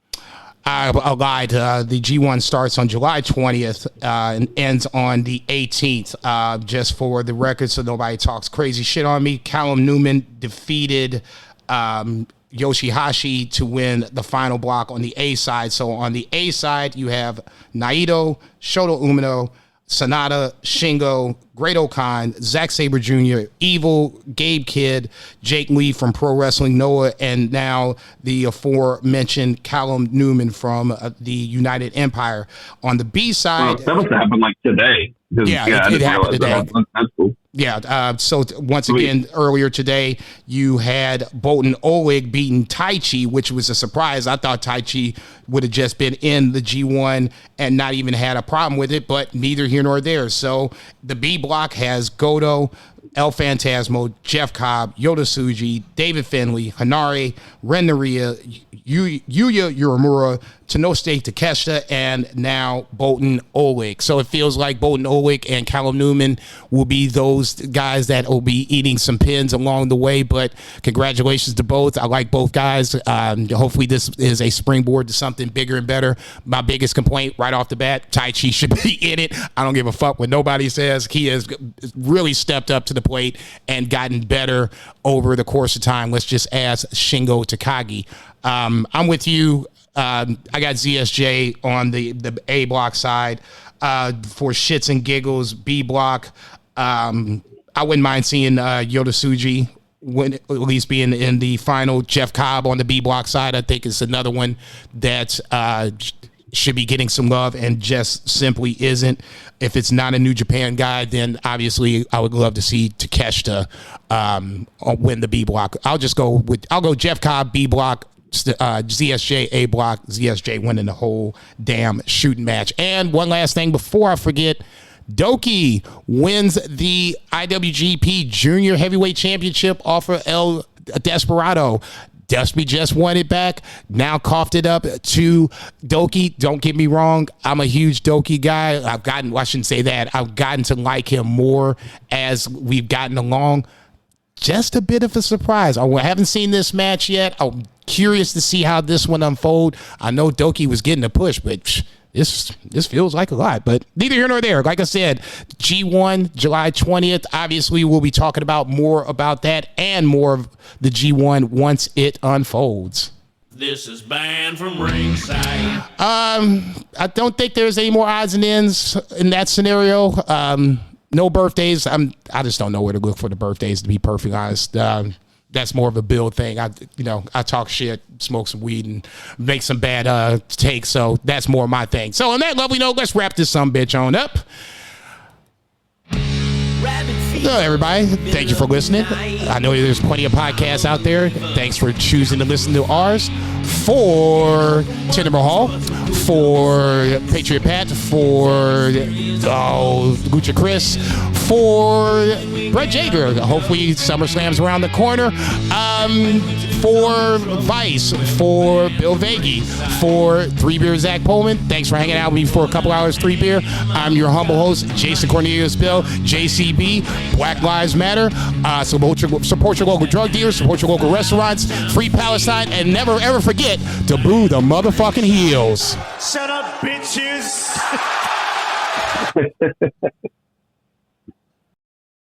I lied. The G1 starts on July 20th and ends on the 18th. Just for the record, so nobody talks crazy shit on me, Callum Newman defeated Yoshihashi to win the final block on the A side. So on the A side, you have Naito, Shota Umino, Sonata, Shingo, Great-O-Khan, Zack Sabre Jr., Evil, Gabe Kidd, Jake Lee from Pro Wrestling Noah, and now the aforementioned Callum Newman from the United Empire. On the B side... that must have happened like today. Yeah, it happened today. That's cool. Yeah, so once again, earlier today, you had Boltin Oleg beating Taichi, which was a surprise. I thought Taichi would have just been in the G1 and not even had a problem with it, but neither here nor there. So the B block has Goto, El Phantasmo, Jeff Cobb, Yota Tsuji, David Finlay, Hanare, Ren Narita, Yuya Uemura, Tenosuke Takeshita, and now Boltin Oleg. So it feels like Boltin Oleg and Callum Newman will be those guys that will be eating some pins along the way, but congratulations to both. I like both guys. Hopefully this is a springboard to something bigger and better. My biggest complaint right off the bat, Taichi should be in it. I don't give a fuck what nobody says. He has really stepped up to the plate and gotten better over the course of time. Let's just ask Shingo Takagi. I'm with you. I got ZSJ on the A block side. For shits and giggles, B block, I wouldn't mind seeing Yota Tsuji at least being in the final. Jeff Cobb on the B block side, I think, is another one that should be getting some love and just simply isn't. If it's not a New Japan guy, then obviously I would love to see Takeshita win the B block. I'll go Jeff Cobb, B block, ZSJ, A block, ZSJ winning the whole damn shooting match. And one last thing before I forget, Doki wins the IWGP Junior Heavyweight Championship off of El Desperado. Dusty just won it back, now coughed it up to Doki. Don't get me wrong, I'm a huge Doki guy. I shouldn't say that. I've gotten to like him more as we've gotten along. Just a bit of a surprise. I haven't seen this match yet. I'm curious to see how this one unfold. I know Doki was getting a push, but this feels like a lot. But neither here nor there. Like I said, G1, July 20th. Obviously, we'll be talking about more about that and more of the G1 once it unfolds. This is Banned from Ringside. I don't think there's any more odds and ends in that scenario. No birthdays. I just don't know where to look for the birthdays, to be perfectly honest. That's more of a Bill thing. I talk shit, smoke some weed, and make some bad takes. So that's more my thing. So on that lovely note, let's wrap this sumbitch on up. So everybody, thank you for listening. I know there's plenty of podcasts out there. Thanks for choosing to listen to ours. For Tinder Mahal, for Patriot Pat, for Lucha Chris, for Brett Jager. Hopefully SummerSlam's around the corner. For Vice, for Bill Vagey, for 3 Beer Zach Pullman. Thanks for hanging out with me for a couple hours, 3 Beer. I'm your humble host, Jason Cornelius Bill, JCB, Black Lives Matter. Support your local drug dealers, support your local restaurants, free Palestine, and never ever forget to boo the motherfucking heels. Shut up, bitches.